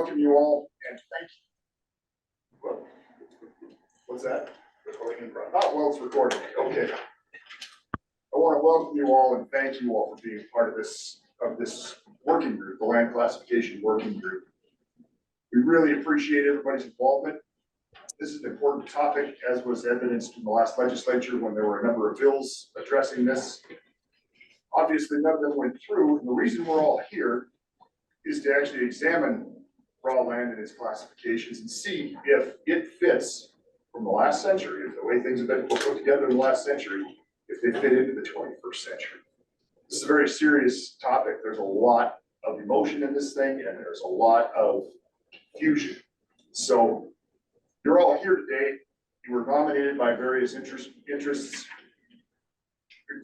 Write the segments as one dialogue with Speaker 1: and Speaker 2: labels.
Speaker 1: welcome you all and thank you. What's that? Recording in front. Oh, well, it's recording. Okay. I want to welcome you all and thank you all for being part of this working group, the land classification working group. We really appreciate everybody's involvement. This is an important topic, as was evidenced in the last legislature when there were a number of bills addressing this. Obviously, none of them went through, and the reason we're all here is to actually examine raw land and its classifications and see if it fits from the last century, if the way things have been put together in the last century, if they fit into the 21st century. This is a very serious topic. There's a lot of emotion in this thing, and there's a lot of confusion. So you're all here today. You were nominated by various interests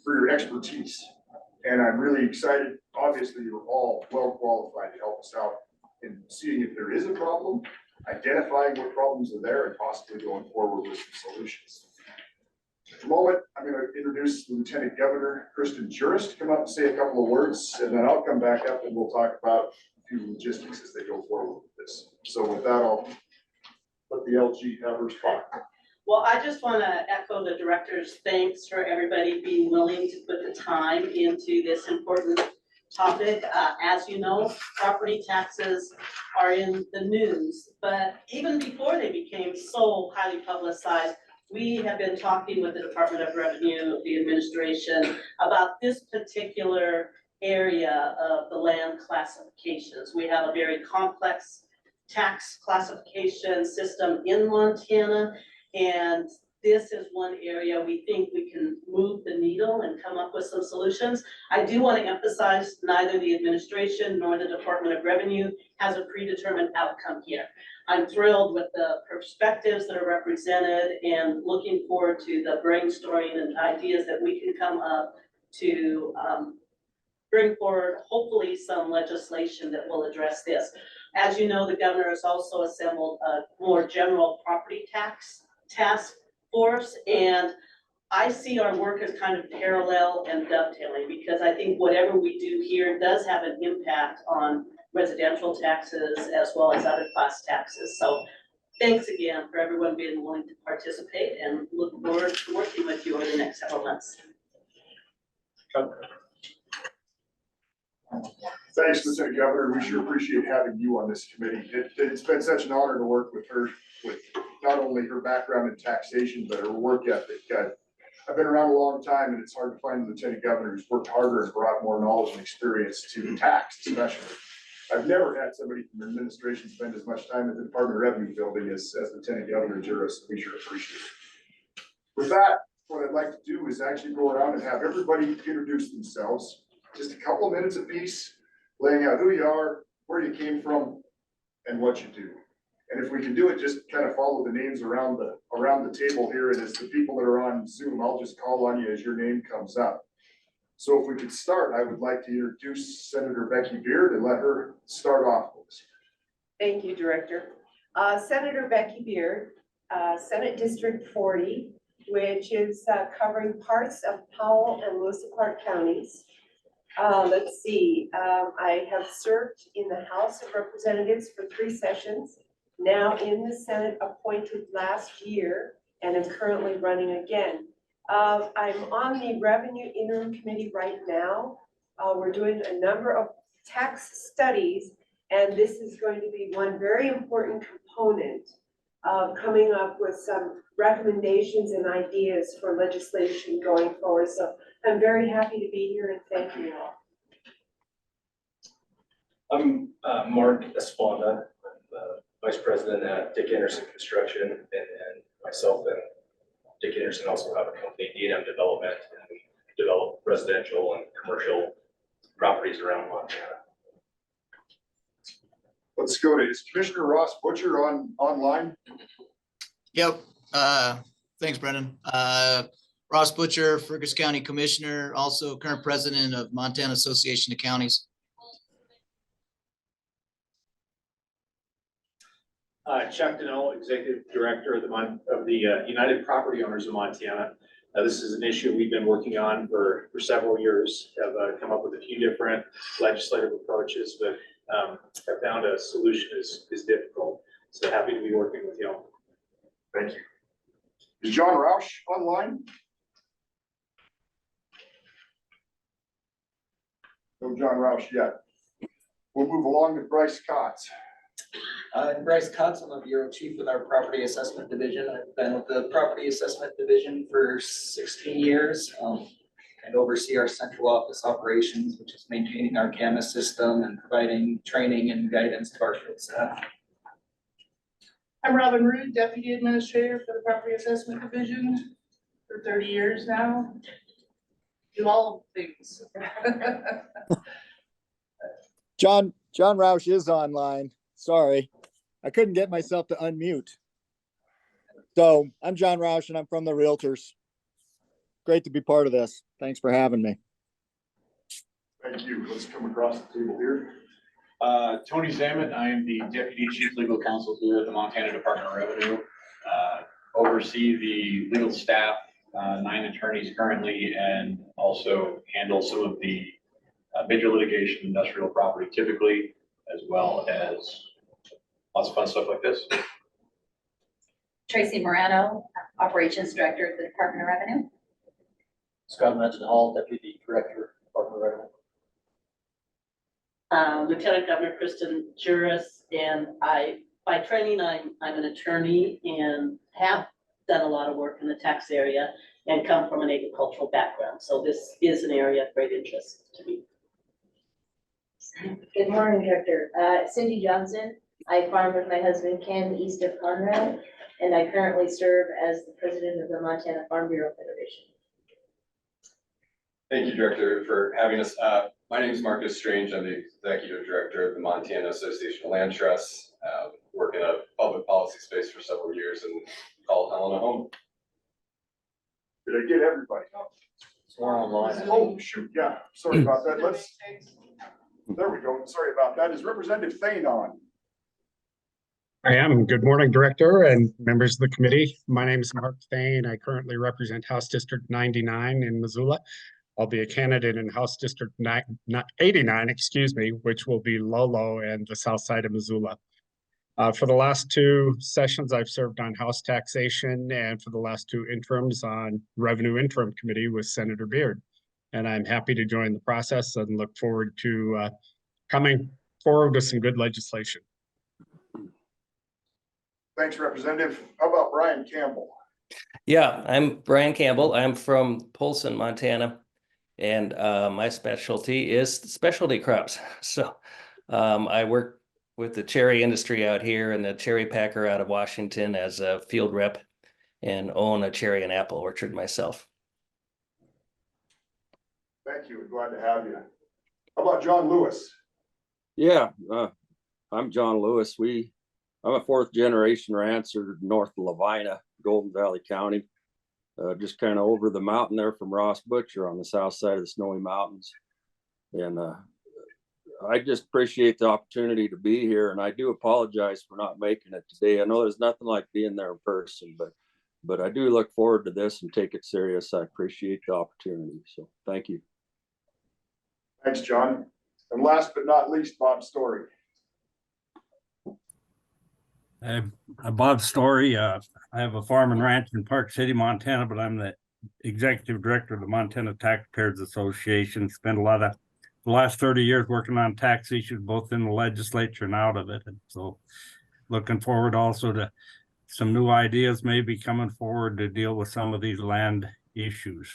Speaker 1: for your expertise. And I'm really excited. Obviously, you're all well qualified to help us out in seeing if there is a problem, identifying what problems are there, and possibly going forward with some solutions. At the moment, I'm going to introduce Lieutenant Governor Kristen Juras to come up and say a couple of words, and then I'll come back up and we'll talk about a few logistics as they go forward with this. So with that, I'll let the LG have her spot.
Speaker 2: Well, I just want to echo the director's thanks for everybody being willing to put the time into this important topic. As you know, property taxes are in the news, but even before they became so highly publicized, we have been talking with the Department of Revenue, the administration, about this particular area of the land classifications. We have a very complex tax classification system in Montana, and this is one area we think we can move the needle and come up with some solutions. I do want to emphasize neither the administration nor the Department of Revenue has a predetermined outcome here. I'm thrilled with the perspectives that are represented and looking forward to the brainstorming and ideas that we can come up to bring forward, hopefully, some legislation that will address this. As you know, the governor has also assembled a more general property tax task force, and I see our work as kind of parallel and dovetailing, because I think whatever we do here does have an impact on residential taxes as well as other class taxes. So thanks again for everyone being willing to participate, and look forward to working with you over the next several months.
Speaker 1: Thanks, Lieutenant Governor. We sure appreciate having you on this committee. It's been such an honor to work with her, with not only her background in taxation, but her work ethic. I've been around a long time, and it's hard to find a lieutenant governor who's worked harder and brought more knowledge and experience to tax, especially. I've never had somebody from the administration spend as much time at the Department of Revenue building as Lieutenant Governor Juras. We sure appreciate it. With that, what I'd like to do is actually go around and have everybody introduce themselves. Just a couple of minutes apiece, laying out who you are, where you came from, and what you do. And if we can do it, just kind of follow the names around the table here. And as the people that are on Zoom, I'll just call on you as your name comes up. So if we could start, I would like to introduce Senator Becky Beard and let her start off with us.
Speaker 3: Thank you, Director. Senator Becky Beard, Senate District 40, which is covering parts of Powell and Lewis and Clark counties. Let's see, I have served in the House of Representatives for 3 sessions, now in the Senate, appointed last year, and am currently running again. I'm on the Revenue Interim Committee right now. We're doing a number of tax studies, and this is going to be one very important component of coming up with some recommendations and ideas for legislation going forward. So I'm very happy to be here, and thank you all.
Speaker 4: I'm Mark Esponda, Vice President at Dick Anderson Construction, and myself and Dick Anderson also have a company, D&M Development, and we develop residential and commercial properties around Montana.
Speaker 1: Let's go to, is Commissioner Ross Butcher online?
Speaker 5: Yep. Thanks, Brendan. Ross Butcher, Fergus County Commissioner, also current president of Montana Association of Counties.
Speaker 6: Chuck Deneau, Executive Director of the United Property Owners of Montana.
Speaker 4: This is an issue we've been working on for several years, have come up with a few different legislative approaches, but have found a solution is difficult. So happy to be working with you all.
Speaker 1: Thank you. Is John Roush online? No John Roush yet. We'll move along to Bryce Cotts.
Speaker 6: I'm Bryce Cotts, I'm a bureau chief with our property assessment division. I've been with the property assessment division for 16 years. And oversee our central office operations, which is maintaining our GAMA system and providing training and guidance to our field staff.
Speaker 7: I'm Robin Rood, Deputy Administrator for the Property Assessment Division for 30 years now. Do all the things.
Speaker 8: John Roush is online. Sorry, I couldn't get myself to unmute. So I'm John Roush and I'm from the Realtors. Great to be part of this. Thanks for having me.
Speaker 1: Thank you. Let's come across the table here.
Speaker 9: Tony Zammit, I am the Deputy Chief Legal Counsel here at the Montana Department of Revenue. Oversee the legal staff, 9 attorneys currently, and also handle some of the major litigation, industrial property typically, as well as lots of fun stuff like this.
Speaker 10: Tracy Morano, Operations Director at the Department of Revenue.
Speaker 6: Scott Mendenhall, Deputy Director, Department of Revenue.
Speaker 2: Lieutenant Governor Kristen Juris, and by training, I'm an attorney and have done a lot of work in the tax area and come from an agricultural background. So this is an area of great interest to me.
Speaker 10: Good morning, Director. Cindy Johnson. I farm with my husband Ken east of Conrad, and I currently serve as the president of the Montana Farm Bureau Federation.
Speaker 11: Thank you, Director, for having us. My name is Marcus Strange. I'm the Executive Director of the Montana Association of Land Trusts. Worked in a public policy space for several years and called Helena home.
Speaker 1: Did I get everybody?
Speaker 6: We're online.
Speaker 1: Oh, shoot, yeah, sorry about that. There we go. Sorry about that. Is Representative Thane on?
Speaker 12: I am. Good morning, Director and members of the committee. My name is Mark Thane. I currently represent House District 99 in Missoula. I'll be a candidate in House District 89, which will be Lolo and the south side of Missoula. For the last 2 sessions, I've served on House Taxation, and for the last 2 interims on Revenue Interim Committee with Senator Beard. And I'm happy to join the process and look forward to coming forward with some good legislation.
Speaker 1: Thanks, Representative. How about Brian Campbell?
Speaker 13: Yeah, I'm Brian Campbell. I'm from Polson, Montana, and my specialty is specialty crops. So I work with the cherry industry out here and the cherry packer out of Washington as a field rep and own a cherry and apple orchard myself.
Speaker 1: Thank you. Glad to have you. How about John Lewis?
Speaker 14: Yeah, I'm John Lewis. I'm a 4th generation rancher north of Lavina, Golden Valley County, just kind of over the mountain there from Ross Butcher on the south side of the Snowy Mountains. And I just appreciate the opportunity to be here, and I do apologize for not making it today. I know there's nothing like being there in person, but I do look forward to this and take it serious. I appreciate the opportunity, so thank you.
Speaker 1: Thanks, John. And last but not least, Bob Story.
Speaker 15: I'm Bob Story. I have a farm and ranch in Park City, Montana, but I'm the executive director of the Montana Taxpayers Association. Spent a lot of the last 30 years working on tax issues, both in the legislature and out of it. And so looking forward also to some new ideas maybe coming forward to deal with some of these land issues.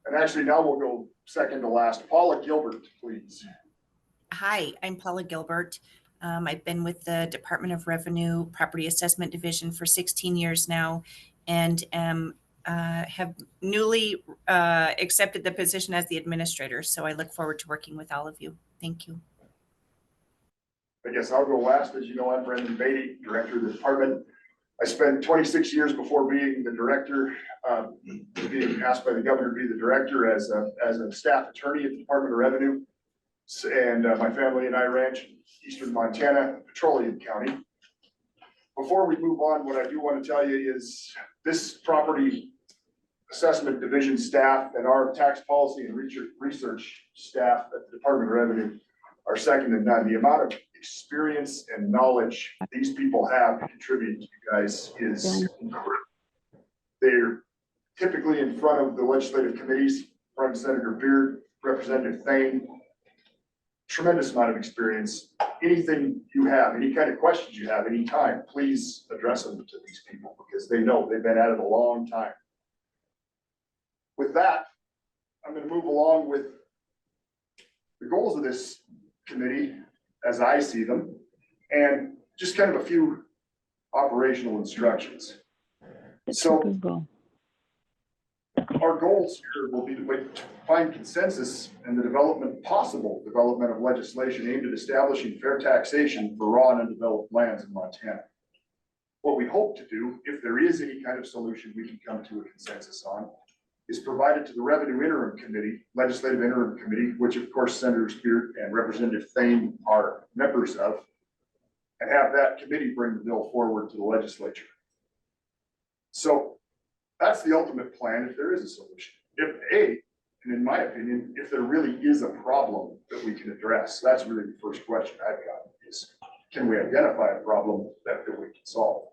Speaker 1: And actually, now we'll go second to last. Paula Gilbert, please.
Speaker 16: Hi, I'm Paula Gilbert. I've been with the Department of Revenue Property Assessment Division for 16 years now, and have newly accepted the position as the administrator. So I look forward to working with all of you. Thank you.
Speaker 1: I guess I'll go last. As you know, I'm Brendan Beatty, Director of the Department. I spent 26 years before being the director, being asked by the governor to be the director as a staff attorney at the Department of Revenue. And my family and I ranch in eastern Montana, Petroleum County. Before we move on, what I do want to tell you is this property assessment division staff and our tax policy and research staff at the Department of Revenue are second to none. The amount of experience and knowledge these people have to contribute to you guys is incredible. They're typically in front of the legislative committees, front of Senator Beard, Representative Thane. Tremendous amount of experience. Anything you have, any kind of questions you have, anytime, please address them to these people because they know they've been at it a long time. With that, I'm going to move along with the goals of this committee as I see them, and just kind of a few operational instructions. So our goals here will be to find consensus and the possible development of legislation aimed at establishing fair taxation for raw and undeveloped lands in Montana. What we hope to do, if there is any kind of solution we can come to a consensus on, is provided to the Revenue Interim Committee, Legislative Interim Committee, which of course Senator Beard and Representative Thane are members of, and have that committee bring the bill forward to the legislature. So that's the ultimate plan if there is a solution. And in my opinion, if there really is a problem that we can address, that's really the first question I've got is, can we identify a problem that we can solve?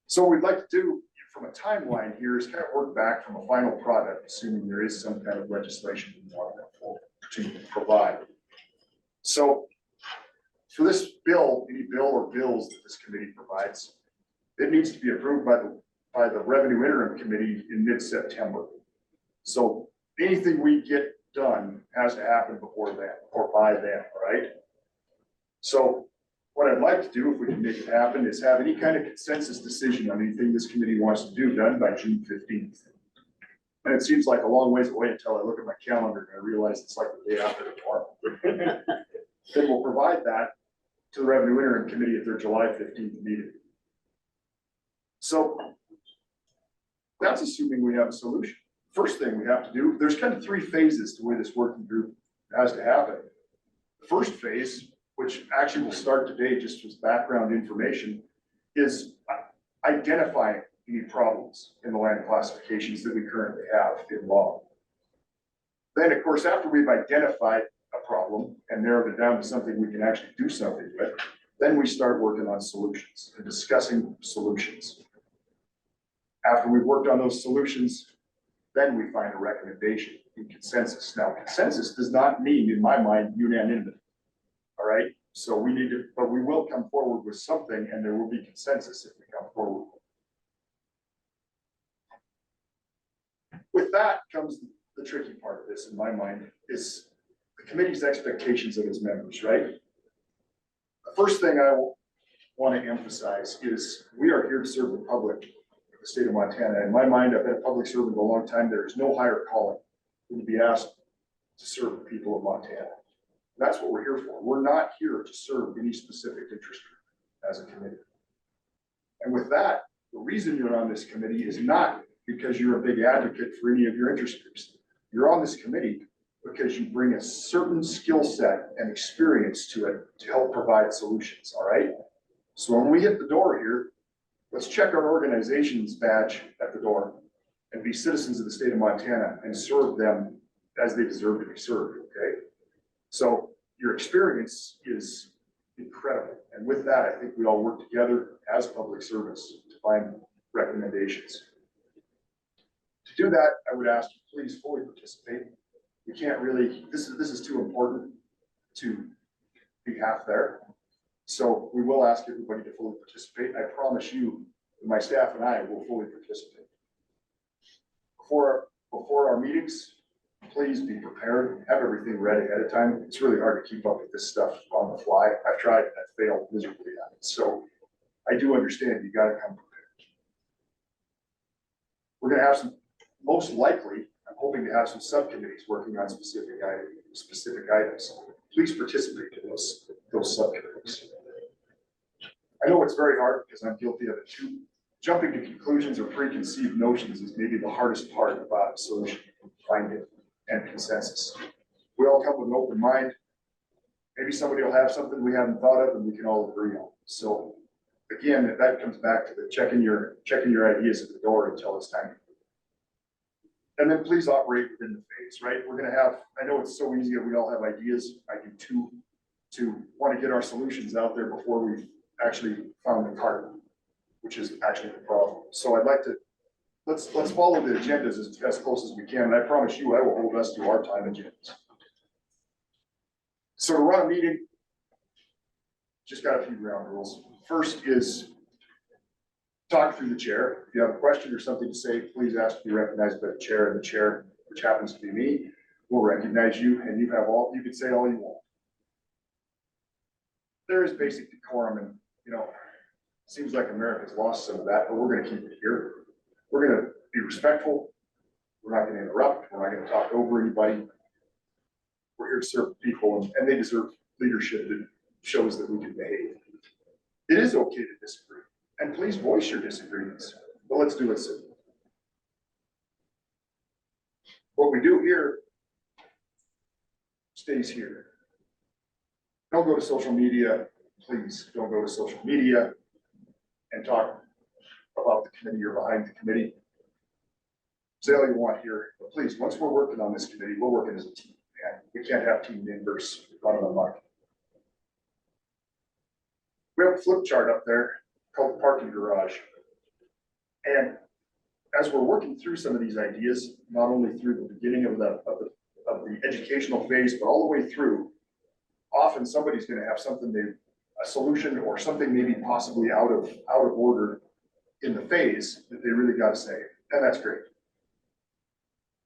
Speaker 1: So what we'd like to do from a timeline here is kind of work back from a final product, assuming there is some kind of legislation we want to provide. So for this bill, any bill or bills that this committee provides, it needs to be approved by the Revenue Interim Committee in mid-September. So anything we get done has to happen before then or by then, right? So what I'd like to do, if we can make it happen, is have any kind of consensus decision on anything this committee wants to do done by June 15th. And it seems like a long ways away until I look at my calendar and I realize it's like the day after tomorrow. Then we'll provide that to the Revenue Interim Committee at their July 15th meeting. So that's assuming we have a solution. First thing we have to do, there's kind of three phases to the way this working group has to happen. The first phase, which actually will start today just as background information, is identifying any problems in the land classifications that we currently have in law. Then, of course, after we've identified a problem and narrowed it down to something we can actually do something with, then we start working on solutions and discussing solutions. After we've worked on those solutions, then we find a recommendation in consensus. Now, consensus does not mean, in my mind, unanimity. All right, so we need to, but we will come forward with something and there will be consensus if we come forward. With that comes the tricky part of this, in my mind, is the committee's expectations of its members, right? The first thing I want to emphasize is we are here to serve the public of the state of Montana. In my mind, I've been a public servant for a long time. There is no higher calling than to be asked to serve the people of Montana. That's what we're here for. We're not here to serve any specific interest group as a committee. And with that, the reason you're on this committee is not because you're a big advocate for any of your interest groups. You're on this committee because you bring a certain skill set and experience to it to help provide solutions, all right? So when we hit the door here, let's check our organization's badge at the door and be citizens of the state of Montana and serve them as they deserve to be served, okay? So your experience is incredible. And with that, I think we all work together as public servants to find recommendations. To do that, I would ask you please fully participate. You can't really, this is too important to be half there. So we will ask everybody to fully participate. I promise you, my staff and I will fully participate. Before our meetings, please be prepared, have everything ready ahead of time. It's really hard to keep up with this stuff on the fly. I've tried and I failed miserably at it. So I do understand you gotta come prepared. We're gonna have some, most likely, I'm hoping to have some subcommittees working on specific items. Please participate in those subcommittees. I know it's very hard because I'm guilty of it too. Jumping to conclusions or preconceived notions is maybe the hardest part about solution finding and consensus. We all come with an open mind. Maybe somebody will have something we haven't thought of and we can all agree on. So again, that comes back to the checking your ideas at the door until it's time. And then please operate within the phase, right? We're gonna have, I know it's so easy, we all have ideas, I do too, to want to get our solutions out there before we've actually found the cart, which is actually the problem. So I'd like to, let's follow the agendas as close as we can, and I promise you, I will hold us to our time agendas. So to run a meeting, just got a few ground rules. First is talk through the chair. If you have a question or something to say, please ask to be recognized by the chair, and the chair, which happens to be me, will recognize you, and you can say all you want. There is basic decorum, and seems like America's lost some of that, but we're gonna keep it here. We're gonna be respectful. We're not gonna interrupt. We're not gonna talk over anybody. We're here to serve people, and they deserve leadership that shows that we can behave. It is okay to disagree, and please voice your disagreements, but let's do it simple. What we do here stays here. Don't go to social media, please don't go to social media and talk about the committee or behind the committee. Say all you want here, but please, once we're working on this committee, we're working as a team, and we can't have team members running amok. We have a flip chart up there called the parking garage. And as we're working through some of these ideas, not only through the beginning of the educational phase, but all the way through, often somebody's gonna have something, a solution or something maybe possibly out of order in the phase that they really gotta say, and that's great.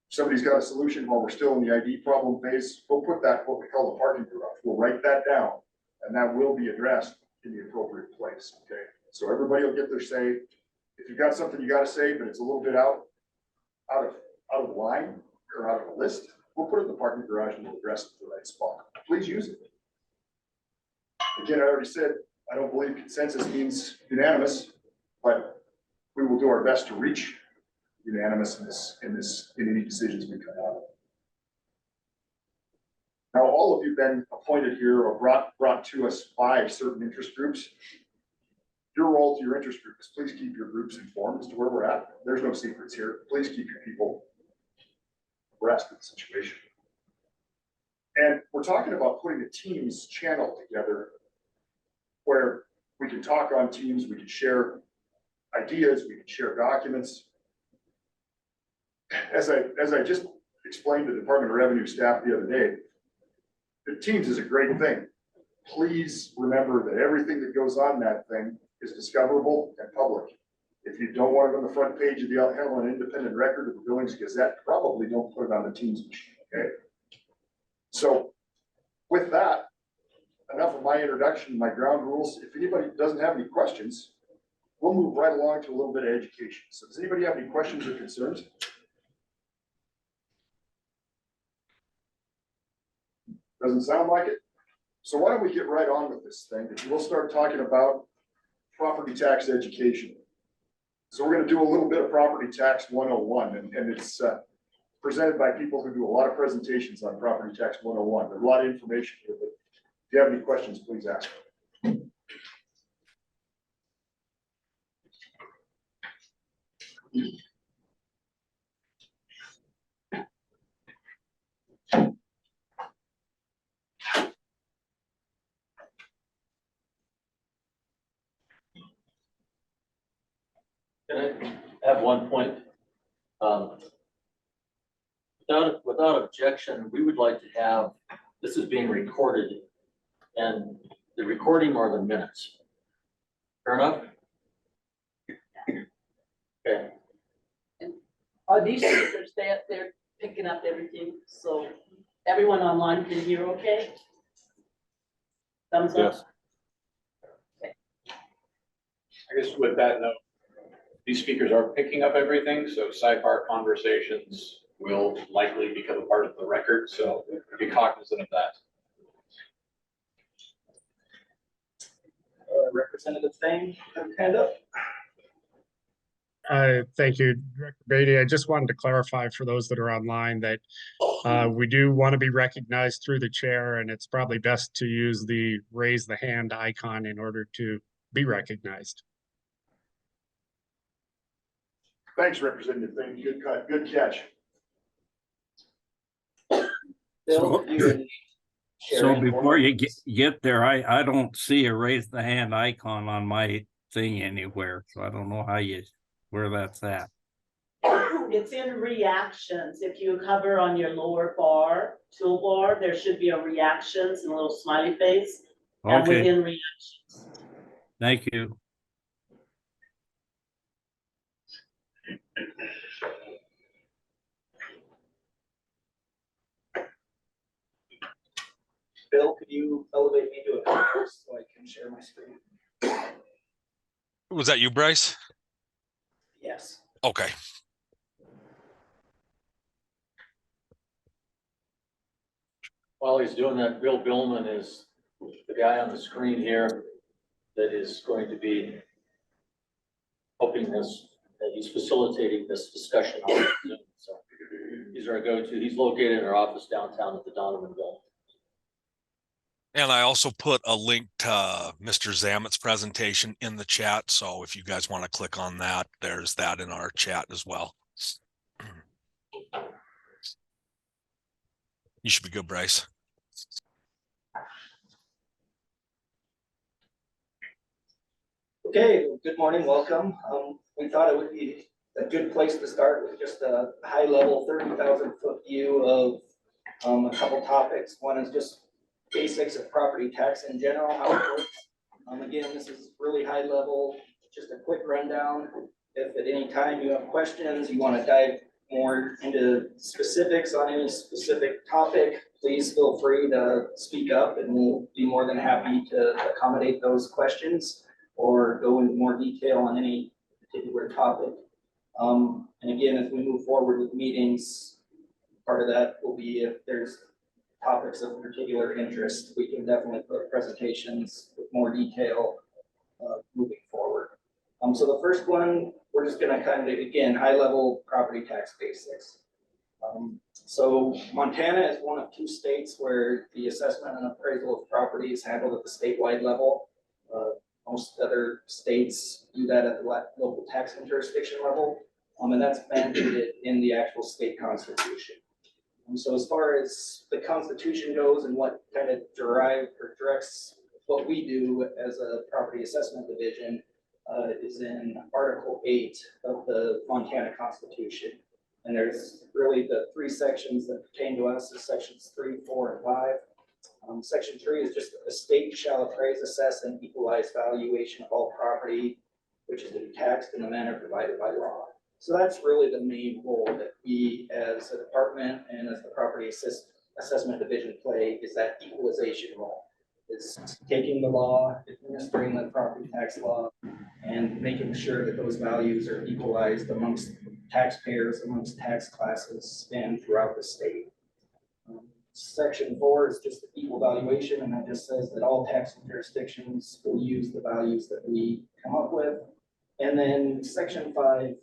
Speaker 1: If somebody's got a solution while we're still in the ID problem phase, we'll put that, what we call the parking garage, we'll write that down, and that will be addressed in the appropriate place, okay? So everybody will get their say. If you've got something you gotta say, but it's a little bit out of line or out of the list, we'll put it in the parking garage and we'll address it in the right spot. Please use it. Again, I already said, I don't believe consensus means unanimous, but we will do our best to reach unanimous in any decisions we come out of. Now, all of you have been appointed here or brought to us by certain interest groups. Your role to your interest group is please keep your groups informed as to where we're at. There's no secrets here. Please keep your people abreast of the situation. And we're talking about putting a Teams channel together where we can talk on Teams, we can share ideas, we can share documents. As I just explained to the Department of Revenue staff the other day, the Teams is a great thing. Please remember that everything that goes on that thing is discoverable and public. If you don't want it on the front page of the Helena Independent Record of the Billings Gazette, probably don't put it on the Teams machine, okay? So with that, enough of my introduction, my ground rules. If anybody doesn't have any questions, we'll move right along to a little bit of education. So does anybody have any questions or concerns? Doesn't sound like it. So why don't we get right on with this thing? We'll start talking about property tax education. So we're going to do a little bit of property tax 101, and it's presented by people who do a lot of presentations on property tax 101. There's a lot of information here, but if you have any questions, please ask.
Speaker 17: Can I have one point? Without objection, we would like to have, this is being recorded, and the recording more than minutes. Fair enough? Okay.
Speaker 2: Are these speakers, they're picking up everything, so everyone online can hear okay? Thumbs up?
Speaker 9: Yes. I guess with that note, these speakers are picking up everything, so sidebar conversations will likely become a part of the record, so be cognizant of that.
Speaker 4: Representative Thane, hand up.
Speaker 12: Thank you, Director Beatty. I just wanted to clarify for those that are online that we do want to be recognized through the chair, and it's probably best to use the raise the hand icon in order to be recognized.
Speaker 1: Thanks, Representative Thing. Good cut, good catch.
Speaker 6: Bill, you would share
Speaker 15: So
Speaker 6: any
Speaker 15: before
Speaker 6: more?
Speaker 15: you get there, I don't see a raise the hand icon on my thing anywhere, so I don't know where that's at.
Speaker 2: It's in reactions. If you hover on your lower bar, toolbar, there should be a reactions and a little smiley face. And
Speaker 15: Okay,
Speaker 2: within reactions.
Speaker 15: thank you.
Speaker 6: Bill, could you elevate me to a conference so I can share my screen?
Speaker 18: Was that you, Bryce?
Speaker 6: Yes.
Speaker 18: Okay.
Speaker 17: While he's doing that, Bill Billman is the guy on the screen here that is going to be helping this, that he's facilitating this discussion on Zoom. So he's our go-to. He's located in our office downtown at the Donovan Building.
Speaker 18: And I also put a link to Mr. Zamet's presentation in the chat. So if you guys want to click on that, there's that in our chat as well. You should be good, Bryce.
Speaker 6: Okay, good morning, welcome. We thought it would be a good place to start with just a high level 30,000 foot view of a couple topics. One is just basics of property tax in general, how it works. Again, this is really high level, just a quick rundown. If at any time you have questions, you want to dive more into specifics on any specific topic, please feel free to speak up and we'll be more than happy to accommodate those questions or go into more detail on any particular topic. And again, as we move forward with meetings, part of that will be if there's topics of particular interest, we can definitely put presentations with more detail moving forward. So the first one, we're just gonna kind of, again, high level property tax basics. So Montana is one of 2 states where the assessment and appraisal of property is handled at the statewide level. Most other states do that at the local tax and jurisdiction level, and that's mandated in the actual state constitution. So as far as the constitution goes and what kind of directs what we do as a property assessment division is in Article 8 of the Montana Constitution. And there's really the 3 sections that pertain to us, is sections 3, 4, and 5. Section 3 is just the state shall appraise, assess, and equalize valuation of all property, which is to be taxed in the manner provided by law. So that's really the main role that we as a department and as the property assessment division play, is that equalization role. It's taking the law, administering the property tax law, and making sure that those values are equalized amongst taxpayers, amongst tax classes, and throughout the state. Section 4 is just the equal valuation, and that just says that all taxing jurisdictions will use the values that we come up with. And then Section 5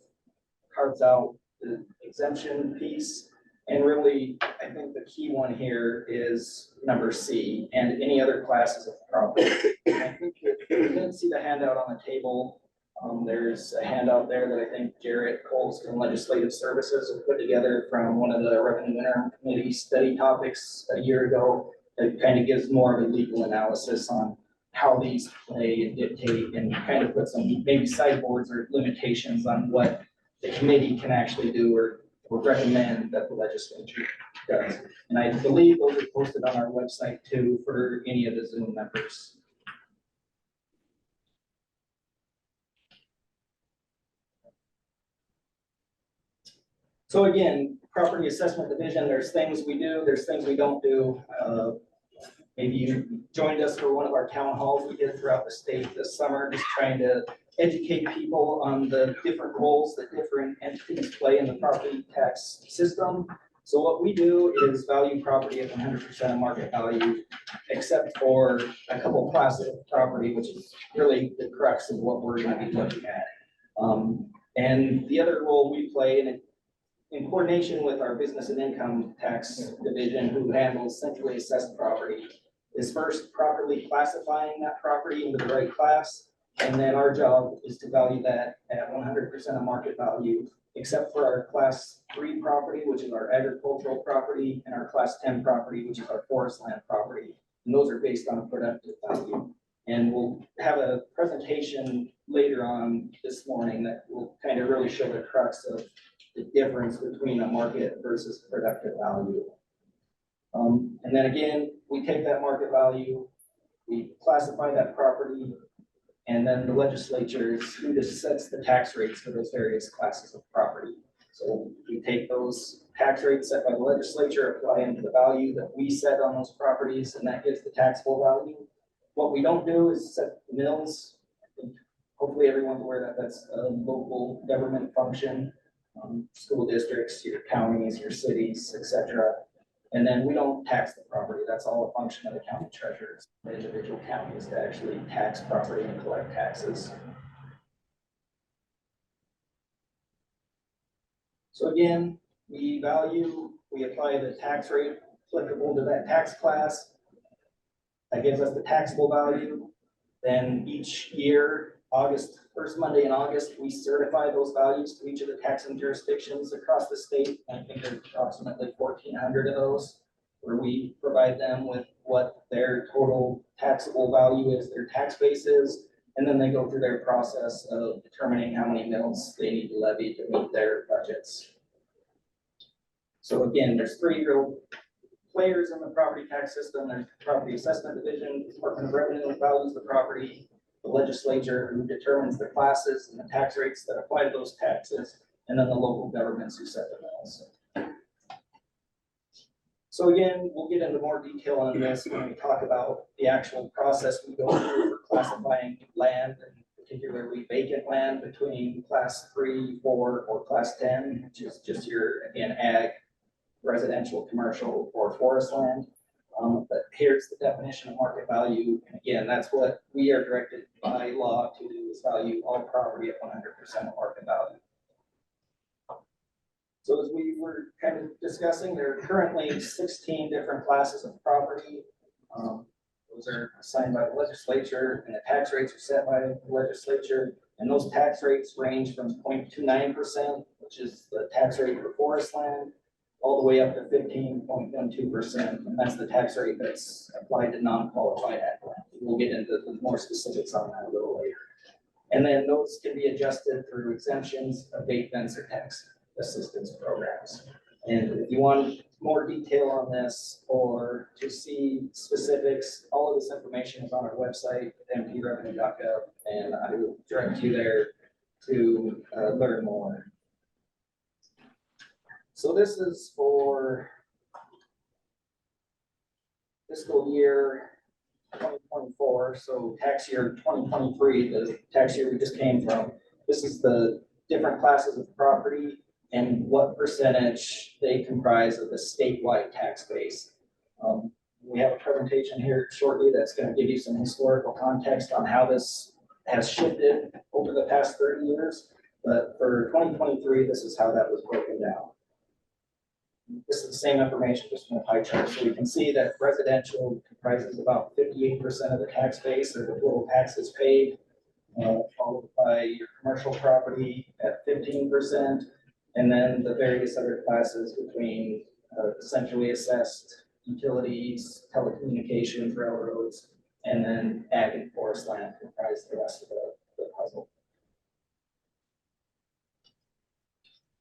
Speaker 6: carves out the exemption piece. And really, I think the key one here is number C, and any other classes of property. I think if you didn't see the handout on the table, there's a handout there that I think Jarrett Coles from Legislative Services have put together from one of the Revenue Interim Committee study topics a year ago. That kind of gives more of a legal analysis on how these play and dictate, and kind of put some maybe sideboards or limitations on what the committee can actually do or recommend that the legislature does. And I believe those are posted on our website too for any of the Zoom members. So again, property assessment division, there's things we do, there's things we don't do. Maybe you joined us for one of our town halls we did throughout the state this summer, just trying to educate people on the different roles that different entities play in the property tax system. So what we do is value property at 100% of market value, except for a couple of classes of property, which is really the crux of what we're going to be looking at. And the other role we play, and in coordination with our business and income tax division, who handles centrally assessed property, is first properly classifying that property into the right class, And then our job is to value that at 100% of market value, except for our class 3 property, which is our agricultural property, and our class 10 property, which is our forest land property. And those are based on a productive value. And we'll have a presentation later on this morning that will kind of really show the crux of the difference between a market versus productive value. And then again, we take that market value, we classify that property, and then the legislature is who just sets the tax rates for those various classes of property. So we take those tax rates set by the legislature, apply into the value that we set on those properties, and that gives the taxable value. What we don't do is set the mills. Hopefully everyone's aware that that's a local government function, school districts, your counties, your cities, etc. And then we don't tax the property. That's all a function of the county treasurers, the individual counties to actually tax property and collect taxes. So again, we apply the tax rate applicable to that tax class. That gives us the taxable value. Then each year, first Monday in August, we certify those values to each of the taxing jurisdictions across the state. I think there's approximately 1,400 of those, where we provide them with what their total taxable value is, their tax base is, and then they go through their process of determining how many mills they need to levy to meet their budgets. So again, there's 3 real players in the property tax system. There's the Property Assessment Division, Department of Revenue values the property, the legislature who determines the classes and the tax rates that apply to those taxes, and then the local governments who set the mills. So again, we'll get into more detail on this when we talk about the actual process we go through for classifying land, and particularly vacant land between class 3, 4, or class 10, which is just your, again, ag, residential, commercial, or forest land. But here's the definition of market value. And again, that's what we are directed by law to do, is value all property at 100% of market value. So as we were kind of discussing, there are currently 16 different classes of property. Those are assigned by the legislature, and the tax rates are set by the legislature. And those tax rates range from 0.29%, which is the tax rate for forest land, all the way up to 15.12%, and that's the tax rate that's applied to non-qualified ag land. We'll get into the more specifics on that a little later. And then those can be adjusted through exemptions, abatements, or tax assistance programs. And if you want more detail on this or to see specifics, all of this information is on our website, mprevenue.gov, and I will direct you there to learn more. So this is for fiscal year 2024, so tax year 2023, the tax year we just came from. This is the different classes of property and what percentage they comprise of the statewide tax base. We have a presentation here shortly that's going to give you some historical context on how this has shifted over the past 30 years. But for 2023, this is how that was broken down. This is the same information, just from the pie chart. So you can see that residential comprises about 58% of the tax base, or the total taxes paid, followed by your commercial property at 15%, and then the various other classes between essentially assessed utilities, telecommunications, railroads, and then ag and forest land comprise the rest of the puzzle.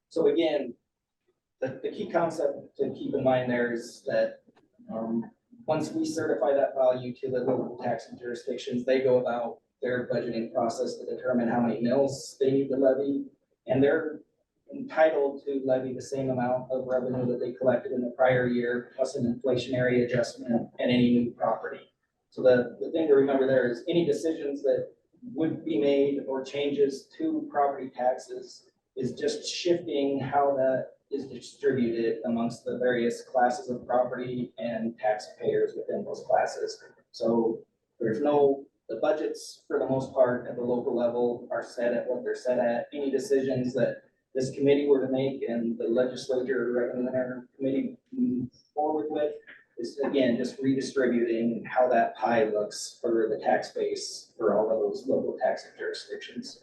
Speaker 6: So again, the key concept to keep in mind there is that once we certify that value to the local taxing jurisdictions, they go about their budgeting process to determine how many mills they need to levy, and they're entitled to levy the same amount of revenue that they collected in the prior year, plus an inflationary adjustment and any new property. So the thing to remember there is any decisions that would be made or changes to property taxes is just shifting how that is distributed amongst the various classes of property and taxpayers within those classes. So the budgets for the most part at the local level are set at what they're set at. Any decisions that this committee were to make and the legislature or revenue committee move forward with is again just redistributing how that pie looks for the tax base for all of those local taxing jurisdictions.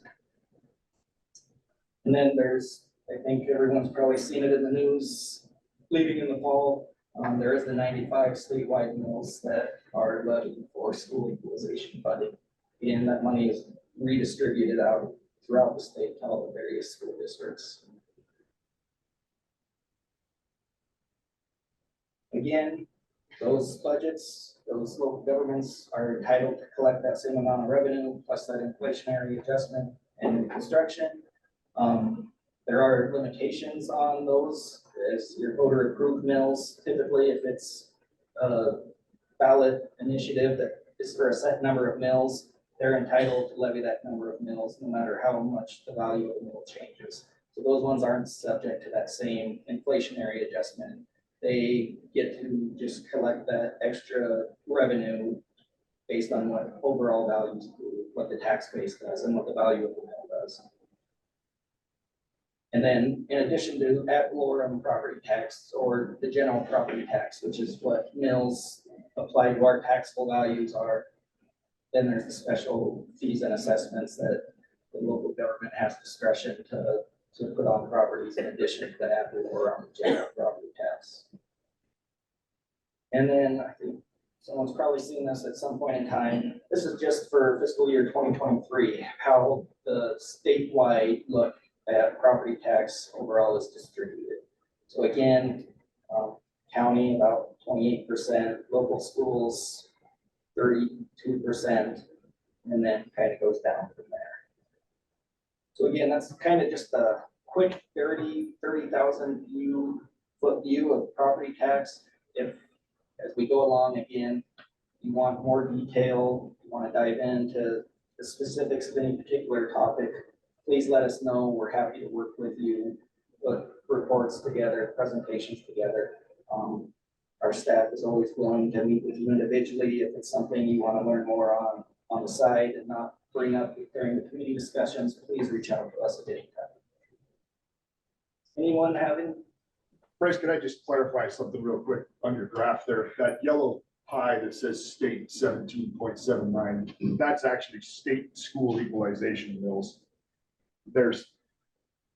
Speaker 6: And then there's, I think everyone's probably seen it in the news, leaving in the fall, there is the 95 statewide mills that are levied for school equalization funding. And that money is redistributed out throughout the state to all the various school districts. Again, those budgets, those local governments are entitled to collect that same amount of revenue plus that inflationary adjustment and new construction. There are limitations on those as your voter approved mills. Typically, if it's a ballot initiative that is for a set number of mills, they're entitled to levy that number of mills no matter how much the value of the mill changes. So those ones aren't subject to that same inflationary adjustment. They get to just collect that extra revenue based on what overall values, what the tax base does and what the value of the mill does. And then in addition to ad valorem property tax or the general property tax, which is what mills apply to our taxable values are, then there's the special fees and assessments that the local government has discretion to put on properties in addition to the ad valorem general property tax. And then I think someone's probably seen this at some point in time. This is just for fiscal year 2023, how the statewide look at property tax overall is distributed. So again, county about 28%, local schools 32%, and then kind of goes down from there. So again, that's kind of just a quick 30,000 foot view of property tax. If, as we go along again, you want more detail, you want to dive into the specifics of any particular topic, please let us know. We're happy to work with you, put reports together, presentations together. Our staff is always willing to meet with you individually. If it's something you want to learn more on the side and not bring up during the committee discussions, please reach out to us at any time. Anyone having?
Speaker 1: Bryce, can I just clarify something real quick on your graph there? That yellow pie that says state 17.79, that's actually state school equalization mills. There's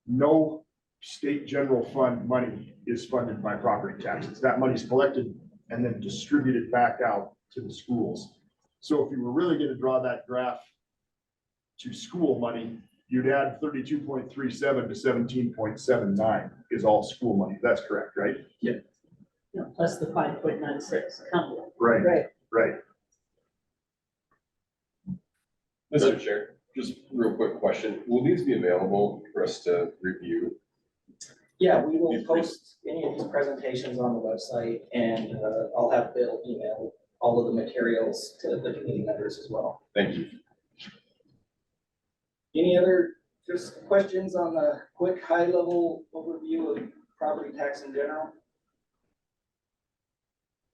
Speaker 1: no state general fund money is funded by property taxes. That money's collected and then distributed back out to the schools. So if you were really going to draw that graph to school money, you'd add 32.37 to 17.79 is all school money. That's correct, right?
Speaker 2: Yeah, plus the 5.96.
Speaker 1: Right.
Speaker 11: Mr. Chair, just real quick question. Will these be available for us to review?
Speaker 6: Yeah, we will post any of these presentations on the website, and I'll have Bill email all of the materials to the committee members as well.
Speaker 11: Thank you.
Speaker 6: Any other just questions on the quick high-level overview of property tax in general?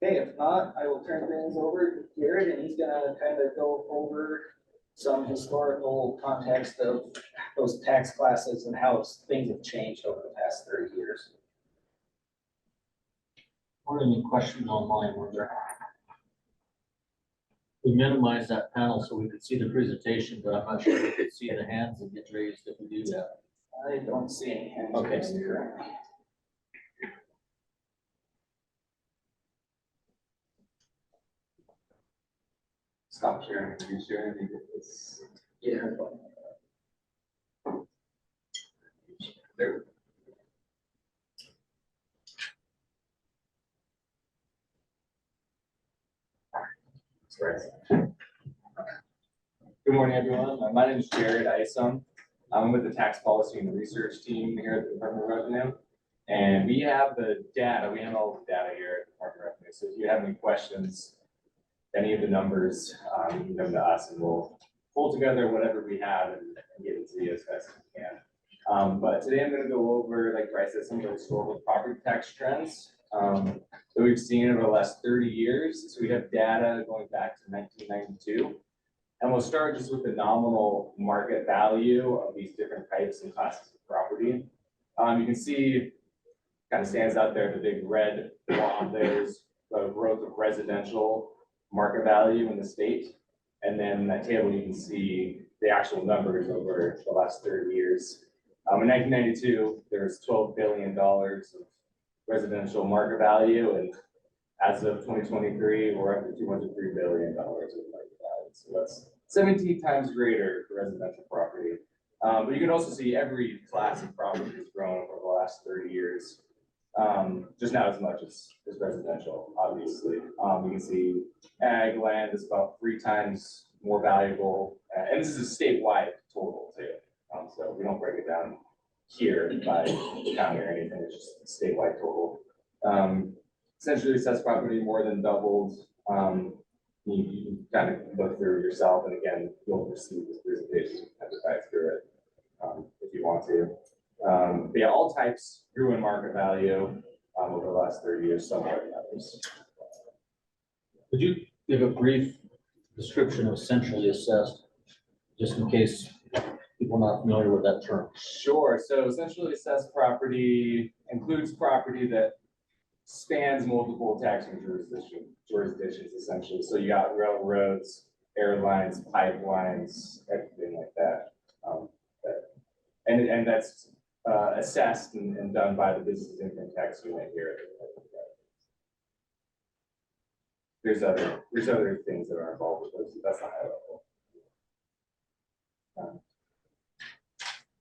Speaker 6: Okay, if not, I will turn things over to Jared, and he's gonna kind of go over some historical context of those tax classes and how things have changed over the past 30 years.
Speaker 17: Or any questions online, were there? We minimized that panel so we could see the presentation, but I'm not sure if we could see the hands that get raised if we do that.
Speaker 6: I don't see any hands.
Speaker 17: Okay.
Speaker 6: raised currently.
Speaker 11: Stop sharing. Are you sharing?
Speaker 6: Yeah.
Speaker 11: There.
Speaker 19: Good morning, everyone. My name is Jared Isom. I'm with the tax policy and research team here at the Department of Revenue. And we have the data, we have all the data here at the Department of Revenue. So if you have any questions, any of the numbers, you can come to us and we'll pull together whatever we have and get it to you as fast as we can. But today I'm going to go over, like Bryce said, some of the historical property tax trends that we've seen over the last 30 years. So we have data going back to 1992. And we'll start just with the nominal market value of these different types and classes of property. You can see kind of stands out there, the big red blob, there's the growth of residential market value in the state. And then in that table, you can see the actual numbers over the last 30 years. In 1992, there was $12 billion of residential market value, and as of 2023, we're up to $203 billion of market value. So that's 17 times greater for residential property. But you can also see every class of property has grown over the last 30 years. Just not as much as residential, obviously. You can see ag land is about 3 times more valuable, and this is a statewide total too. So we don't break it down here by county or anything, it's just a statewide total. Essentially assessed property more than doubled. You can kind of look through yourself, and again, you'll receive this presentation and advertise through it if you want to. But yeah, all types grew in market value over the last 30 years, some more than others.
Speaker 17: Could you give a brief description of centrally assessed, just in case people are not familiar with that term?
Speaker 19: Sure. So centrally assessed property includes property that spans multiple taxing jurisdictions, essentially. So you got railroads, airlines, pipelines, everything like that. And that's assessed and done by the business income tax unit here. There's other things that are involved with those. That's not high level.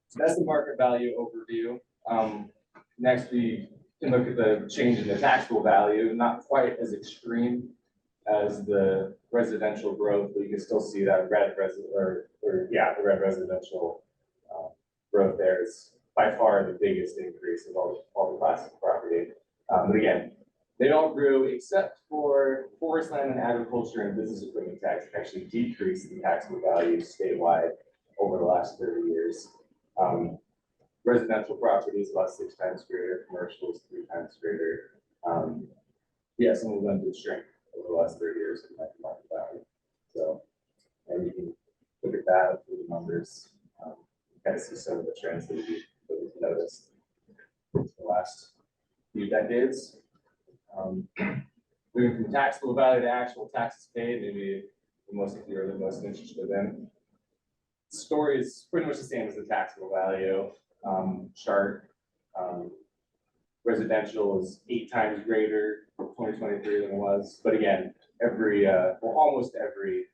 Speaker 19: So that's the market value overview. Next, we can look at the change in the taxable value, not quite as extreme as the residential growth, but you can still see that the red residential growth there is by far the biggest increase of all the classes of property. But again, they all grew except for forest land and agriculture and business equipment tax actually decreased in taxable value statewide over the last 30 years. Residential property is about 6 times greater, commercial is 3 times greater. Yeah, some of them did shrink over the last 30 years in market value. So, and you can look at that through the numbers, kind of see some of the trends that we've noticed in the last few decades. Moving from taxable value to actual taxes paid, maybe most of you are the most interested in. The story is pretty much the same as the taxable value chart. Residential is 8 times greater in 2023 than it was, but again, almost every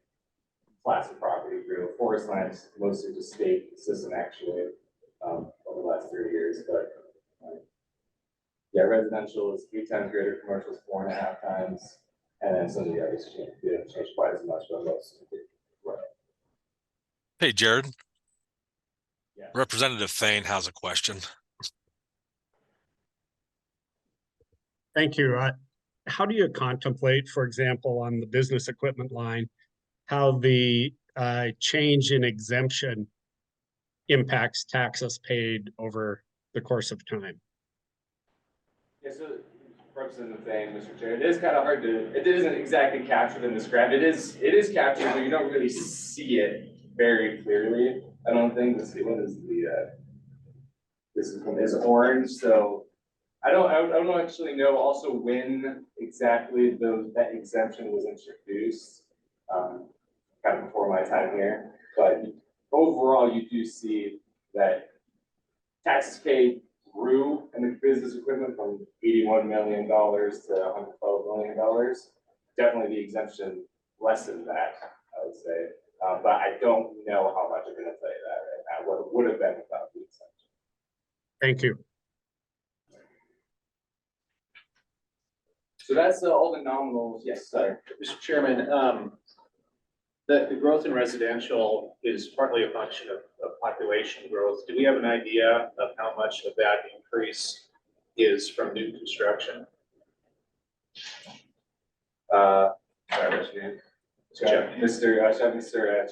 Speaker 19: class of property grew. Forest land is mostly just state consistent actually over the last 30 years, but yeah, residential is 8 times greater, commercial is 4.5 times, and then some of the others didn't change quite as much, but most.
Speaker 18: Hey, Jared.
Speaker 19: Yeah.
Speaker 18: Representative Thane has a question.
Speaker 12: Thank you. How do you contemplate, for example, on the business equipment line, how the change in exemption impacts taxes paid over the course of time?
Speaker 19: Yeah, so Representative Thane, Mr. Chair, it is kind of hard it isn't exactly captured in this graph. It is captured, but you don't really see it very clearly. I don't think. Let's see, what is this is orange, so I don't actually know also when exactly that exemption was introduced, kind of before my time here, but overall you do see that taxes paid grew in the business equipment from $81 million to $112 million. Definitely the exemption lessened that, I would say, but I don't know how much I'm going to tell you that right now, what it would have been without the exemption.
Speaker 12: Thank you.
Speaker 19: So that's all the nominals. Yes, sir.
Speaker 17: Mr. Chairman, the growth in residential is partly a function of population growth. Do we have an idea of how much of that increase is from new construction?
Speaker 19: Mr.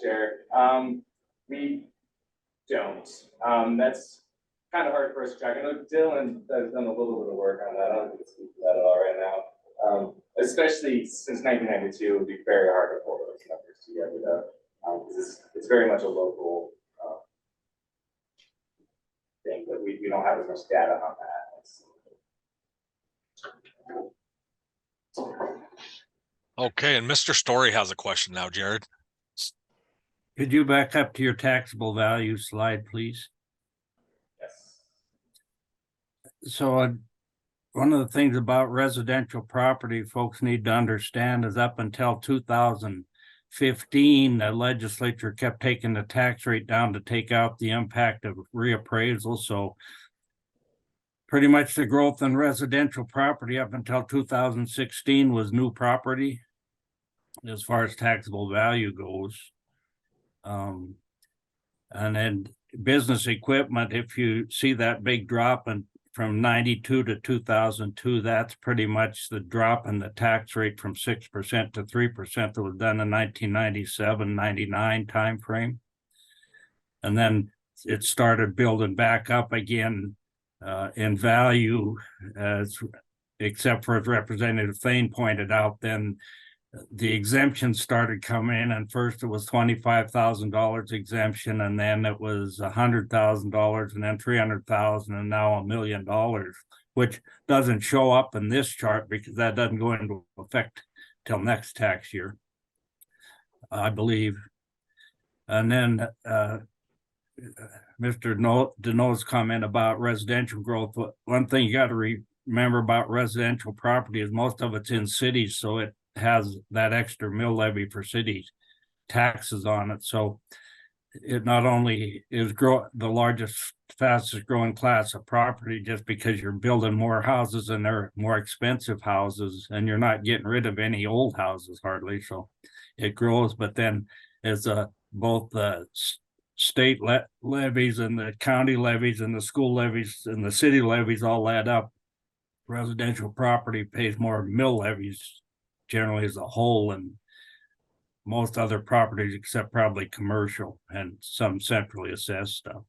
Speaker 19: Chair, we don't. That's kind of hard for us to track. I know Dylan has done a little bit of work on that. I don't think it's speak to that at all right now. Especially since 1992, it would be very hard to pull those numbers together though. Because it's very much a local thing, but we don't have as much data on that.
Speaker 18: Okay, and Mr. Story has a question now, Jared.
Speaker 15: Could you back up to your taxable value slide, please?
Speaker 19: Yes.
Speaker 15: So one of the things about residential property folks need to understand is up until 2015, the legislature kept taking the tax rate down to take out the impact of reappraisal. So pretty much the growth in residential property up until 2016 was new property as far as taxable value goes. And then business equipment, if you see that big drop in from 92 to 2002, that's pretty much the drop in the tax rate from 6% to 3% that was done in 1997, 99 timeframe. And then it started building back up again in value, except for as Representative Thane pointed out, then the exemptions started coming in, and first it was $25,000 exemption, and then it was $100,000, and then $300,000, and now $1 million, which doesn't show up in this chart because that doesn't go into effect till next tax year, I believe. And then Mr. Deneau's comment about residential growth. One thing you got to remember about residential property is most of it's in cities, so it has that extra mill levy for city taxes on it. So it not only is the largest, fastest growing class of property just because you're building more houses and they're more expensive houses, and you're not getting rid of any old houses hardly. So it grows, but then as both the state levies and the county levies and the school levies and the city levies all add up, residential property pays more mill levies generally as a whole, and most other properties except probably commercial and some centrally assessed stuff.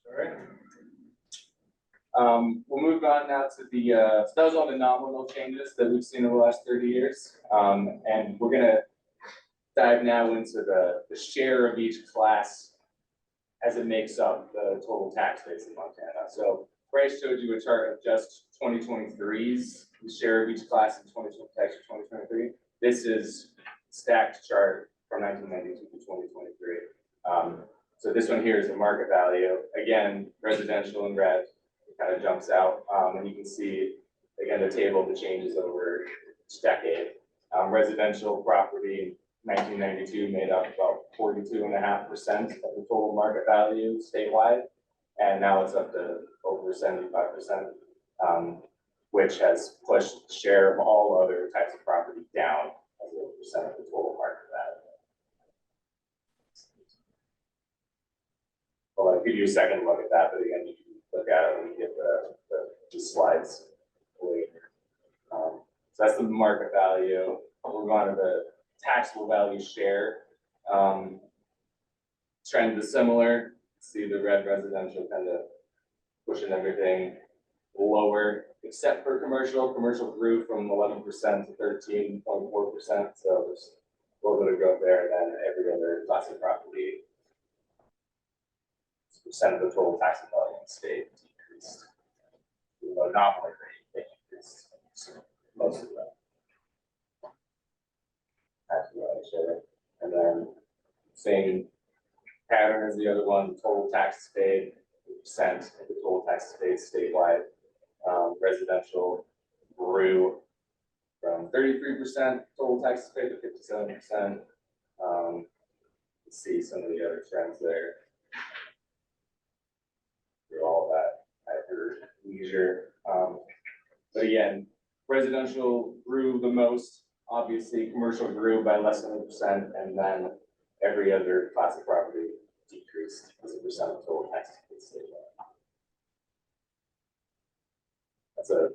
Speaker 19: All right. We'll move on now to the, so that was all the nominal changes that we've seen over the last 30 years. And we're gonna dive now into the share of each class as it makes up the total tax base in Montana. So Bryce showed you a chart of just 2023's the share of each class in 2023. This is stacked chart from 1992 to 2023. So this one here is the market value. Again, residential in red, it kind of jumps out. And you can see, again, the table of the changes over each decade. Residential property in 1992 made up about 42.5% of the total market value statewide. And now it's up to over 75%, which has pushed the share of all other types of property down as a percent of the total market value. Well, I'll give you a second look at that, but again, you can look at it when you get the slides later. So that's the market value. We'll move on to the taxable value share. Trend is similar. See the red residential kind of pushing everything lower, except for commercial. Commercial grew from 11% to 13.4%. So there's a little bit of growth there. And then every other class of property, percent of the total taxable value in the state decreased. The anomaly rate increased. So most of that. Taxable value share. And then same pattern as the other one, total taxes paid, percent of the total taxes paid statewide. Residential grew from 33% total taxes paid to 57%. See some of the other trends there. Through all that at your leisure. But again, residential grew the most. Obviously, commercial grew by less than 1%, and then every other class of property decreased as a percent of total taxes paid statewide. That's a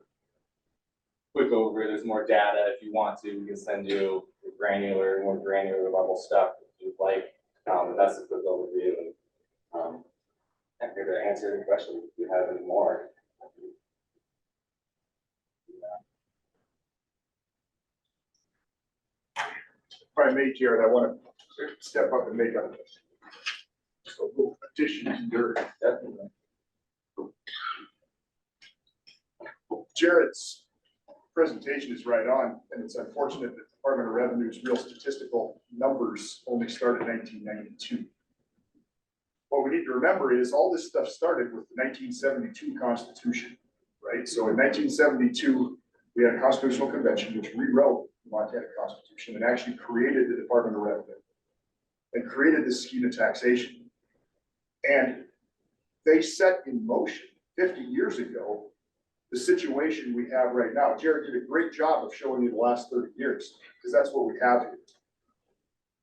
Speaker 19: quick overview. There's more data if you want to. We can send you more granular level stuff if you'd like. But that's a quick overview. And I'm here to answer any questions if you have any more.
Speaker 1: If I may, Jared, I want to step up and make a little addition to your.
Speaker 19: Definitely.
Speaker 1: Jared's presentation is right on, and it's unfortunate that the Department of Revenue's real statistical numbers only started in 1992. What we need to remember is all this stuff started with the 1972 Constitution, right? So in 1972, we had a constitutional convention which rewrote the Montana Constitution and actually created the Department of Revenue and created this scheme of taxation. And they set in motion 50 years ago the situation we have right now. Jared did a great job of showing you the last 30 years, because that's what we have here.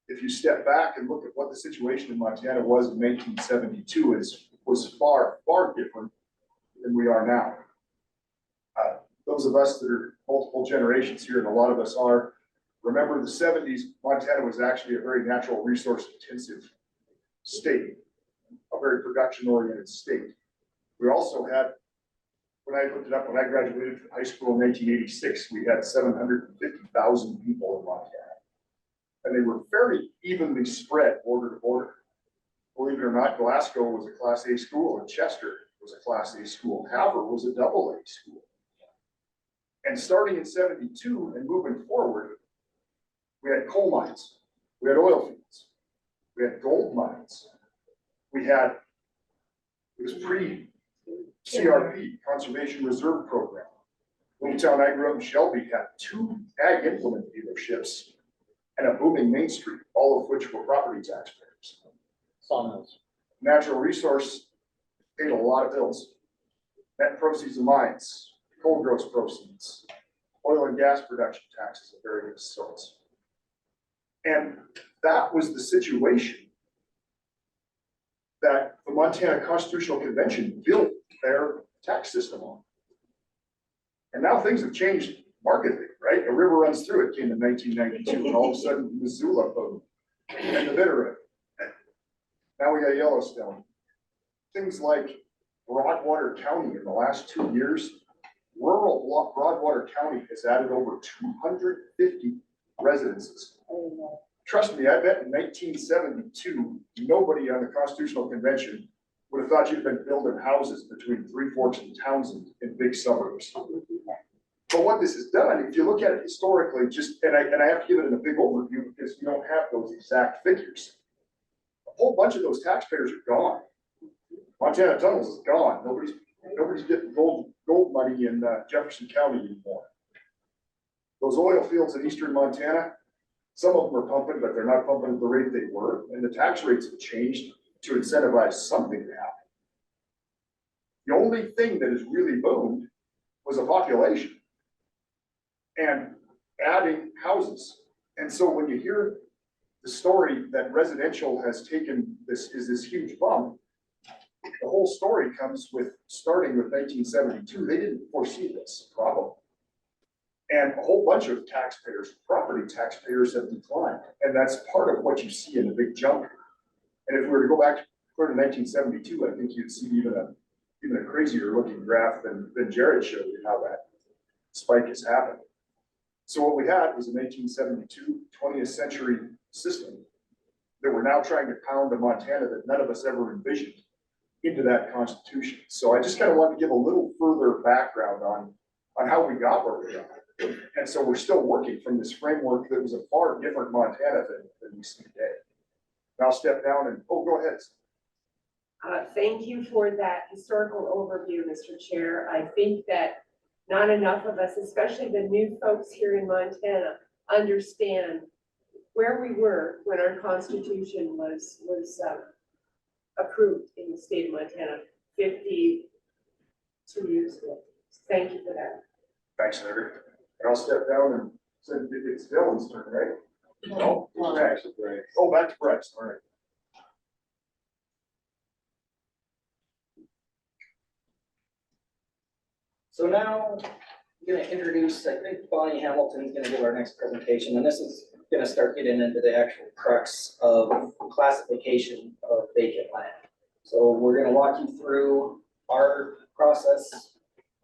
Speaker 1: If you step back and look at what the situation in Montana was in 1972, was far, far different than we are now. Those of us that are multiple generations here, and a lot of us are, remember the 70s, Montana was actually a very natural resource intensive state, a very production oriented state. We also had, when I looked it up, when I graduated from high school in 1986, we had 750,000 people in Montana. And they were very evenly spread border to border. Believe it or not, Glasgow was a Class A school, and Chester was a Class A school. Havre was a AA school. And starting in 72 and moving forward, we had coal mines, we had oil fields, we had gold mines, we had, it was pre-CRP, Conservation Reserve Program. Little town I grew up in Shelby had 2 ag implement dealerships and a booming Main Street, all of which were property taxpayers.
Speaker 17: Sawmills.
Speaker 1: Natural resource paid a lot of bills. Net proceeds of mines, coal gross proceeds, oil and gas production taxes of various sorts. And that was the situation that the Montana Constitutional Convention built their tax system on. And now things have changed markedly, right? A river runs through it, came in 1992, and all of a sudden Missoula boom, and the Bitterroot. Now we got Yellowstone. Things like Broadwater County in the last 2 years, rural Broadwater County has added over 250 residences. Trust me, I bet in 1972, nobody on the Constitutional Convention would have thought you'd been building houses between Three Forks and Townsend in big suburbs. But what this has done, if you look at it historically, and I have to give it in a big overview because you don't have those exact figures. A whole bunch of those taxpayers are gone. Montana Tunnels is gone. Nobody's getting gold money in Jefferson County anymore. Those oil fields in eastern Montana, some of them are pumping, but they're not pumping at the rate they were, and the tax rates have changed to incentivize something to happen. The only thing that has really boomed was a population and adding houses. And so when you hear the story that residential has taken this huge bump, the whole story comes with starting with 1972. They didn't foresee this problem. And a whole bunch of taxpayers, property taxpayers, have declined. And that's part of what you see in the big jump. And if we were to go back to 1972, I think you'd see even a crazier looking graph than Jared showed you how that spike has happened. So what we had was a 1972 20th century system that we're now trying to pound to Montana that none of us ever envisioned into that constitution. So I just kind of want to give a little further background on how we got where we are. And so we're still working from this framework that was a far different Montana than we see today. And I'll step down and, go ahead.
Speaker 3: Thank you for that historical overview, Mr. Chair. I think that not enough of us, especially the new folks here in Montana, understand where we were when our constitution was approved in the state of Montana 52 years ago. Thank you for that.
Speaker 1: Thanks, Senator. And I'll step down and send it's Dylan's turn, right? No, back to Bryce. Oh, back to Bryce. All right.
Speaker 6: So now I'm gonna introduce, I think Bonnie Hamilton's gonna give our next presentation, and this is gonna start getting into the actual crux of classification of vacant land. So we're gonna walk you through our process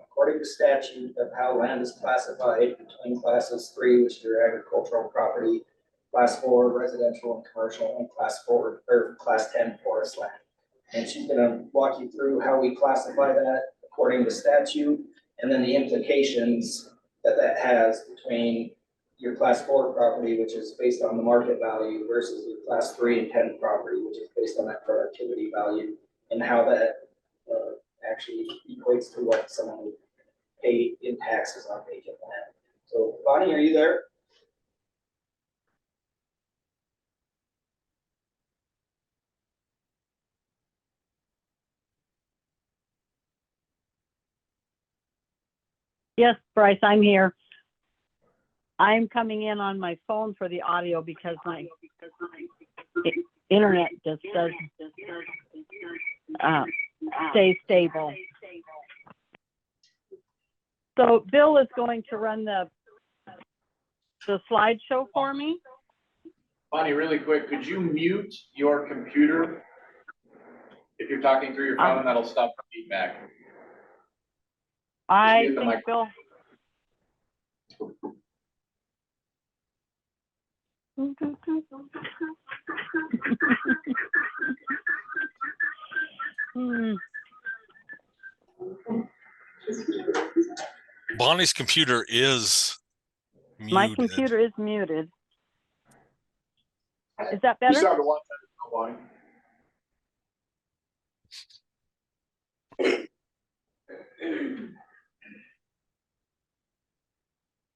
Speaker 6: according to statute of how land is classified between classes 3, which is your agricultural property, class 4 residential and commercial, and class 4 or class 10 forest land. And she's gonna walk you through how we classify that according to statute, and then the implications that has between your class 4 property, which is based on the market value, versus your class 3 and 10 property, which is based on that productivity value, and how that actually equates to what someone would pay in taxes on vacant land. So Bonnie, are you there?
Speaker 20: Yes, Bryce, I'm here. I'm coming in on my phone for the audio because my internet just doesn't stay stable. So Bill is going to run the slideshow for me.
Speaker 9: Bonnie, really quick, could you mute your computer? If you're talking through your phone, that'll stop the feedback.
Speaker 20: I
Speaker 9: mute the
Speaker 20: think
Speaker 9: mic.
Speaker 20: Bill.
Speaker 18: Bonnie's computer is muted.
Speaker 20: My computer is muted. Is that
Speaker 1: You
Speaker 20: better?
Speaker 1: sound a lot better now, Bonnie.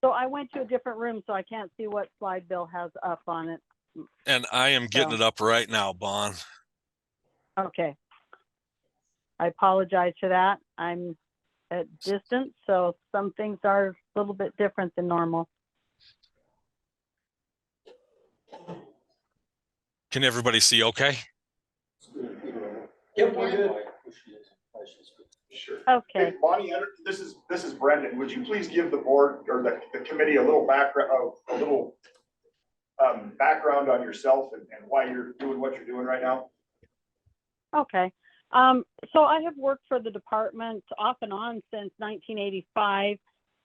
Speaker 20: So I went to a different room, so I can't see what slide Bill has up on it.
Speaker 18: And I am getting it up right now, Bon.
Speaker 20: Okay. I apologize for that. I'm at distance, so some things are a little bit different than normal.
Speaker 18: Can everybody see okay?
Speaker 6: Yep, we're good.
Speaker 1: Sure.
Speaker 20: Okay.
Speaker 1: Hey, Bonnie, this is Brendan. Would you please give the board or the committee a little background, background on yourself and why you're doing what you're doing right now?
Speaker 20: Okay. So I have worked for the department off and on since 1985,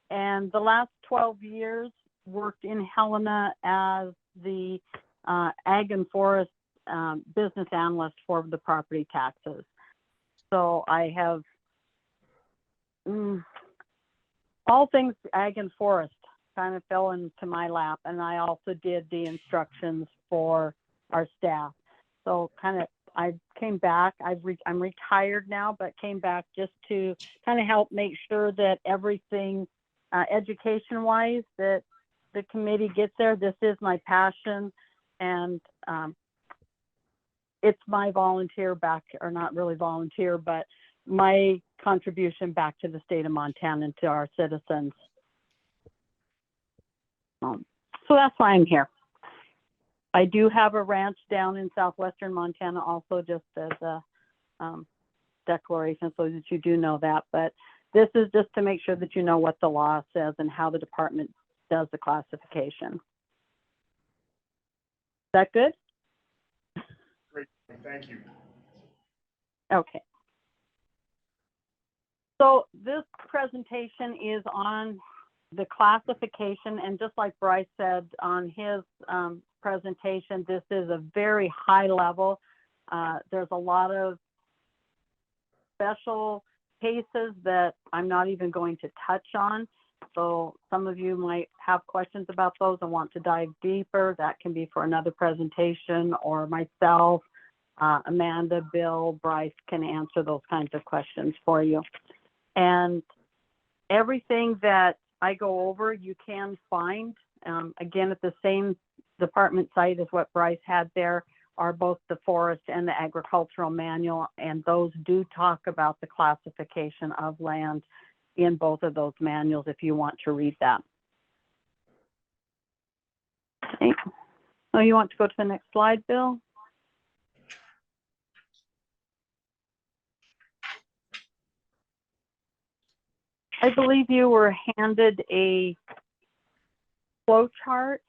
Speaker 20: and the last 12 years worked in Helena as the ag and forest business analyst for the property taxes. So I have all things ag and forest kind of fell into my lap, and I also did the instructions for our staff. So kind of I came back. I'm retired now, but came back just to kind of help make sure that everything education-wise that the committee gets there. This is my passion, and it's my volunteer back, or not really volunteer, but my contribution back to the state of Montana and to our citizens. So that's why I'm here. I do have a ranch down in southwestern Montana also, just as a declaration so that you do know that. But this is just to make sure that you know what the law says and how the department does the classification. Is that good?
Speaker 1: Great, thank you.
Speaker 20: Okay. So this presentation is on the classification, and just like Bryce said on his presentation, this is a very high level. There's a lot of special cases that I'm not even going to touch on. So some of you might have questions about those and want to dive deeper. That can be for another presentation, or myself, Amanda, Bill, Bryce can answer those kinds of questions for you. And everything that I go over, you can find, again, at the same department site as what Bryce had there, are both the forest and the agricultural manual, and those do talk about the classification of land in both of those manuals if you want to read that. Okay. So you want to go to the next slide, Bill? I believe you were handed a flow chart.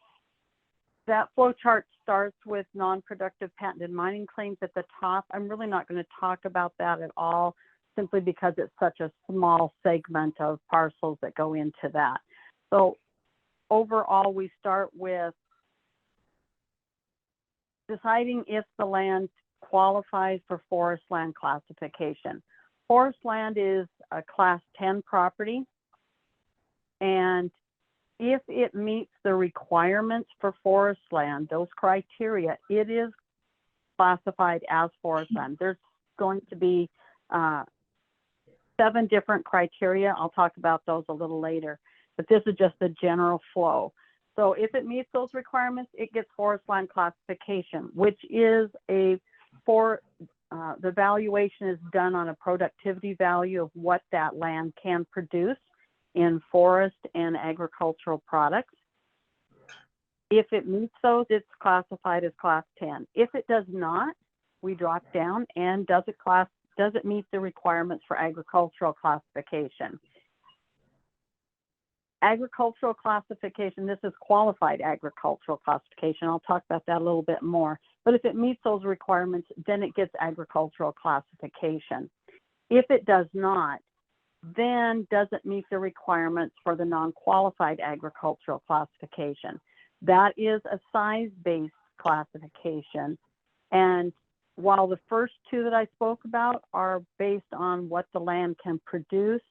Speaker 20: That flow chart starts with non-productive patented mining claims at the top. I'm really not going to talk about that at all, simply because it's such a small segment of parcels that go into that. So overall, we start with deciding if the land qualifies for forest land classification. Forest land is a class 10 property. And if it meets the requirements for forest land, those criteria, it is classified as forest land. There's going to be 7 different criteria. I'll talk about those a little later, but this is just the general flow. So if it meets those requirements, it gets forest land classification, which is the valuation is done on a productivity value of what that land can produce in forest and agricultural products. If it meets those, it's classified as class 10. If it does not, we drop down and does it meet the requirements for agricultural classification? Agricultural classification, this is qualified agricultural classification. I'll talk about that a little bit more. But if it meets those requirements, then it gets agricultural classification. If it does not, then doesn't meet the requirements for the non-qualified agricultural classification. That is a size-based classification. And while the first 2 that I spoke about are based on what the land can produce,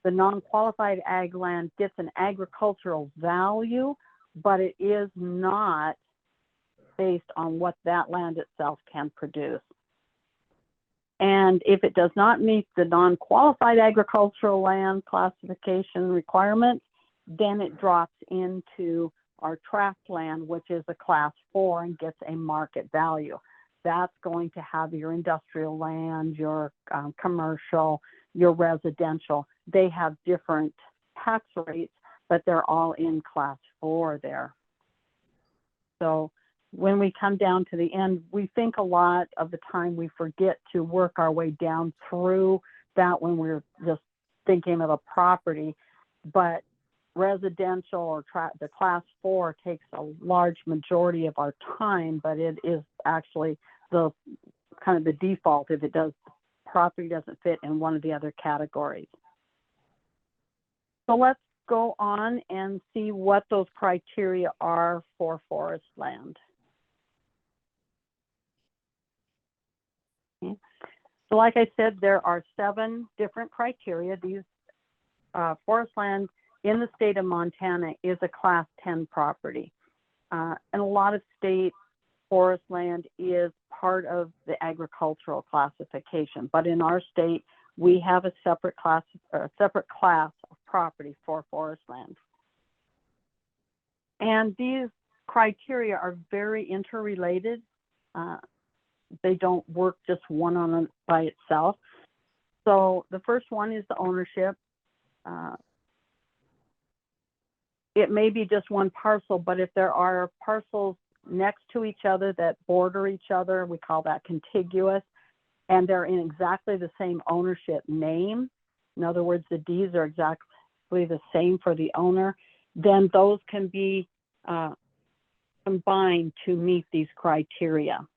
Speaker 20: the non-qualified ag land gets an agricultural value, but it is not based on what that land itself can produce. And if it does not meet the non-qualified agricultural land classification requirements, then it drops into our tract land, which is a class 4 and gets a market value. That's going to have your industrial land, your commercial, your residential. They have different tax rates, but they're all in class 4 there. So when we come down to the end, we think a lot of the time we forget to work our way down through that when we're just thinking of a property, but residential or the class 4 takes a large majority of our time, but it is actually the kind of the default if it does, property doesn't fit in one of the other categories. So let's go on and see what those criteria are for forest land. Okay. So like I said, there are 7 different criteria. These forest land in the state of Montana is a class 10 property. And a lot of state forest land is part of the agricultural classification. But in our state, we have a separate class of property for forest land. And these criteria are very interrelated. They don't work just one by itself. So the first one is the ownership. It may be just one parcel, but if there are parcels next to each other that border each other, we call that contiguous, and they're in exactly the same ownership name. In other words, the deeds are exactly the same for the owner, then those can be combined to meet these criteria.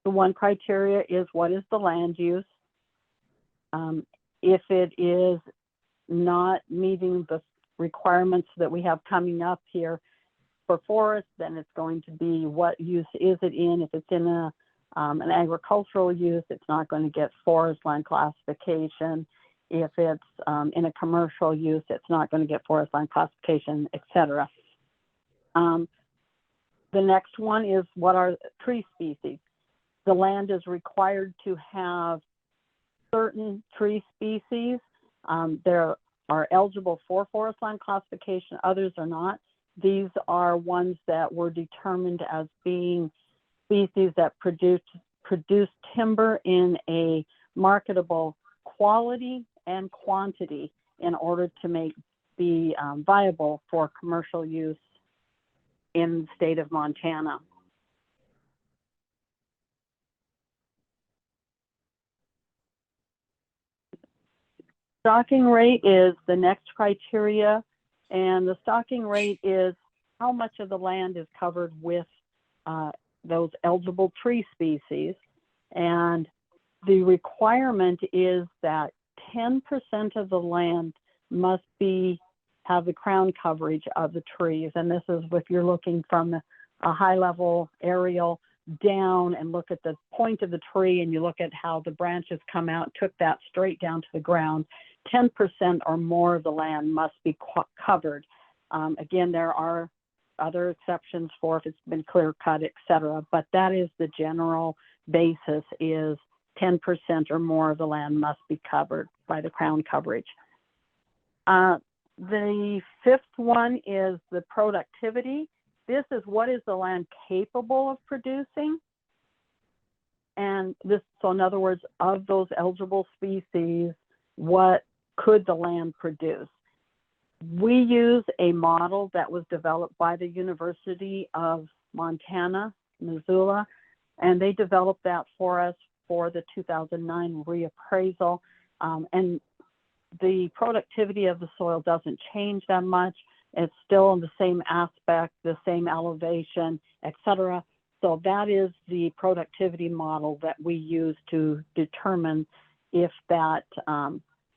Speaker 20: The one criteria is what is the land use? If it is not meeting the requirements that we have coming up here for forest, then it's going to be what use is it in. If it's in an agricultural use, it's not going to get forest land classification. If it's in a commercial use, it's not going to get forest land classification, etc. The next one is what are tree species. The land is required to have certain tree species. There are eligible for forest land classification, others are not. These are ones that were determined as being species that produce timber in a marketable quality and quantity in order to be viable for commercial use in the state of Montana. Stocking rate is the next criteria, and the stocking rate is how much of the land is covered with those eligible tree species. And the requirement is that 10% of the land must have the crown coverage of the trees. And this is if you're looking from a high level aerial down and look at the point of the tree and you look at how the branches come out, took that straight down to the ground. 10% or more of the land must be covered. Again, there are other exceptions for if it's been clear cut, et cetera, but that is the general basis, is 10% or more of the land must be covered by the crown coverage. The fifth one is the productivity. This is what is the land capable of producing. And this, so in other words, of those eligible species, what could the land produce? We use a model that was developed by the University of Montana, Missoula, and they developed that for us for the 2009 reappraisal. And the productivity of the soil doesn't change that much. It's still in the same aspect, the same elevation, et cetera. So that is the productivity model that we use to determine if that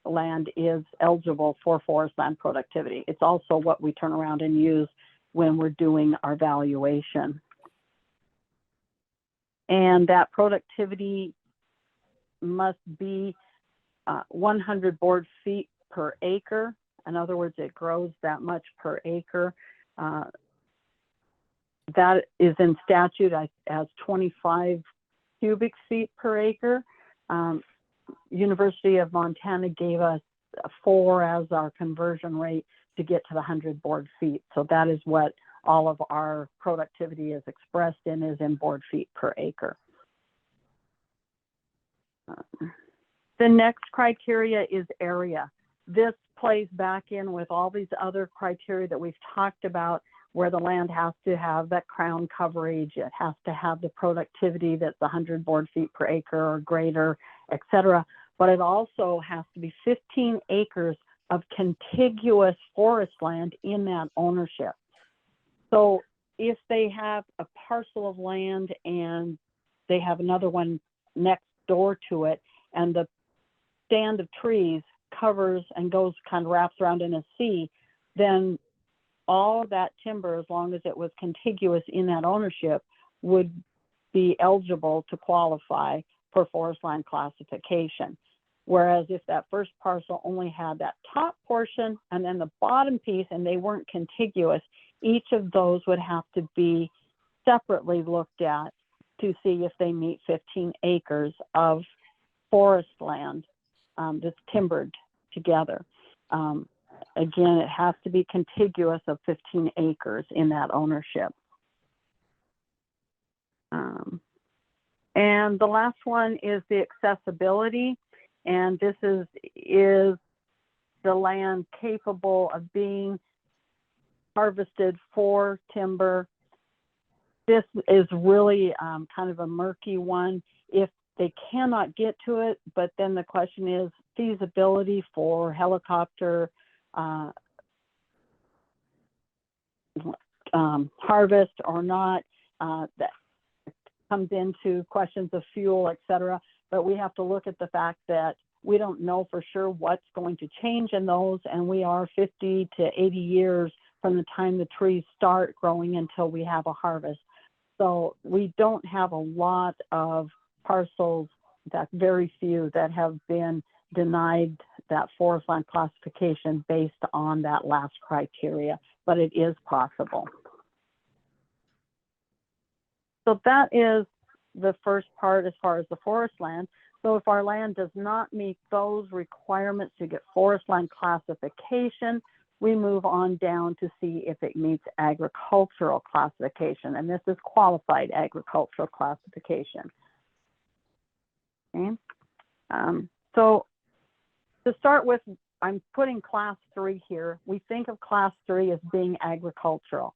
Speaker 20: land is eligible for forest land productivity. It's also what we turn around and use when we're doing our valuation. And that productivity must be 100 board feet per acre. In other words, it grows that much per acre. That is in statute as 25 cubic feet per acre. University of Montana gave us 4 as our conversion rate to get to the 100 board feet. So that is what all of our productivity is expressed in, is in board feet per acre. The next criteria is area. This plays back in with all these other criteria that we've talked about, where the land has to have that crown coverage, it has to have the productivity that's 100 board feet per acre or greater, et cetera. But it also has to be 15 acres of contiguous forest land in that ownership. So if they have a parcel of land and they have another one next door to it, and the stand of trees covers and goes kind of wraps around in a C, then all of that timber, as long as it was contiguous in that ownership, would be eligible to qualify for forest land classification. Whereas if that first parcel only had that top portion and then the bottom piece and they weren't contiguous, each of those would have to be separately looked at to see if they meet 15 acres of forest land that's timbered together. Again, it has to be contiguous of 15 acres in that ownership. And the last one is the accessibility. And this is the land capable of being harvested for timber. This is really kind of a murky one. If they cannot get to it, but then the question is feasibility for helicopter harvest or not. That comes into questions of fuel, et cetera. But we have to look at the fact that we don't know for sure what's going to change in those, and we are 50 to 80 years from the time the trees start growing until we have a harvest. So we don't have a lot of parcels, that very few that have been denied that forest land classification based on that last criteria, but it is possible. So that is the first part as far as the forest land. So if our land does not meet those requirements to get forest land classification, we move on down to see if it meets agricultural classification, and this is qualified agricultural classification. Okay. So to start with, I'm putting class 3 here. We think of class 3 as being agricultural.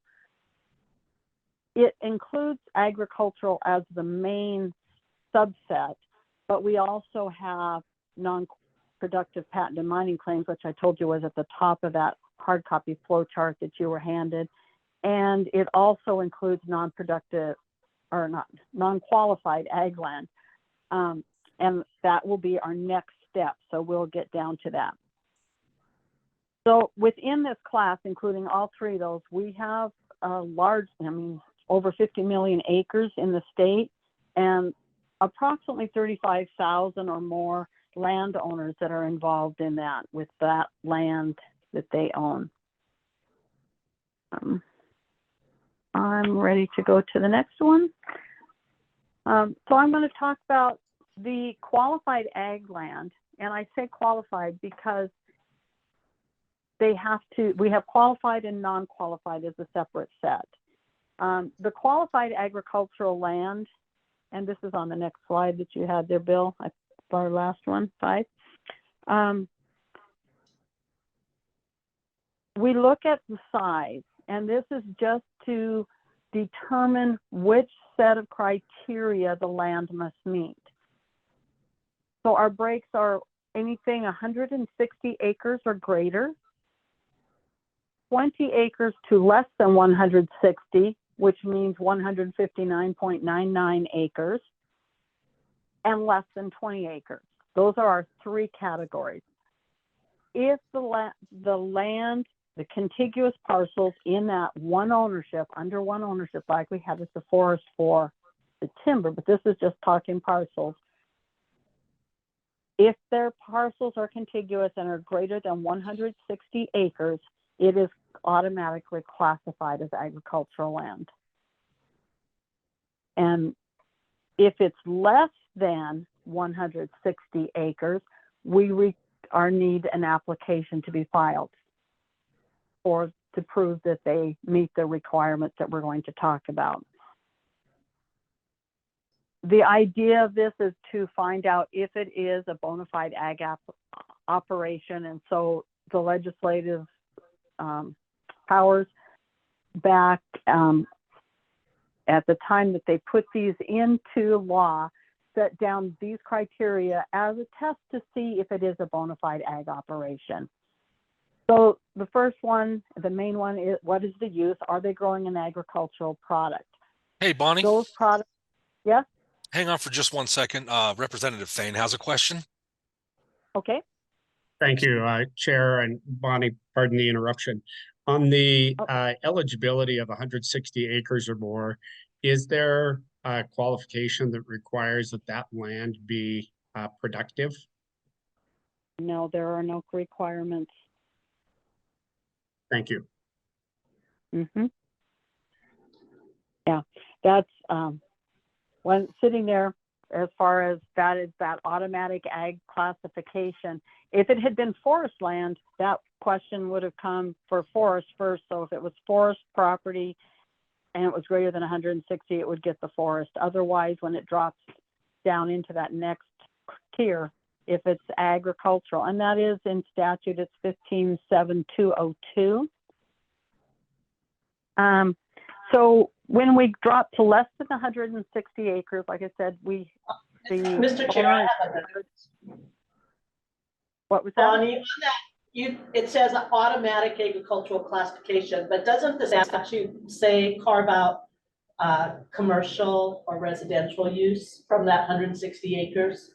Speaker 20: It includes agricultural as the main subset, but we also have non-productive patent and mining claims, which I told you was at the top of that hard copy flow chart that you were handed. And it also includes non-productive or non-qualified ag land. And that will be our next step. So we'll get down to that. So within this class, including all 3 of those, we have a large, over 50 million acres in the state, and approximately 35,000 or more landowners that are involved in that with that land that they own. I'm ready to go to the next one. So I'm going to talk about the qualified ag land, and I say qualified because we have qualified and non-qualified as a separate set. The qualified agricultural land, and this is on the next slide that you had there, Bill, our last one, 5. We look at the size, and this is just to determine which set of criteria the land must meet. So our breaks are anything 160 acres or greater, 20 acres to less than 160, which means 159.99 acres, and less than 20 acres. Those are our 3 categories. If the contiguous parcels in that one ownership, under one ownership, like we have as the forest for the timber, but this is just talking parcels. If their parcels are contiguous and are greater than 160 acres, it is automatically classified as agricultural land. And if it's less than 160 acres, we need an application to be filed to prove that they meet the requirements that we're going to talk about. The idea of this is to find out if it is a bona fide ag operation, and so the legislative powers back at the time that they put these into law set down these criteria as a test to see if it is a bona fide ag operation. So the first one, the main one, is what is the use? Are they growing an agricultural product?
Speaker 18: Hey, Bonnie.
Speaker 20: Those products, yes?
Speaker 18: Hang on for just one second. Representative Thane has a question.
Speaker 20: Okay.
Speaker 12: Thank you, Chair and Bonnie, pardon the interruption. On the eligibility of 160 acres or more, is there a qualification that requires that land be productive?
Speaker 20: No, there are no requirements.
Speaker 12: Thank you.
Speaker 20: Mm-hmm. Yeah, that's when sitting there, as far as that is that automatic ag classification. If it had been forest land, that question would have come for forest first. So if it was forest property and it was greater than 160, it would get the forest. Otherwise, when it drops down into that next tier, if it's agricultural, and that is in statute, it's 157202. So when we drop to less than 160 acres, like I said,
Speaker 2: Mr. Chair, I have a
Speaker 20: what was that?
Speaker 2: Bonnie, on that, it says automatic agricultural classification, but doesn't the statute say carve out commercial or residential use from that 160 acres?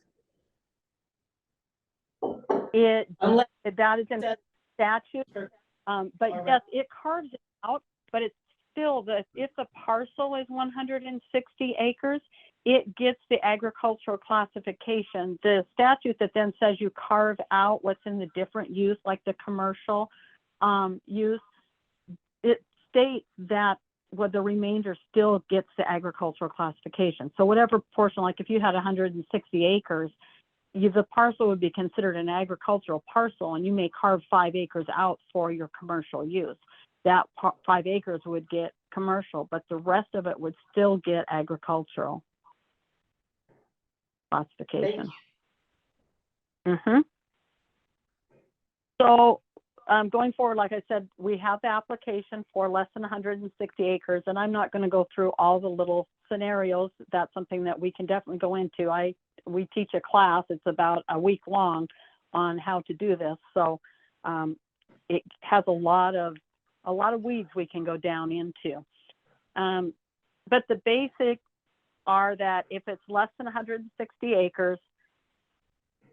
Speaker 20: That is in statute, but yes, it carves it out, but it's still if the parcel is 160 acres, it gets the agricultural classification. The statute that then says you carve out what's in the different use, like the commercial use, it states that the remainder still gets the agricultural classification. So whatever portion, like if you had 160 acres, the parcel would be considered an agricultural parcel, and you may carve 5 acres out for your commercial use. That 5 acres would get commercial, but the rest of it would still get agricultural classification. Mm-hmm. So going forward, like I said, we have the application for less than 160 acres, and I'm not going to go through all the little scenarios. That's something that we can definitely go into. We teach a class, it's about a week long, on how to do this. So it has a lot of weeds we can go down into. But the basics are that if it's less than 160 acres,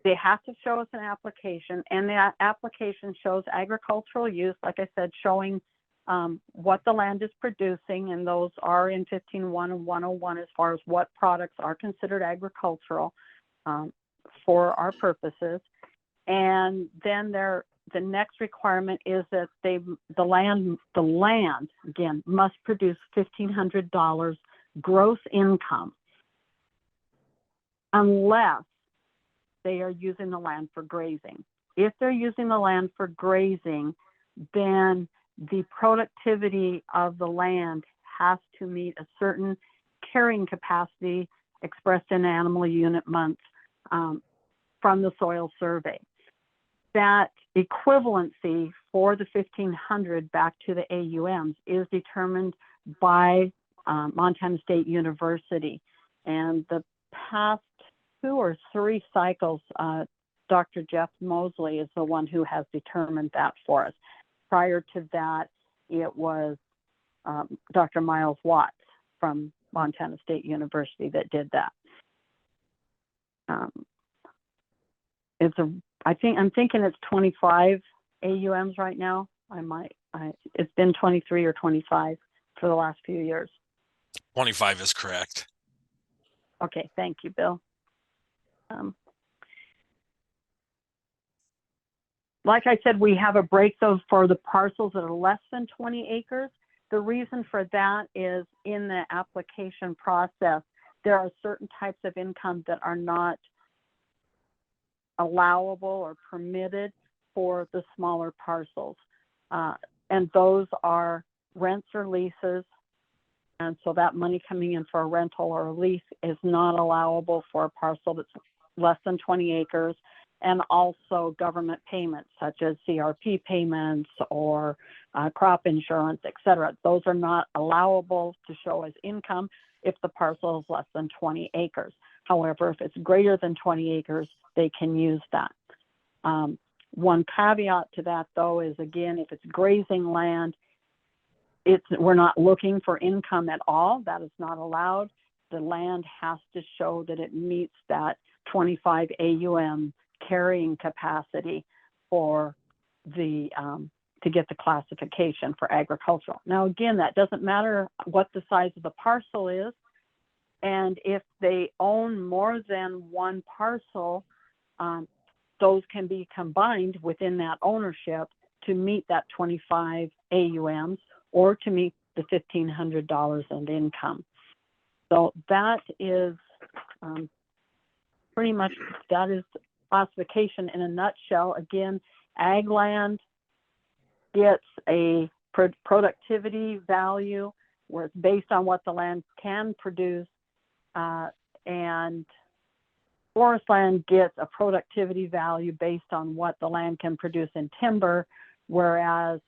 Speaker 20: they have to show us an application, and that application shows agricultural use, like I said, showing what the land is producing, and those are in 15.1 and 101 as far as what products are considered agricultural. for our purposes. And then the next requirement is that the land again must produce $1,500 gross income unless they are using the land for grazing. If they're using the land for grazing, then the productivity of the land has to meet a certain carrying capacity expressed in animal unit months from the soil survey. That equivalency for the 1,500 back to the AUMs is determined by Montana State University. And the past 2 or 3 cycles, Dr. Jeff Mosley is the one who has determined that for us. Prior to that, it was Dr. Miles Watts from Montana State University that did that. I'm thinking it's 25 AUMs right now. It's been 23 or 25 for the last few years.
Speaker 18: 25 is correct.
Speaker 20: Okay, thank you, Bill. Like I said, we have a breakdown for the parcels that are less than 20 acres. The reason for that is in the application process, there are certain types of income that are not allowable or permitted for the smaller parcels. And those are rents or leases. And so that money coming in for a rental or a lease is not allowable for a parcel that's less than 20 acres. And also government payments such as CRP payments or crop insurance, et cetera. Those are not allowable to show as income if the parcel is less than 20 acres. However, if it's greater than 20 acres, they can use that. One caveat to that, though, is again, if it's grazing land, we're not looking for income at all. That is not allowed. The land has to show that it meets that 25 AUM carrying capacity for the to get the classification for agricultural. Now, again, that doesn't matter what the size of the parcel is. And if they own more than one parcel, those can be combined within that ownership to meet that 25 AUMs or to meet the $1,500 in income. So that is pretty much, that is classification in a nutshell. Again, ag land gets a productivity value where it's based on what the land can produce, and forest land gets a productivity value based on what the land can produce in timber, whereas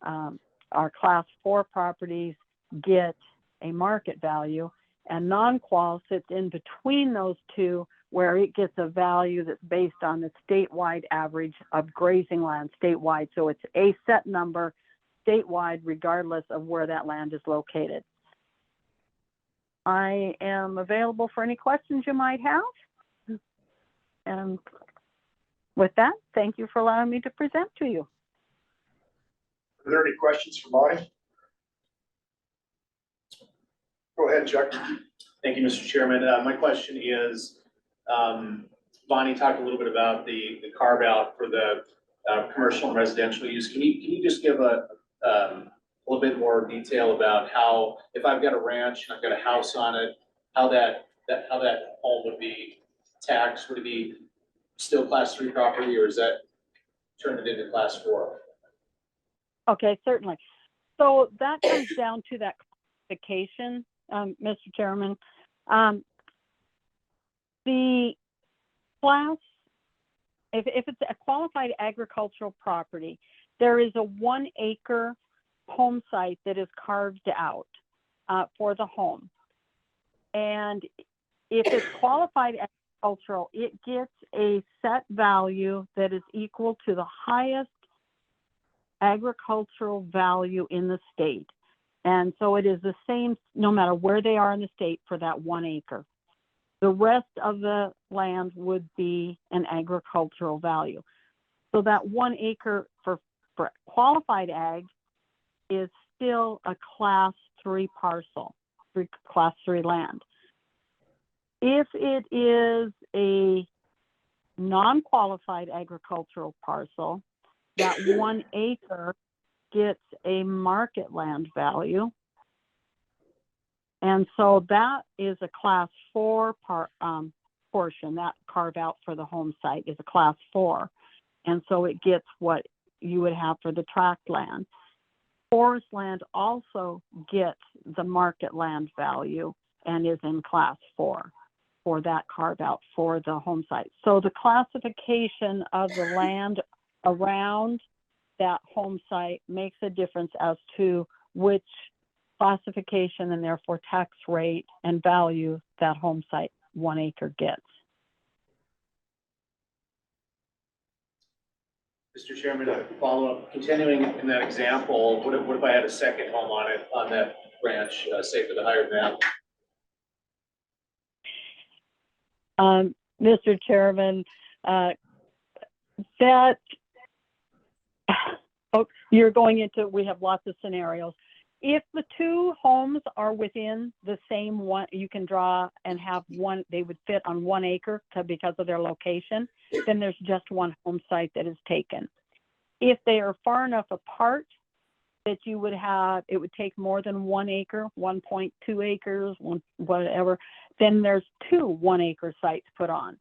Speaker 20: our class 4 properties get a market value, and non-qual sits in between those two, where it gets a value that's based on the statewide average of grazing land statewide. So it's a set number statewide, regardless of where that land is located. I am available for any questions you might have. And with that, thank you for allowing me to present to you.
Speaker 1: Are there any questions for Bonnie? Go ahead, Chuck.
Speaker 4: Thank you, Mr. Chairman. My question is, Bonnie talked a little bit about the carve out for the commercial and residential use. Can you just give a little bit more detail about how, if I've got a ranch and I've got a house on it, how that home would be taxed? Would it be still class 3 property, or is that turned it into class 4?
Speaker 20: Okay, certainly. So that comes down to that classification, Mr. Chairman. The class, if it's a qualified agricultural property, there is a 1 acre home site that is carved out for the home. And if it's qualified agricultural, it gets a set value that is equal to the highest agricultural value in the state. And so it is the same no matter where they are in the state for that 1 acre. The rest of the land would be an agricultural value. So that 1 acre for qualified ag is still a class 3 parcel, class 3 land. If it is a non-qualified agricultural parcel, that 1 acre gets a market land value. And so that is a class 4 portion, that carve out for the home site is a class 4. And so it gets what you would have for the tract land. Forest land also gets the market land value and is in class 4 for that carve out for the home site. So the classification of the land around that home site makes a difference as to which classification and therefore tax rate and value that home site 1 acre gets.
Speaker 17: Mr. Chairman, a follow-up, continuing in that example, what if I had a second home on it, on that branch, say for the higher value?
Speaker 20: Mr. Chairman, you're going into, we have lots of scenarios. If the 2 homes are within the same one, you can draw and have one, they would fit on 1 acre because of their location, then there's just 1 home site that is taken. If they are far enough apart that you would have, it would take more than 1 acre, 1.2 acres, whatever, then there's 2 1 acre sites put on.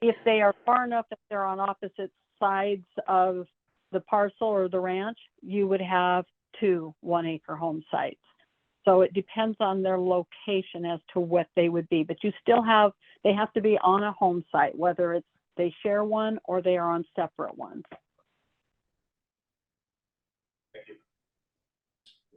Speaker 20: If they are far enough that they're on opposite sides of the parcel or the ranch, you would have 2 1 acre home sites. So it depends on their location as to what they would be, but you still have, they have to be on a home site, whether it's they share one or they are on separate ones.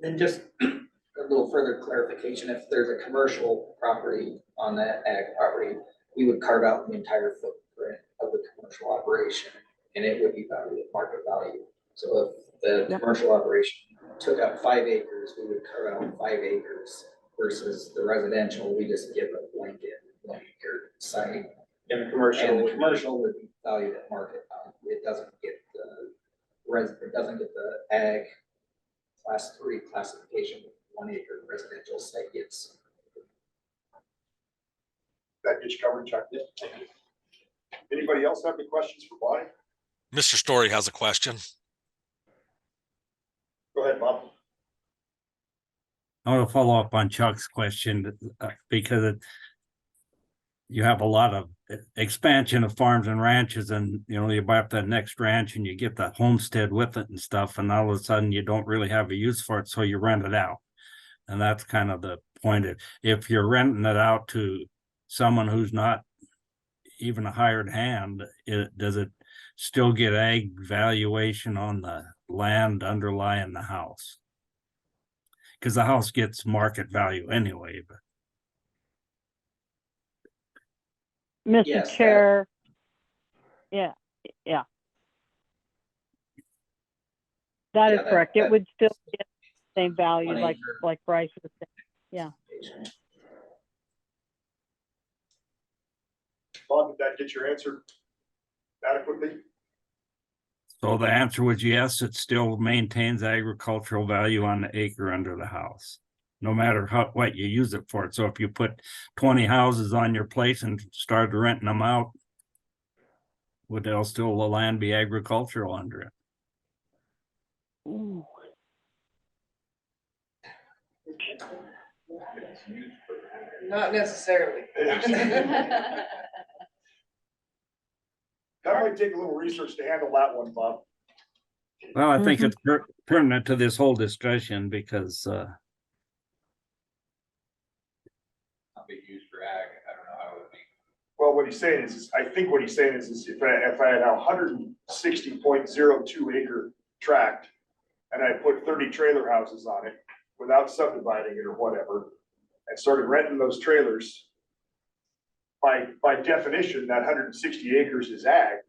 Speaker 6: Then just a little further clarification, if there's a commercial property on that ag property, we would carve out the entire footprint of the commercial operation and it would be valued at market value. So if the commercial operation took up 5 acres, we would carve out 5 acres versus the residential, we just give a blanket 1 acre site.
Speaker 17: And the commercial
Speaker 6: would be valued at market value. It doesn't get the ag class 3 classification. 1 acre residential site gets.
Speaker 1: That gets covered, Chuck. Thank you. Anybody else have any questions for Bonnie?
Speaker 18: Mr. Story has a question.
Speaker 1: Go ahead, Bob.
Speaker 15: I want to follow up on Chuck's question because you have a lot of expansion of farms and ranches, and you buy up that next ranch and you get the homestead with it and stuff, and all of a sudden you don't really have a use for it, so you rent it out. And that's kind of the point. If you're renting it out to someone who's not even a hired hand, does it still get ag valuation on the land underlying the house? Because the house gets market value anyway. But
Speaker 20: Mr.
Speaker 6: Yes,
Speaker 20: Chair, yeah. That is correct. It would still get the same value like Bryce was saying. Yeah.
Speaker 1: Bob, did that get your answer adequately?
Speaker 15: so the answer was yes, it still maintains agricultural value on the acre under the house, no matter what you use it for. So if you put 20 houses on your place and started renting them out, would there still the land be agricultural under it?
Speaker 20: Ooh.
Speaker 7: Not necessarily.
Speaker 1: That might take a little research to handle that one, Bob.
Speaker 15: Well, I think it's pertinent to this whole discussion because
Speaker 9: Not be used for ag, I don't know how it would be.
Speaker 1: Well, what he's saying is I think what he's saying is if I had a 160.02 acre tract and I put 30 trailer houses on it without subdividing it or whatever, and started renting those trailers, by definition, that 160 acres is ag,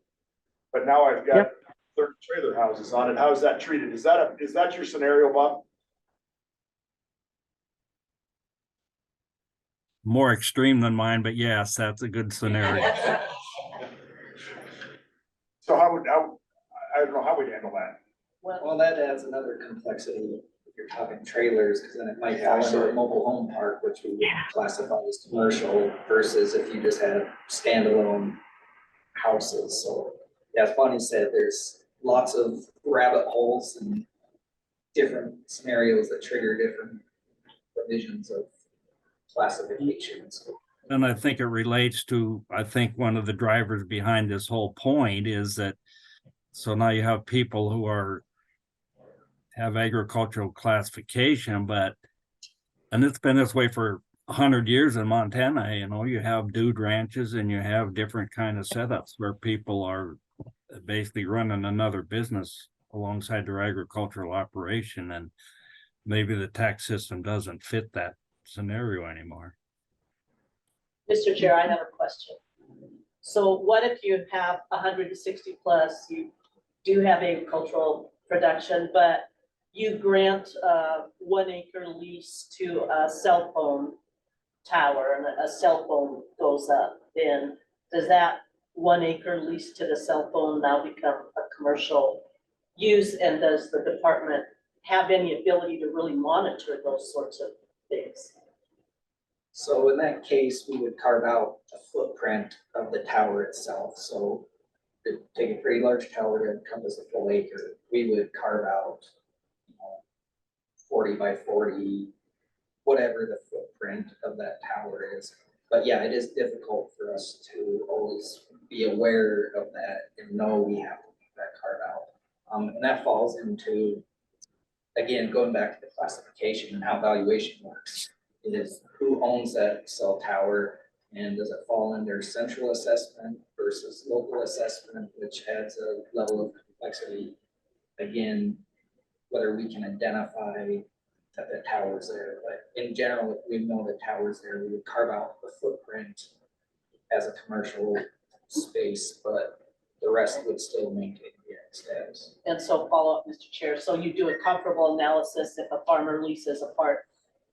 Speaker 1: but now I've got 30 trailer houses on it. How's that treated? Is that your scenario, Bob?
Speaker 15: more extreme than mine, but yes, that's a good scenario.
Speaker 1: So I don't know how we'd handle that.
Speaker 6: Well, that adds another complexity if you're talking trailers, because then it might fall under a mobile home park, which we would classify as commercial, versus if you just had standalone houses. So as Bonnie said, there's lots of rabbit holes and different scenarios that trigger different provisions of classifications.
Speaker 15: And I think it relates to, I think one of the drivers behind this whole point is that, so now you have people who have agricultural classification, and it's been this way for 100 years in Montana. You know, you have dude ranches and you have different kind of setups where people are basically running another business alongside their agricultural operation, and maybe the tax system doesn't fit that scenario anymore.
Speaker 2: Mr. Chair, I have a question. So what if you have 160 plus, you do have agricultural production, but you grant a 1 acre lease to a cell phone tower and a cell phone goes up, then does that 1 acre lease to the cell phone now become a commercial use? And does the department have any ability to really monitor those sorts of things?
Speaker 6: So in that case, we would carve out a footprint of the tower itself. So to take a pretty large tower to encompass a full acre, we would carve out 40 by 40, whatever the footprint of that tower is. But yeah, it is difficult for us to always be aware of that and know we have to make that carve out. And that falls into, again, going back to the classification and how valuation works. It is who owns that cell tower, and does it fall under central assessment versus local assessment, which adds a level of complexity. Again, whether we can identify that the tower's there, but in general, if we know the tower's there, we would carve out the footprint as a commercial space, but the rest would still maintain the status.
Speaker 2: And so follow up, Mr. Chair. So you do a comparable analysis if a farmer leases a part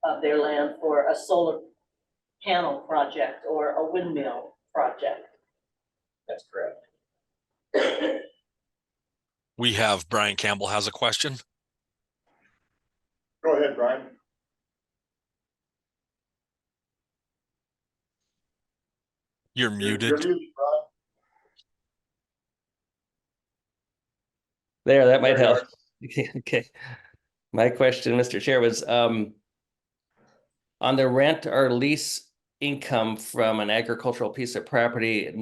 Speaker 2: of their land for a solar panel project or a windmill project.
Speaker 6: That's correct.
Speaker 18: We have Brian Campbell has a question.
Speaker 1: Go ahead, Brian.
Speaker 18: You're muted.
Speaker 1: You're muted, Brian.
Speaker 13: There, that might
Speaker 1: There you
Speaker 13: help. Okay. My question, Mr. Chair, was on the rent or lease income from an agricultural piece of property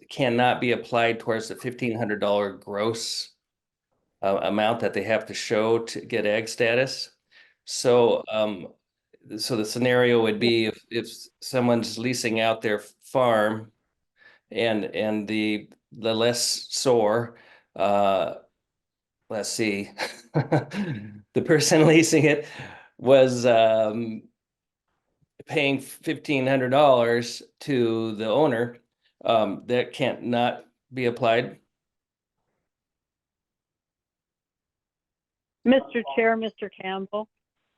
Speaker 13: cannot be applied towards the $1,500 gross amount that they have to show to get ag status. So so the scenario would be if someone's leasing out their farm and the lessor, let's see, the person leasing it was paying $1,500 to the owner, that can't not be applied.
Speaker 20: Mr. Chair, Mr. Campbell,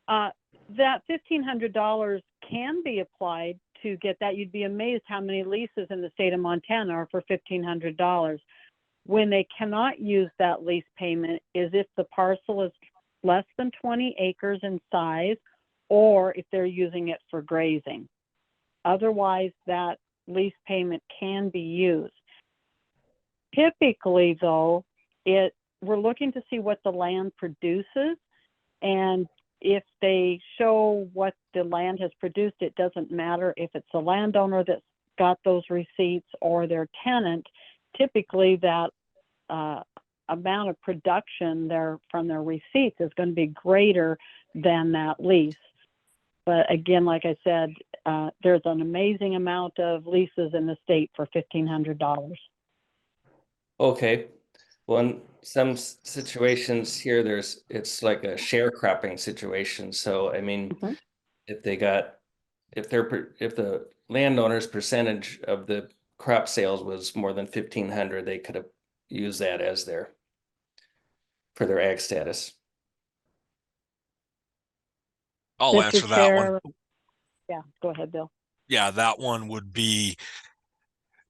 Speaker 20: that $1,500 can be applied to get that. You'd be amazed how many leases in the state of Montana are for $1,500. When they cannot use that lease payment is if the parcel is less than 20 acres in size, or if they're using it for grazing. Otherwise, that lease payment can be used. Typically, though, we're looking to see what the land produces, and if they show what the land has produced, it doesn't matter if it's the landowner that's got those receipts or their tenant. Typically, that amount of production from their receipts is going to be greater than that lease. But again, like I said, there's an amazing amount of leases in the state for $1,500.
Speaker 13: Okay. Well, in some situations here, it's like a sharecropping situation. So, I mean, if the landowner's percentage of the crop sales was more than 1,500, they could have used that as for their ag status.
Speaker 18: I'll answer that one.
Speaker 20: Yeah, go ahead, Bill.
Speaker 18: Yeah, that one would be,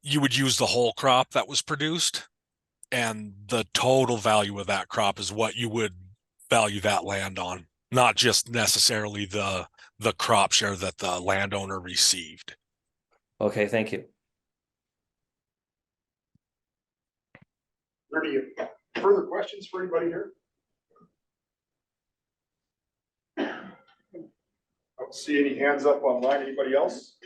Speaker 18: you would use the whole crop that was produced, and the total value of that crop is what you would value that land on, not just necessarily the crop share that the landowner received.
Speaker 13: Okay, thank you.
Speaker 1: there any further questions for anybody here? I don't see any hands up online. Anybody else?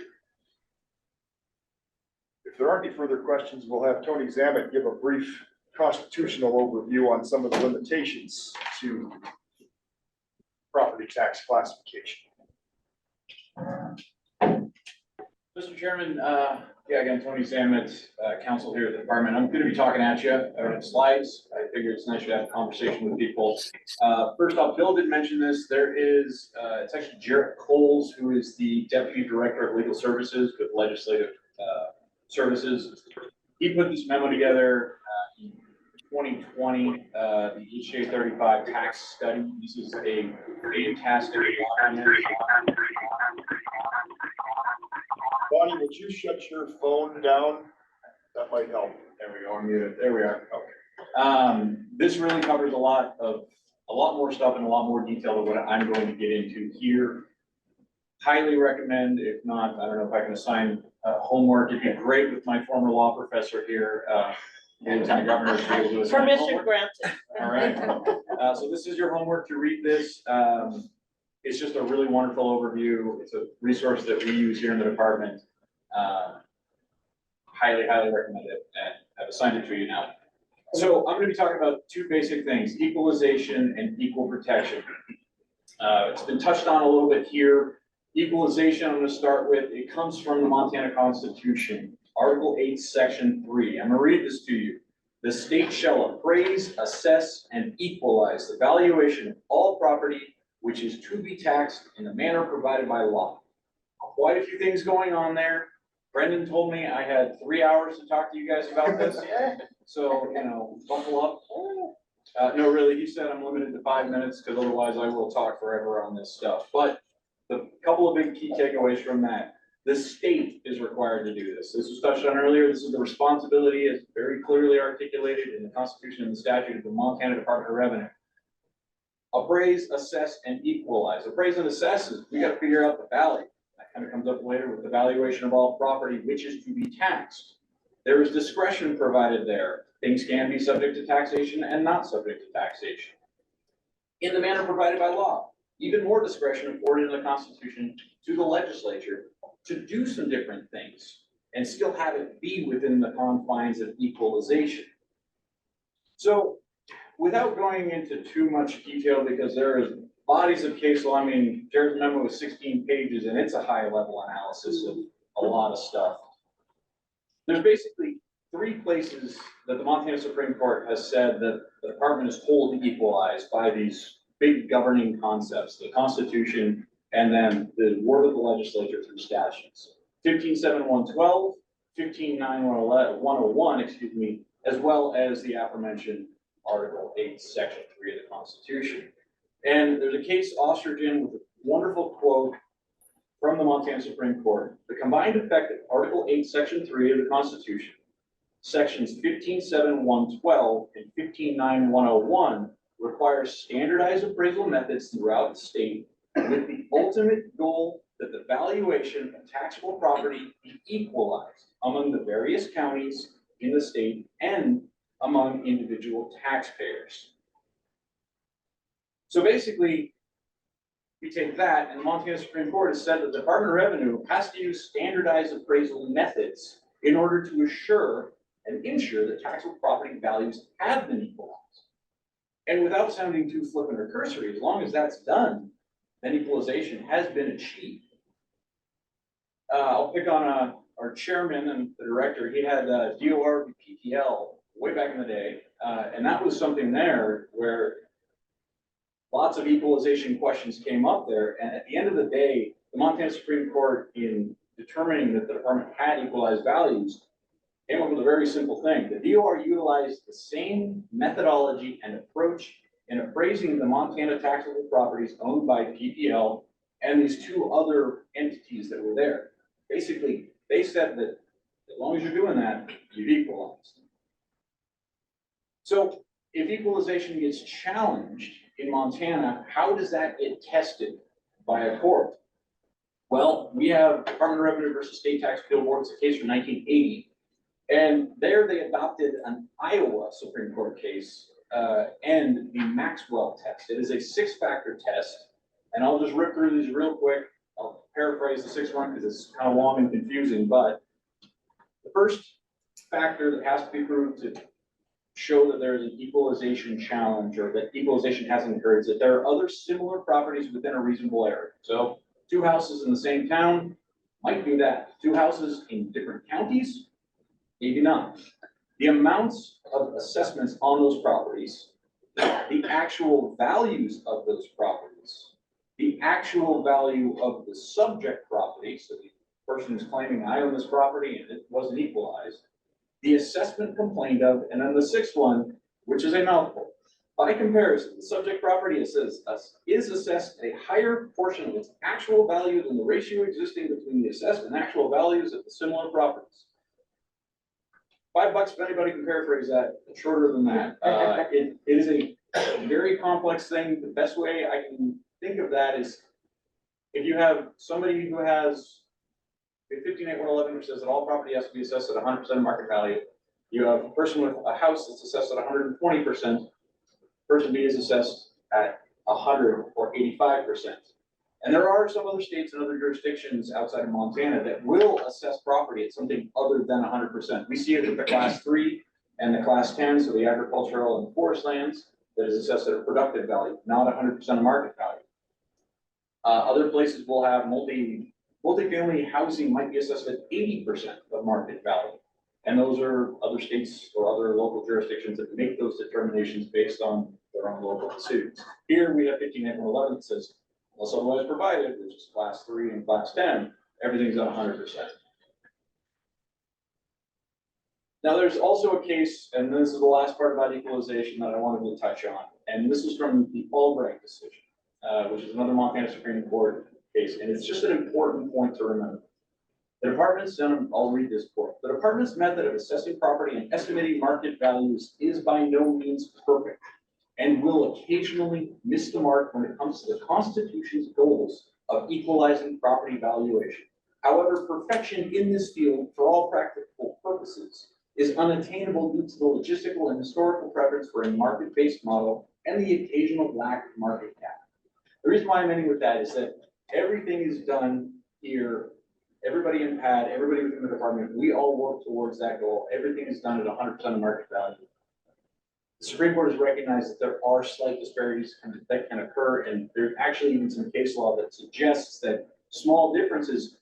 Speaker 1: If there aren't any further questions, we'll have Tony Zammit give a brief constitutional overview on some of the limitations to property tax classification.
Speaker 9: Mr. Chairman, yeah, again, Tony Zammit, counsel here at the department. I'm going to be talking at you. I have slides. I figured it's nice to have a conversation with people. First off, Bill did mention this. There is, it's actually Jarrett Coles, who is the Deputy Director of Legal Services with Legislative Services. He put this memo together in 2020, the HJ 35 tax study. This is a fantastic document.
Speaker 1: Bonnie, would you shut your phone down? That might help.
Speaker 9: There we go, I'm muted. There we are. Okay. This really covers a lot more stuff in a lot more detail than what I'm going to get into here. Highly recommend, if not, I don't know if I can assign homework. It'd be great with my former law professor here, Lieutenant Governor. To be able to assign
Speaker 2: Permission
Speaker 9: homework.
Speaker 2: granted.
Speaker 9: All right. So this is your homework to read this. It's just a really wonderful overview. It's a resource that we use here in the department. Highly recommend it, and I've assigned it to you now. So I'm going to be talking about two basic things: equalization and equal protection. It's been touched on a little bit here. Equalization, I'm going to start with, it comes from the Montana Constitution, Article 8, Section 3. I'm going to read this to you. The state shall appraise, assess, and equalize the valuation of all property which is to be taxed in the manner provided by law. Quite a few things going on there. Brendan told me I had 3 hours to talk to you guys about this. So, you know, buckle up. No, really, he said I'm limited to 5 minutes because otherwise I will talk forever on this stuff. But the couple of big key takeaways from that: the state is required to do this. This was touched on earlier. This is the responsibility, as very clearly articulated in the Constitution and the statute of the Montana Department of Revenue. Appraise, assess, and equalize. Appraise and assess is, we got to figure out the value. That kind of comes up later with the valuation of all property which is to be taxed. There is discretion provided there. Things can be subject to taxation and not subject to taxation. In the manner provided by law, even more discretion afforded in the Constitution to the legislature to do some different things and still have it be within the confines of equalization. So, without going into too much detail, because there is bodies of case law, I mean, Jared's memo is 16 pages and it's a high level analysis of a lot of stuff. There's basically 3 places that the Montana Supreme Court has said that the department is told to equalize by these big governing concepts: the Constitution and then the word of the legislature through statutes. 15.7.112, 15.9.101, excuse me, as well as the aforementioned Article 8, Section 3 of the Constitution. And there's a case, Ostergen, with a wonderful quote from the Montana Supreme Court. The combined effect of Article 8, Section 3 of the Constitution, Sections 15.7.112 and 15.9.101 requires standardized appraisal methods throughout the state with the ultimate goal that the valuation of taxable property be equalized among the various counties in the state and among individual taxpayers. So basically, we take that, and the Montana Supreme Court has said that the Department of Revenue has to use standardized appraisal methods in order to assure and ensure that taxable property values have been equalized. And without sounding too flippant or cursory, as long as that's done, then equalization has been achieved. I'll pick on our chairman and the director. He had DOR PPL way back in the day, and that was something there where lots of equalization questions came up there. And at the end of the day, the Montana Supreme Court, in determining that the department had equalized values, came up with a very simple thing. The DOR utilized the same methodology and approach in appraising the Montana taxable properties owned by PPL and these 2 other entities that were there. Basically, they said that as long as you're doing that, you've equalized. So if equalization gets challenged in Montana, how does that get tested by a court? Well, we have Department of Revenue versus State Tax Appeal Board. It's a case from 1980. And there they adopted an Iowa Supreme Court case and the Maxwell test. It is a 6-factor test. And I'll just rip through these real quick. I'll paraphrase the 6th one because it's kind of long and confusing, but the first factor that has to be proved to show that there is an equalization challenge or that equalization hasn't occurred is that there are other similar properties within a reasonable area. So 2 houses in the same town might do that. 2 houses in different counties, maybe not. The amounts of assessments on those properties, the actual values of those properties, the actual value of the subject property, so the person who's claiming I own this property and it wasn't equalized, the assessment complained of, and then the 6th one, which is a mouthful. By comparison, the subject property is assessed at a higher portion of its actual value than the ratio existing between the assessed and actual values of the similar properties. $5 if anybody can paraphrase that, shorter than that. It is a very complex thing. The best way I can think of that is if you have somebody who has 15.8.111, which says that all property has to be assessed at 100% of market value. You have a person with a house that's assessed at 120%. Person B is assessed at 100 or 85%. And there are some other states and other jurisdictions outside of Montana that will assess property at something other than 100%. We see it with the class 3 and the class 10, so the agricultural and forest lands, that is assessed at a productive value, not 100% of market value. Other places will have multifamily housing might be assessed at 80% of market value. And those are other states or other local jurisdictions that make those determinations based on their own local pursuits. Here we have 15.8.111 that says, unless otherwise provided, which is class 3 and class 10, everything's at 100%. Now there's also a case, and this is the last part about equalization that I wanted to touch on. And this is from the Albright decision, which is another Montana Supreme Court case. And it's just an important point to remember. The department's, and I'll read this quote, the department's method of assessing property and estimating market values is by no means perfect and will occasionally miss the mark when it comes to the Constitution's goals of equalizing property valuation. However, perfection in this field, for all practical purposes, is unattainable due to the logistical and historical preference for a market-based model and the occasional lack of market cap. The reason why I'm ending with that is that everything is done here. Everybody in PAD, everybody within the department, we all work towards that goal. Everything is done at 100% of market value. The Supreme Court has recognized that there are slight disparities that can occur, and there's actually even some case law that suggests that small differences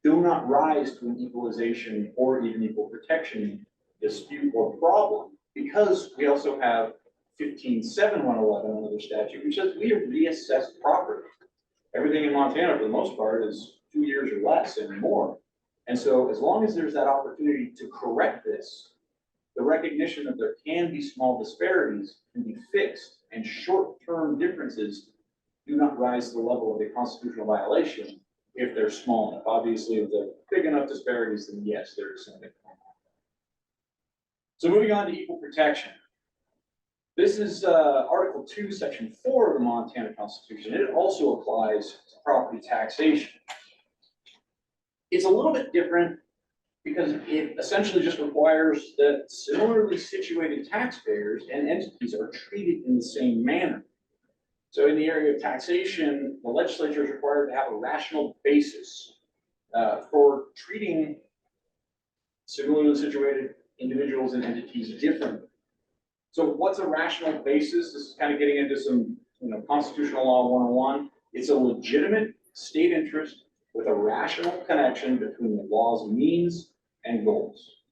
Speaker 9: do not rise to an equalization or even equal protection dispute or problem, because we also have 15.7.111, another statute, which says we reassess property. Everything in Montana, for the most part, is 2 years or less and more. And so as long as there's that opportunity to correct this, the recognition that there can be small disparities can be fixed, and short-term differences do not rise to the level of a constitutional violation if they're small enough. Obviously, if they're big enough disparities, then yes, there is something. So moving on to equal protection. This is Article 2, Section 4 of the Montana Constitution. It also applies to property taxation. It's a little bit different because it essentially just requires that similarly situated taxpayers and entities are treated in the same manner. So in the area of taxation, the legislature is required to have a rational basis for treating similarly situated individuals and entities differently. So what's a rational basis? This is kind of getting into some, constitutional law 101. It's a legitimate state interest with a rational connection between the law's means and goals.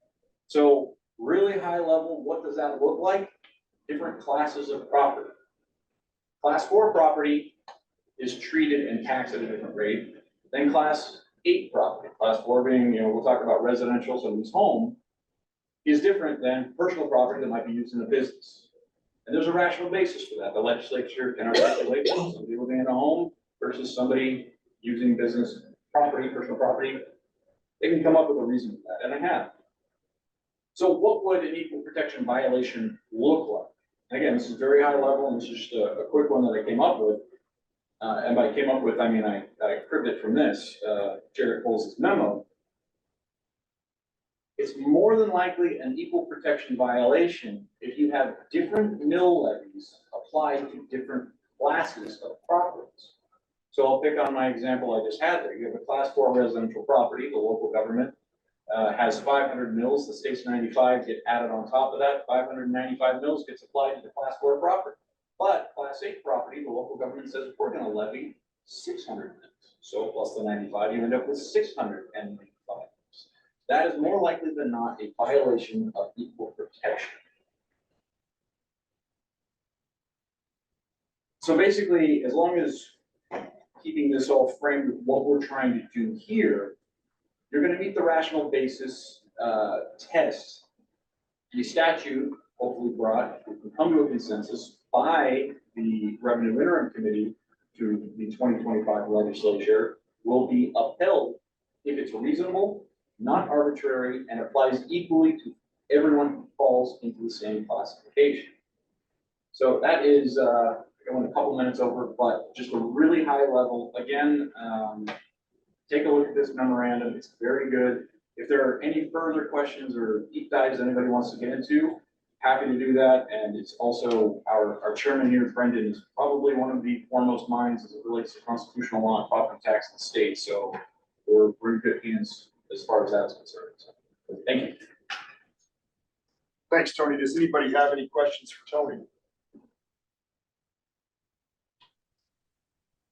Speaker 9: So really high level, what does that look like? Different classes of property. Class 4 property is treated and taxed at a different rate than class 8 property. Class 4 being, we'll talk about residential, somebody's home, is different than personal property that might be used in a business. And there's a rational basis for that. The legislature can articulate somebody living in a home versus somebody using business property, personal property. They can come up with a reason for that, and they have. So what would an equal protection violation look like? Again, this is very high level, and this is just a quick one that I came up with. And by came up with, I mean, I cribbed it from this, Jared Coles' memo. It's more than likely an equal protection violation if you have different mill levies applied to different classes of properties. So I'll pick on my example I just had there. You have a class 4 residential property, the local government has 500 mills, the state's 95 get added on top of that. 595 mills gets applied to the class 4 property. But class 8 property, the local government says we're going to levy 600 mills. So plus the 95, you end up with 695 mills. That is more likely than not a violation of equal protection. So basically, as long as keeping this all framed with what we're trying to do here, you're going to meet the rational basis test. The statute, hopefully brought, we can come to a consensus by the Revenue Interim Committee to the 2025 legislature, will be upheld if it's reasonable, not arbitrary, and applies equally to everyone who falls into the same classification. So that is going a couple minutes over, but just a really high level. Again, take a look at this memorandum. It's very good. If there are any further questions or deep dives anybody wants to get into, happy to do that. And it's also our chairman here, Brendan, is probably one of the foremost minds as it relates to constitutional law and property tax in the state. So we're in good hands as far as that's concerned. So, thank you.
Speaker 1: Thanks, Tony. Does anybody have any questions for Tony?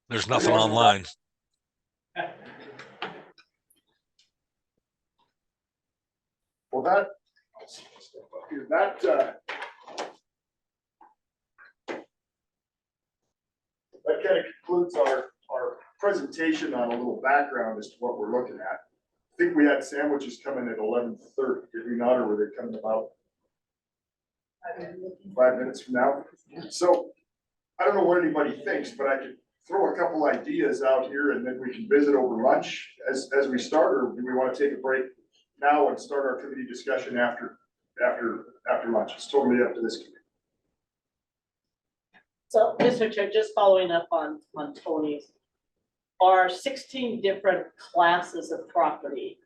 Speaker 18: There's nothing online.
Speaker 1: Well, that kind of concludes our presentation on a little background as to what we're looking at. I think we had sandwiches coming at 11:30, did we not, or were they coming about 5 minutes from now? So I don't know what anybody thinks, but I could throw a couple ideas out here and then we can visit over lunch as we start, or do we want to take a break now and start our committee discussion after lunch? It's totally up to this committee.
Speaker 2: So, Mr. Chair, just following up on Tony's, our 16 different classes of property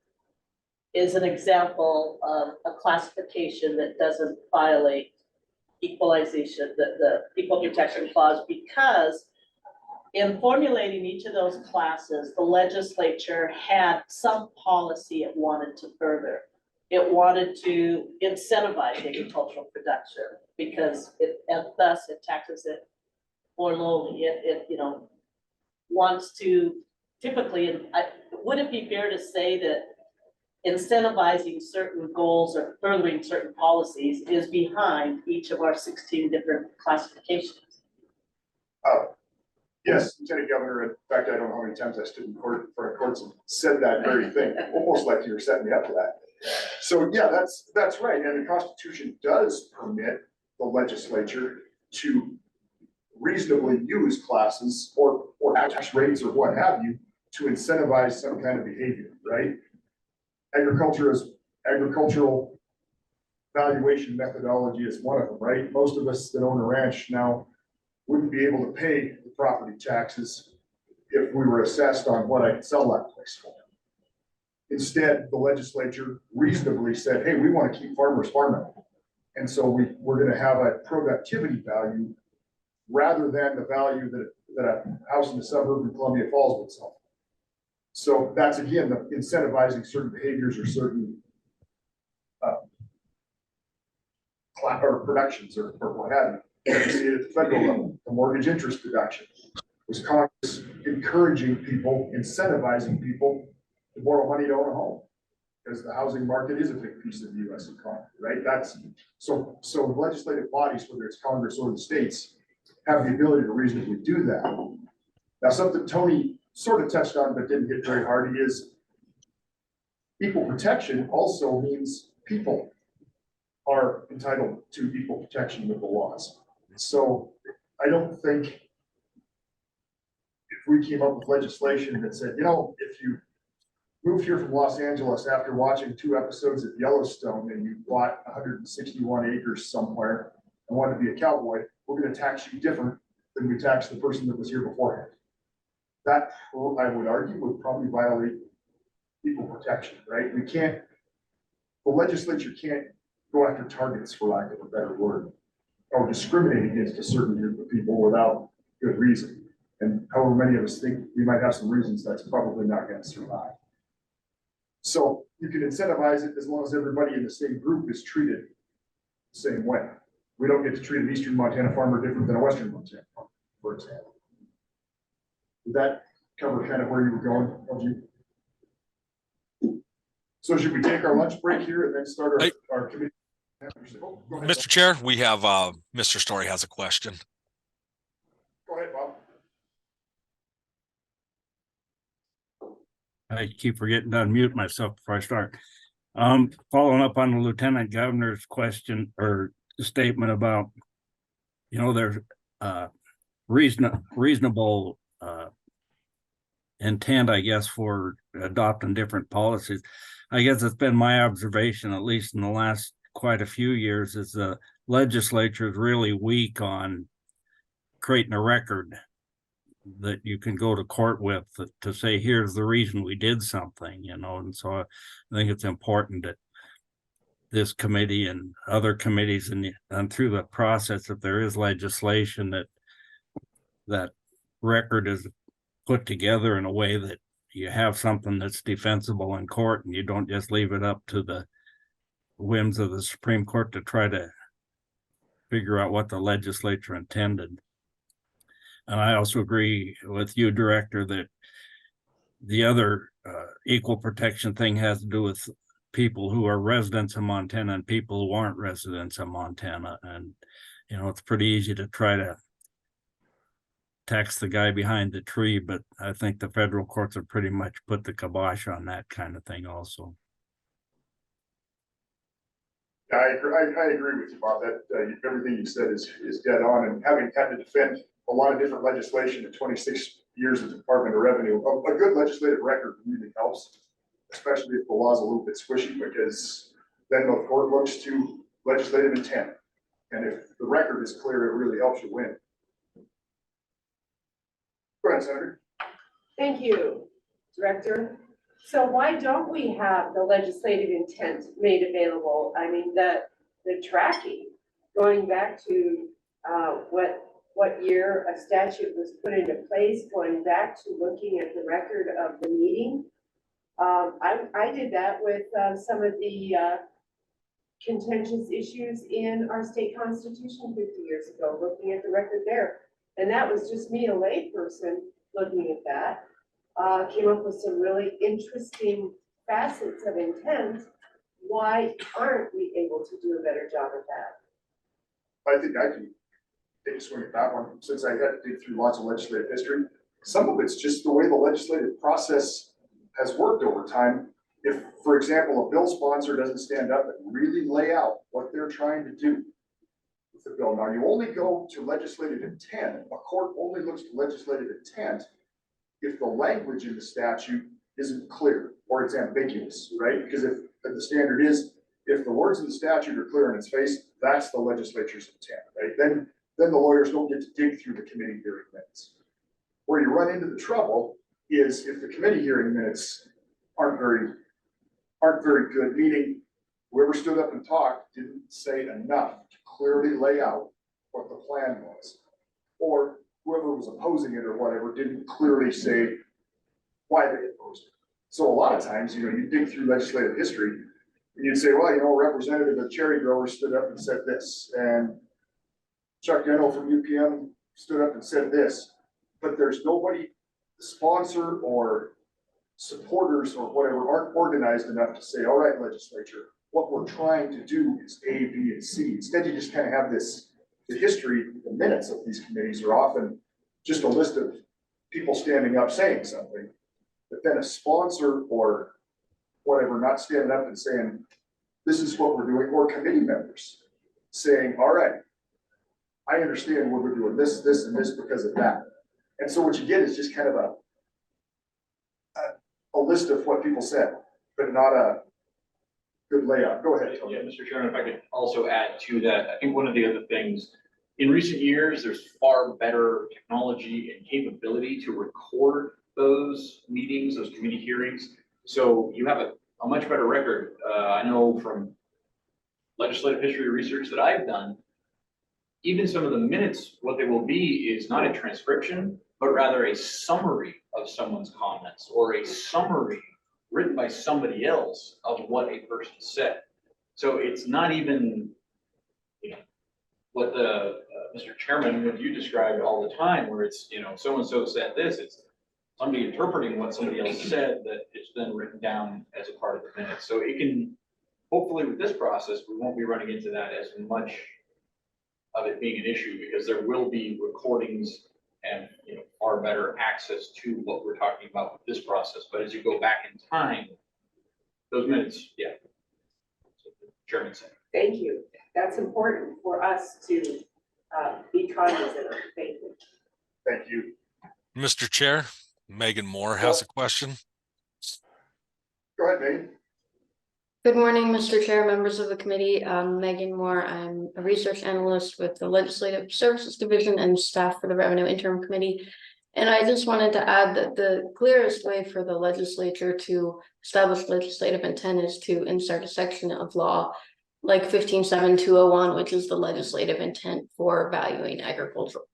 Speaker 2: is an example of a classification that doesn't violate equalization, the equal protection clause, because in formulating each of those classes, the legislature had some policy it wanted to further. It wanted to incentivize agricultural production because and thus it taxes it more lowly. It wants to typically, would it be fair to say that incentivizing certain goals or furthering certain policies is behind each of our 16 different classifications?
Speaker 1: Yes, Lieutenant Governor, in fact, I don't know how many times I stood in court in front of courts and said that very thing, almost like you were setting me up for that. So yeah, that's right, and the Constitution does permit the legislature to reasonably use classes or tax rates or what have you to incentivize some kind of behavior, right? Agricultural valuation methodology is one of them, right? Most of us that own a ranch now wouldn't be able to pay the property taxes if we were assessed on what I could sell that place for. Instead, the legislature reasonably said, hey, we want to keep farmers farming. And so we're going to have a productivity value rather than the value that a house in the suburb in Columbia Falls would sell. So that's again, the incentivizing certain behaviors or certain or productions or what have you. You see it at the federal level, the mortgage interest deduction. Was Congress encouraging people, incentivizing people to borrow money to own a home? Because the housing market is a big piece of the US economy, right? That's so legislative bodies, whether it's Congress or the states, have the ability to reasonably do that. Now, something Tony sort of touched on but didn't hit very hard is equal protection also means people are entitled to equal protection with the laws. So I don't think if we came up with legislation that said, if you moved here from Los Angeles after watching 2 episodes of Yellowstone and you bought 161 acres somewhere and wanted to be a cowboy, we're going to tax you different than we tax the person that was here beforehand. That, I would argue, would probably violate equal protection, right? We can't the legislature can't go after targets, for lack of a better word, or discriminate against a certain group of people without good reason. And however many of us think we might have some reasons, that's probably not gonna survive. So you can incentivize it as long as everybody in the same group is treated the same way. We don't get to treat an Eastern Montana farmer different than a Western Montana farmer, for example. Did that cover kind of where you were going, LG? So should we take our lunch break here and then start our committee? Oh, go ahead,
Speaker 18: Mr. Chair, we have, Mr. Story has a question.
Speaker 1: Go ahead, Bob.
Speaker 15: I keep forgetting to unmute myself before I start. Following up on the Lieutenant Governor's question or statement about, there's reasonable intent, I guess, for adopting different policies. I guess it's been my observation, at least in the last quite a few years, is the legislature is really weak on creating a record that you can go to court with to say, here's the reason we did something, and so I think it's important that this committee and other committees and through the process, if there is legislation, that record is put together in a way that you have something that's defensible in court and you don't just leave it up to the whims of the Supreme Court to try to figure out what the legislature intended. And I also agree with you, Director, that the other equal protection thing has to do with people who are residents of Montana and people who aren't residents of Montana. And, it's pretty easy to try to tax the guy behind the tree, but I think the federal courts have pretty much put the kibosh on that kind of thing also.
Speaker 1: Yeah, I agree with you, Bob, that everything you said is dead on, and having had to defend a lot of different legislation in 26 years of Department of Revenue, a good legislative record really helps, especially if the law's a little bit squishy, because then the court looks to legislative intent. And if the record is clear, it really helps you win. Go ahead, Senator.
Speaker 3: Thank you, Director. So why don't we have the legislative intent made available? I mean, the tracking, going back to what year a statute was put into place, going back to looking at the record of the meeting. I did that with some of the contentious issues in our state constitution 50 years ago, looking at the record there. And that was just me, a layperson, looking at that. Came up with some really interesting facets of intent. Why aren't we able to do a better job at that?
Speaker 1: I think I can take a swing at that one, since I had to dig through lots of legislative history. Some of it's just the way the legislative process has worked over time. If, for example, a bill sponsor doesn't stand up and really lay out what they're trying to do with the bill. Now, you only go to legislative intent. A court only looks to legislative intent if the language in the statute isn't clear or it's ambiguous, right? Because if the standard is, if the words in the statute are clear in its face, that's the legislature's intent, right? Then the lawyers don't get to dig through the committee hearing minutes. Where you run into the trouble is if the committee hearing minutes aren't very good, meaning whoever stood up and talked didn't say enough to clearly lay out what the plan was, or whoever was opposing it or whatever didn't clearly say why they opposed it. So a lot of times, you dig through legislative history and you'd say, well, a representative of cherry growers stood up and said this, and Chuck Deno from UPM stood up and said this, but there's nobody, the sponsor or supporters or whatever aren't organized enough to say, all right, legislature, what we're trying to do is A, B, and C. Instead, you just kind of have the history, the minutes of these committees are often just a list of people standing up saying something, but then a sponsor or whatever not standing up and saying, this is what we're doing, or committee members saying, all right, I understand what we're doing, this, and this because of that. And so what you get is just kind of a list of what people said, but not a good layout. Go ahead, Tony.
Speaker 9: Yeah, Mr. Chairman, if I could also add to that, I think one of the other things, in recent years, there's far better technology and capability to record those meetings, those committee hearings. So you have a a much better record. I know from legislative history research that I've done, even some of the minutes, what they will be is not a transcription, but rather a summary of someone's comments or a summary written by somebody else of what a person said. So it's not even, you know, what the, Mr. Chairman, what you described all the time, where it's, you know, so-and-so said this, it's somebody interpreting what somebody else said that is then written down as a part of the minutes. So it can, hopefully with this process, we won't be running into that as much of it being an issue, because there will be recordings and, you know, far better access to what we're talking about with this process. But as you go back in time, those minutes, yeah. So the Chairman said.
Speaker 3: Thank you. That's important for us to be cognizant of. Thank you.
Speaker 1: Thank you.
Speaker 18: Mr. Chair, Megan Moore has a question.
Speaker 1: Go ahead, Megan.
Speaker 21: Good morning, Mr. Chair, members of the committee. Megan Moore. I'm a research analyst with the Legislative Services Division and staff for the Revenue Interim Committee. And I just wanted to add that the clearest way for the legislature to establish legislative intent is to insert a section of law like 15.7.201, which is the legislative intent for valuing agricultural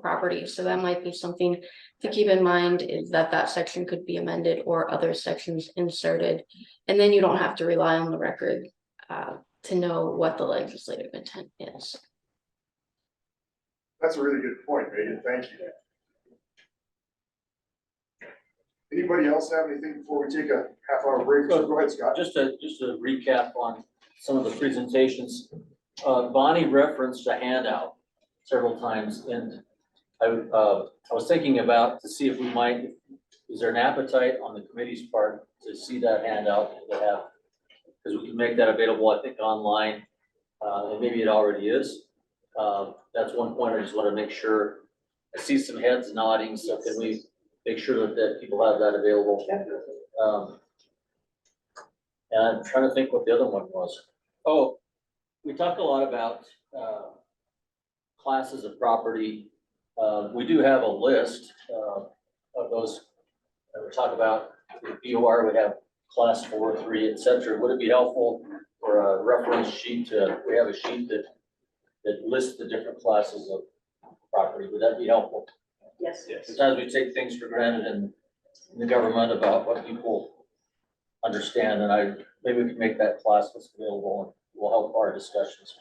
Speaker 21: property. So that might be something to keep in mind, is that that section could be amended or other sections inserted. And then you don't have to rely on the record to know what the legislative intent is.
Speaker 1: That's a really good point, Megan. Thank you. Anybody else have anything before we take a half-hour break? Go ahead, Scott.
Speaker 17: Just to recap on some of the presentations, Bonnie referenced a handout several times, and I was thinking about to see if we might, is there an appetite on the committee's part to see that handout and to have, because we can make that available, I think, online, and maybe it already is. That's one point I just want to make sure. I see some heads nodding, so can we make sure that people have that available? And I'm trying to think what the other one was. Oh, we talked a lot about classes of property. We do have a list of those that we talk about. The BOR would have class 4, 3, et cetera. Would it be helpful for a reference sheet to, we have a sheet that lists the different classes of property? Would that be helpful?
Speaker 2: Yes.
Speaker 17: Sometimes we take things for granted in the government about what people understand, and maybe we can make that class list available and will help our discussions.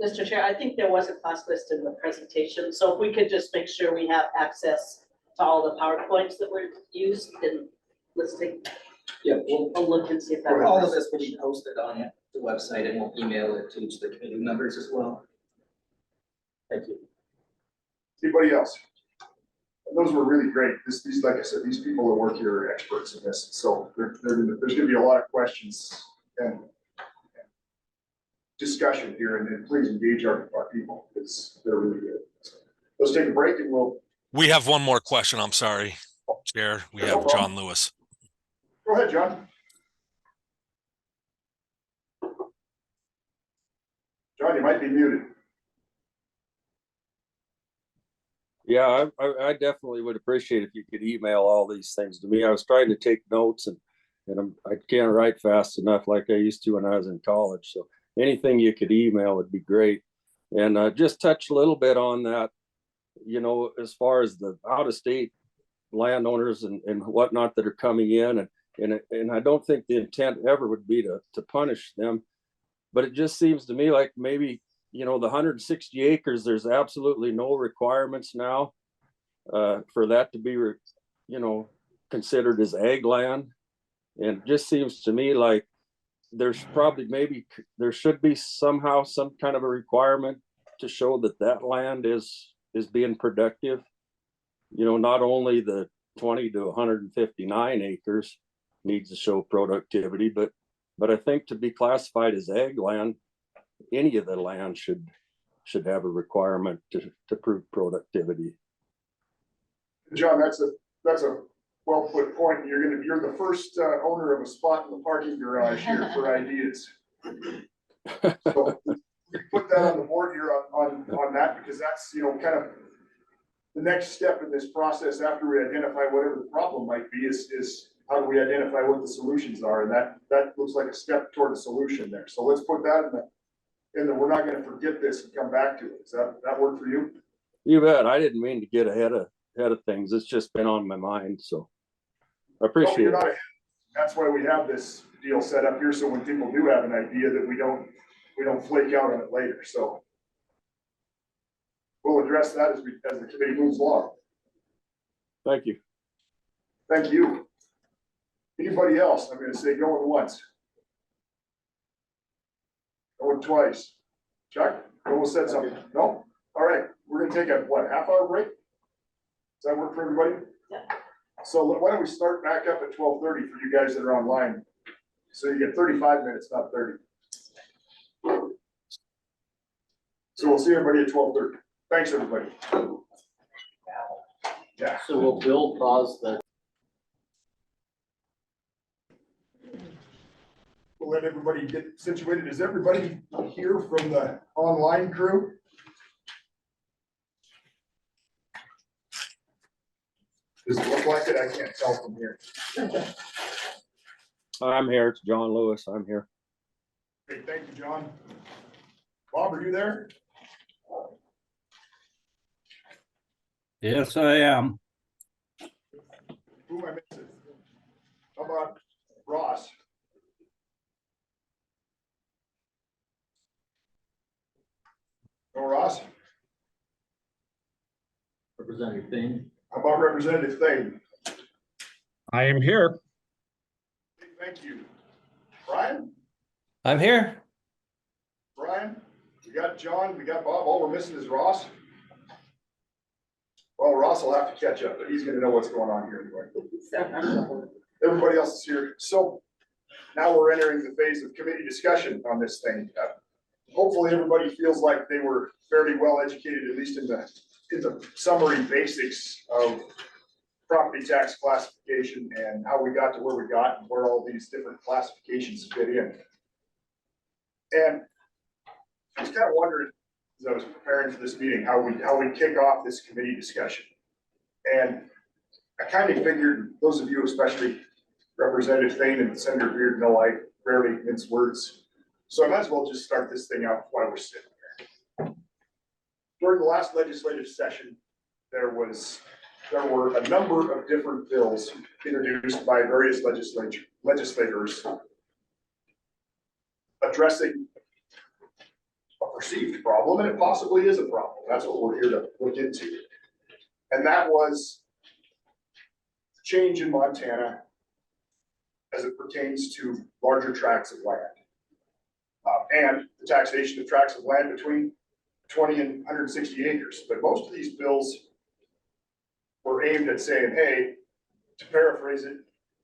Speaker 2: Mr. Chair, I think there was a class list in the presentation, so if we could just make sure we have access to all the PowerPoints that were used in listing.
Speaker 6: Yeah,
Speaker 2: We'll look and see if that.
Speaker 6: all of this will be posted on the website, and we'll email it to each of the committee members as well.
Speaker 17: Thank you.
Speaker 1: Anybody else? Those were really great. These, like I said, these people that work here are experts in this. So there's gonna be a lot of questions and discussion here, and then please engage our people, because they're really good. So let's take a break and
Speaker 18: We have one more question. I'm sorry, Chair. We
Speaker 1: No
Speaker 18: have
Speaker 1: problem.
Speaker 18: John Lewis.
Speaker 1: Go ahead, John. John, you might be muted.
Speaker 14: Yeah, I definitely would appreciate if you could email all these things to me. I was trying to take notes and I can't write fast enough like I used to when I was in college. So anything you could email would be great. And just touch a little bit on that, you know, as far as the out-of-state landowners and whatnot that are coming in. And I don't think the intent ever would be to punish them. But it just seems to me like maybe, you know, the 160 acres, there's absolutely no requirements now for that to be, you know, considered as ag land. And it just seems to me like there's probably there should be somehow some kind of a requirement to show that land is being productive. You know, not only the 20 to 159 acres needs to show productivity, but I think to be classified as ag land, any of the land should have a requirement to prove productivity.
Speaker 1: John, that's a well put point. You're the first owner of a spot in the parking garage here for ideas. So we put that on the board here on that, because that's, you know, kind of the next step in this process after we identify whatever the problem might be is how do we identify what the solutions are? And that looks like a step toward a solution there. So let's put that in the, we're not gonna forget this and come back to it. Does that work for you?
Speaker 14: You bet. I didn't mean to get ahead of things. It's just been on my mind, so I
Speaker 1: No,
Speaker 14: appreciate
Speaker 1: you're
Speaker 14: it.
Speaker 1: not ahead. That's why we have this deal set up here, so when people do have an idea that we don't flake out on it later, so. We'll address that as the committee moves along.
Speaker 14: Thank you.
Speaker 1: Thank you. Anybody else? I'm gonna say going once. Going twice. Chuck, almost said something. No? All right, we're gonna take a, what, half-hour break? Does that work for everybody?
Speaker 2: Yeah.
Speaker 1: So why don't we start back up at 12:30 for you guys that are online? So you get 35 minutes, not 30. So we'll see everybody at 12:30. Thanks, everybody. Yeah.
Speaker 17: So will Bill pause the?
Speaker 1: We'll let everybody get situated. Is everybody here from the online crew? Does it look like it? I can't tell from here.
Speaker 14: I'm here. It's John Lewis. I'm here.
Speaker 1: Hey, thank you, John. Bob, are you there?
Speaker 15: Yes, I am.
Speaker 1: Who am I missing? How about Ross? No, Ross?
Speaker 17: Representative Thing.
Speaker 1: How about Representative Thane?
Speaker 12: I am here.
Speaker 1: Thank you. Brian?
Speaker 13: I'm here.
Speaker 1: Brian? We got John, we got Bob. All we're missing is Ross. Well, Ross will have to catch up, but he's gonna know what's going on here anyway. Everybody else is here. So now we're entering the phase of committee discussion on this thing. Hopefully, everybody feels like they were fairly well educated, at least in the summary basics of property tax classification and how we got to where we got and where all these different classifications fit in. And I was kind of wondering, as I was preparing for this meeting, how we kick off this committee discussion. And I kind of figured, those of you, especially Representative Thane and Senator Beard, know I rarely mince words. So I might as well just start this thing out while we're sitting here. During the last legislative session, there were a number of different bills introduced by various legislators addressing a perceived problem, and it possibly is a problem. That's what we're here to look into. And that was change in Montana as it pertains to larger tracts of land. And the taxation of tracts of land between 20 and 160 acres. But most of these bills were aimed at saying, hey, to paraphrase it,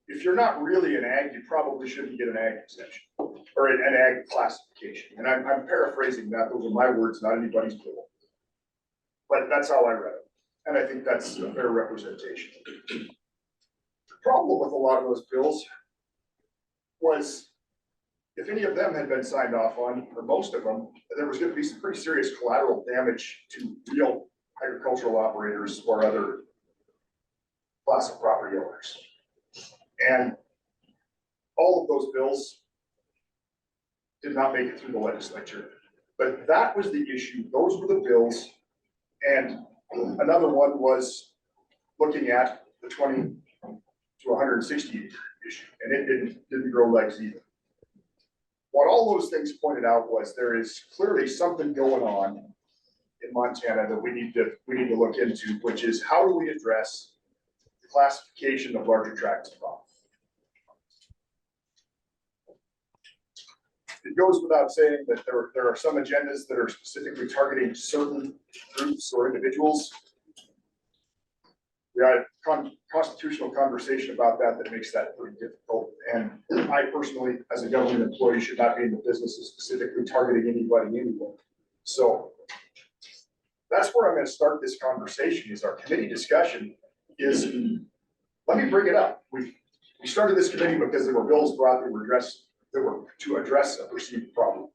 Speaker 1: if you're not really an ag, you probably shouldn't get an ag exemption or an ag classification. And I'm paraphrasing that. Those are my words, not anybody's bill. But that's how I read it. And I think that's a fair representation. The problem with a lot of those bills was, if any of them had been signed off on, or most of them, there was going to be some pretty serious collateral damage to real agricultural operators or other class of property owners. And all of those bills did not make it through the legislature. But that was the issue. Those were the bills. And another one was looking at the 20 to 160 acre issue, and it didn't grow legs either. What all those things pointed out was there is clearly something going on in Montana that we need to look into, which is how do we address the classification of larger tracts of property? It goes without saying that there are some agendas that are specifically targeting certain groups or individuals. We had a constitutional conversation about that makes that pretty difficult. And I personally, as a government employee, should not be in the business of specifically targeting anybody anywhere. So that's where I'm going to start this conversation. Is our committee discussion is, let me bring it up. We started this committee because there were bills brought that were to address a perceived problem.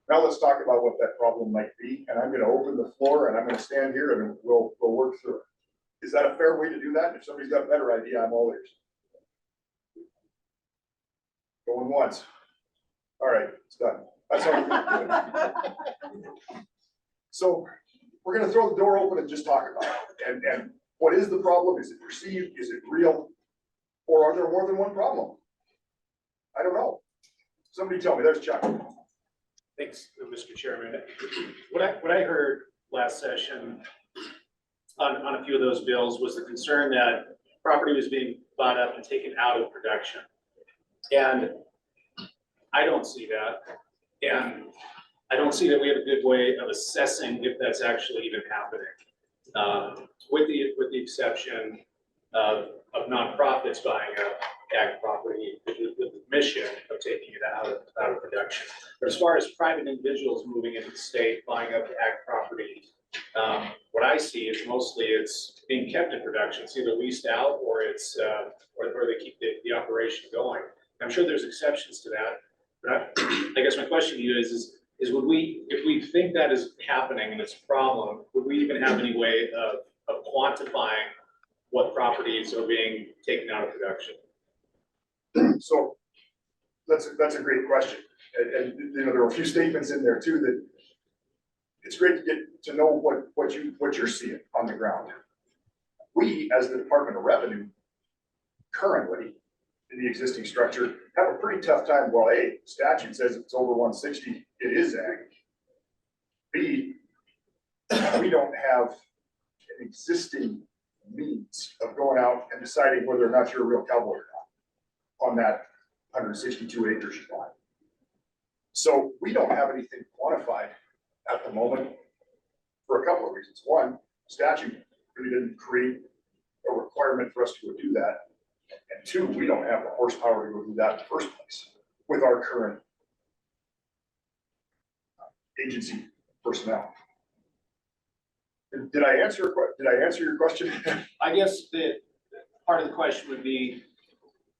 Speaker 1: Now let's talk about what that problem might be. And I'm going to open the floor and I'm going to stand here and we'll work through it. Is that a fair way to do that? If somebody's got a better idea, I'm all ears. Going once. All right, it's done. That's all. So we're gonna throw the door open and just talk about it. And what is the problem? Is it perceived? Is it real? Or are there more than one problem? I don't know. Somebody tell me. There's Chuck.
Speaker 5: Thanks, Mr. Chairman. What I heard last session on a few of those bills was the concern that property was being bought up and taken out of production. And I don't see that. And I don't see that we have a good way of assessing if that's actually even happening. With the exception of nonprofits buying up ag property with the mission of taking it out of production. But as far as private individuals moving into the state, buying up ag property, what I see is mostly it's being kept in production. It's either leased out or it's or they keep the operation going. I'm sure there's exceptions to that. But I guess my question to you is would we, if we think that is happening and it's a problem, would we even have any way of quantifying what properties are being taken out of production?
Speaker 1: So that's a great question. And you know, there were a few statements in there too that it's great to get to know what you're seeing on the ground. We, as the Department of Revenue, currently in the existing structure, have a pretty tough time. Well, A, statute says it's over 160, it is ag. B, we don't have an existing means of going out and deciding whether or not you're a real cowboy or not on that 162 acres you bought. So we don't have anything quantified at the moment for a couple of reasons. One, statute really didn't create a requirement for us to go do that. And two, we don't have the horsepower to go do that in the first place with our current agency personnel. Did I answer your question?
Speaker 5: I guess the part of the question would be,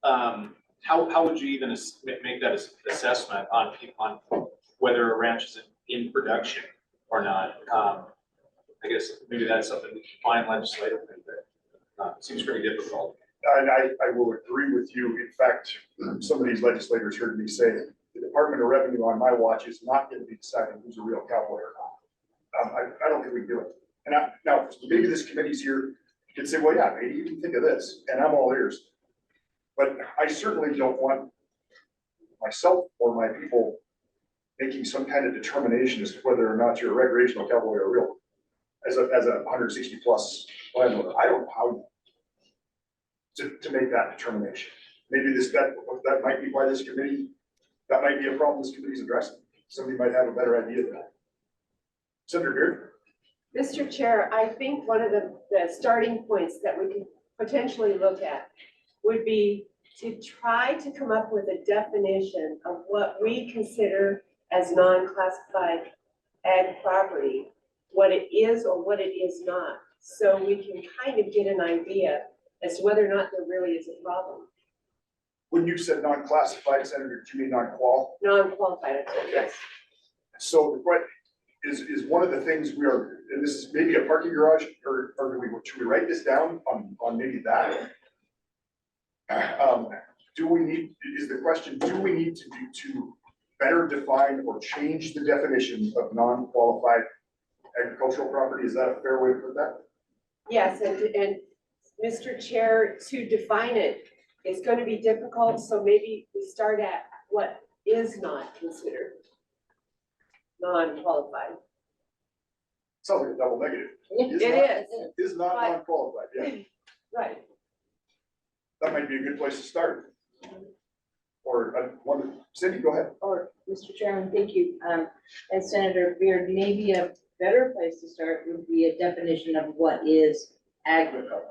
Speaker 5: how would you even make that assessment on whether a ranch is in production or not? I guess maybe that's something we can find legislatively, but it seems pretty difficult.
Speaker 1: And I will agree with you. In fact, some of these legislators heard me say the Department of Revenue on my watch is not going to be deciding who's a real cowboy or not. I don't think we can do it. And now maybe this committee's here can say, well, yeah, maybe you can think of this, and I'm all ears. But I certainly don't want myself or my people making some kind of determination as to whether or not you're a recreational cowboy or real, as a 160 plus landowner. I don't know how to make that determination. Maybe that might be why this committee, that might be a problem this committee's addressing. Somebody might have a better idea than that. Senator Beard?
Speaker 3: Mr. Chair, I think one of the starting points that we could potentially look at would be to try to come up with a definition of what we consider as non-classified ag property, what it is or what it is not, so we can kind of get an idea as to whether or not there really is a problem.
Speaker 1: When you said non-classified, Senator, do you mean non-qual?
Speaker 3: Non-qualified, yes.
Speaker 1: So what is one of the things we are, and this is maybe a parking garage, or should we write this down on maybe that? Do we need to better define or change the definition of non-qualified agricultural property? Is that a fair way to put that?
Speaker 3: Yes, and Mr. Chair, to define it is going to be difficult, so maybe we start at what is not considered non-qualified.
Speaker 1: Sounds like a double negative. Is not non-qualified, yeah.
Speaker 3: Right.
Speaker 1: That might be a good place to start. Or Cindy, go ahead.
Speaker 10: Or, Mr. Chairman, thank you. And Senator Beard, maybe a better place to start would be a definition of what is agriculture,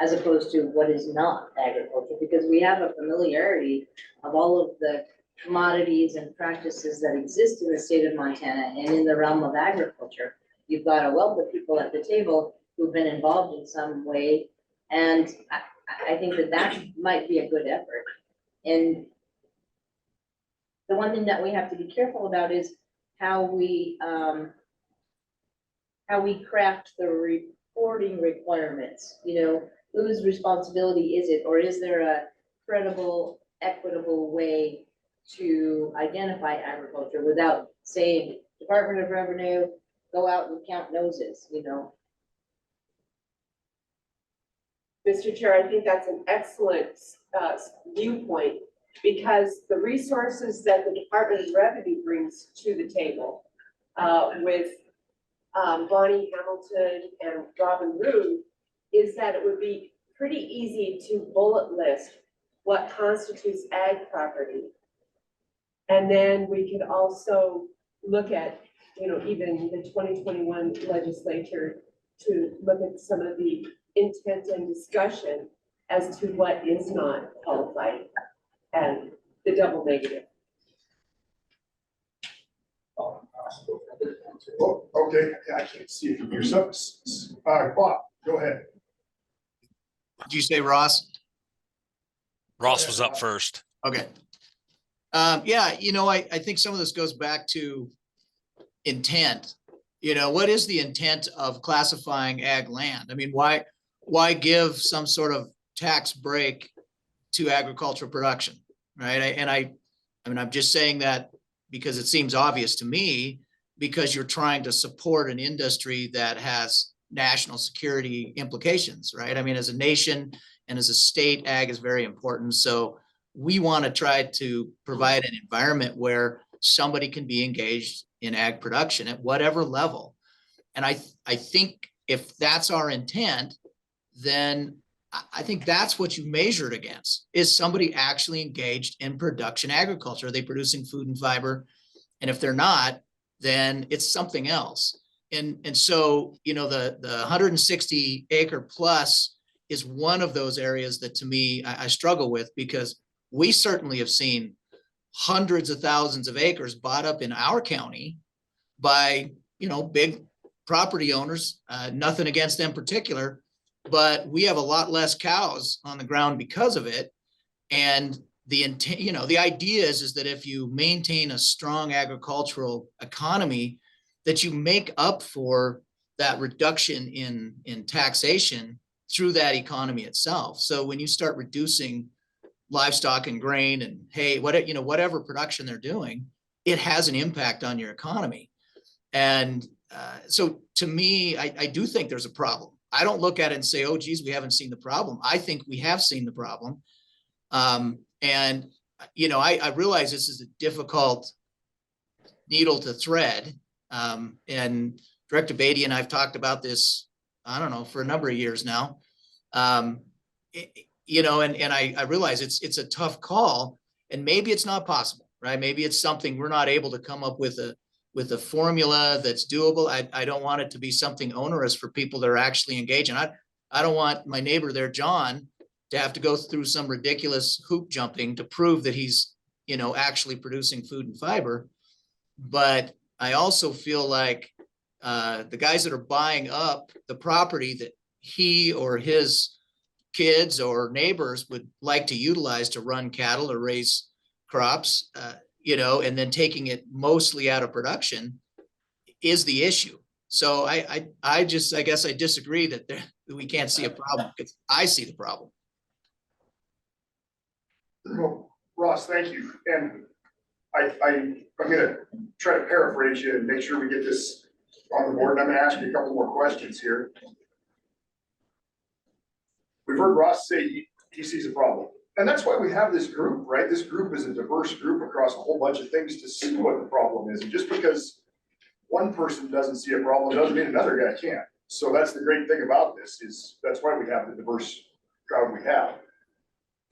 Speaker 10: as opposed to what is not agriculture, because we have a familiarity of all of the commodities and practices that exist in the state of Montana and in the realm of agriculture. You've got a wealth of people at the table who've been involved in some way, and I think that might be a good effort. And the one thing that we have to be careful about is how we craft the reporting requirements. You know, whose responsibility is it, or is there a credible equitable way to identify agriculture without saying, Department of Revenue, go out and count noses, you know?
Speaker 3: Mr. Chair, I think that's an excellent viewpoint, because the resources that the Department of Revenue brings to the table with Bonnie Hamilton and Robin Roode is that it would be pretty easy to bullet list what constitutes ag property. And then we could also look at, you know, even the 2021 legislature to look at some of the intent and discussion as to what is not qualified and the double negative.
Speaker 1: Oh, okay, yeah, I can't see it from here. So, Bob, go ahead.
Speaker 8: Did you say Ross?
Speaker 18: Ross was up first.
Speaker 8: Okay. Yeah, you know, I think some of this goes back to intent. You know, what is the intent of classifying ag land? I mean, why give some sort of tax break to agricultural production, right? I mean, I'm just saying that because it seems obvious to me, because you're trying to support an industry that has national security implications, right? I mean, as a nation and as a state, ag is very important. So we want to try to provide an environment where somebody can be engaged in ag production at whatever level. And I think if that's our intent, then I think that's what you measure it against. Is somebody actually engaged in production agriculture? Are they producing food and fiber? And if they're not, then it's something else. And so, you know, the 160 acre plus is one of those areas that to me, I struggle with, because we certainly have seen hundreds of thousands of acres bought up in our county by, you know, big property owners, nothing against them in particular, but we have a lot less cows on the ground because of it. And the intent, you know, the idea is that if you maintain a strong agricultural economy, that you make up for that reduction in taxation through that economy itself. So when you start reducing livestock and grain and hay, whatever production they're doing, it has an impact on your economy. And so to me, I do think there's a problem. I don't look at it and say, oh, geez, we haven't seen the problem. I think we have seen the problem. And, you know, I realize this is a difficult needle to thread. And Director Beatty and I've talked about this, I don't know, for a number of years now. You know, and I realize it's a tough call, and maybe it's not possible, right? Maybe it's something we're not able to come up with a formula that's doable. I don't want it to be something onerous for people that are actually engaged. And I don't want my neighbor there, John, to have to go through some ridiculous hoop jumping to prove that he's, you know, actually producing food and fiber. But I also feel like the guys that are buying up the property that he or his kids or neighbors would like to utilize to run cattle or raise crops, you know, and then taking it mostly out of production is the issue. So I guess I disagree that we can't see a problem, because I see the problem.
Speaker 1: Well, Ross, thank you. And I'm gonna try to paraphrase you and make sure we get this on the board. And I'm gonna ask you a couple more questions here. We've heard Ross say he sees a problem. And that's why we have this group, right? This group is a diverse group across a whole bunch of things to see what the problem is. And just because one person doesn't see a problem doesn't mean another guy can't. So that's the great thing about this, is that's why we have the diverse crowd we have.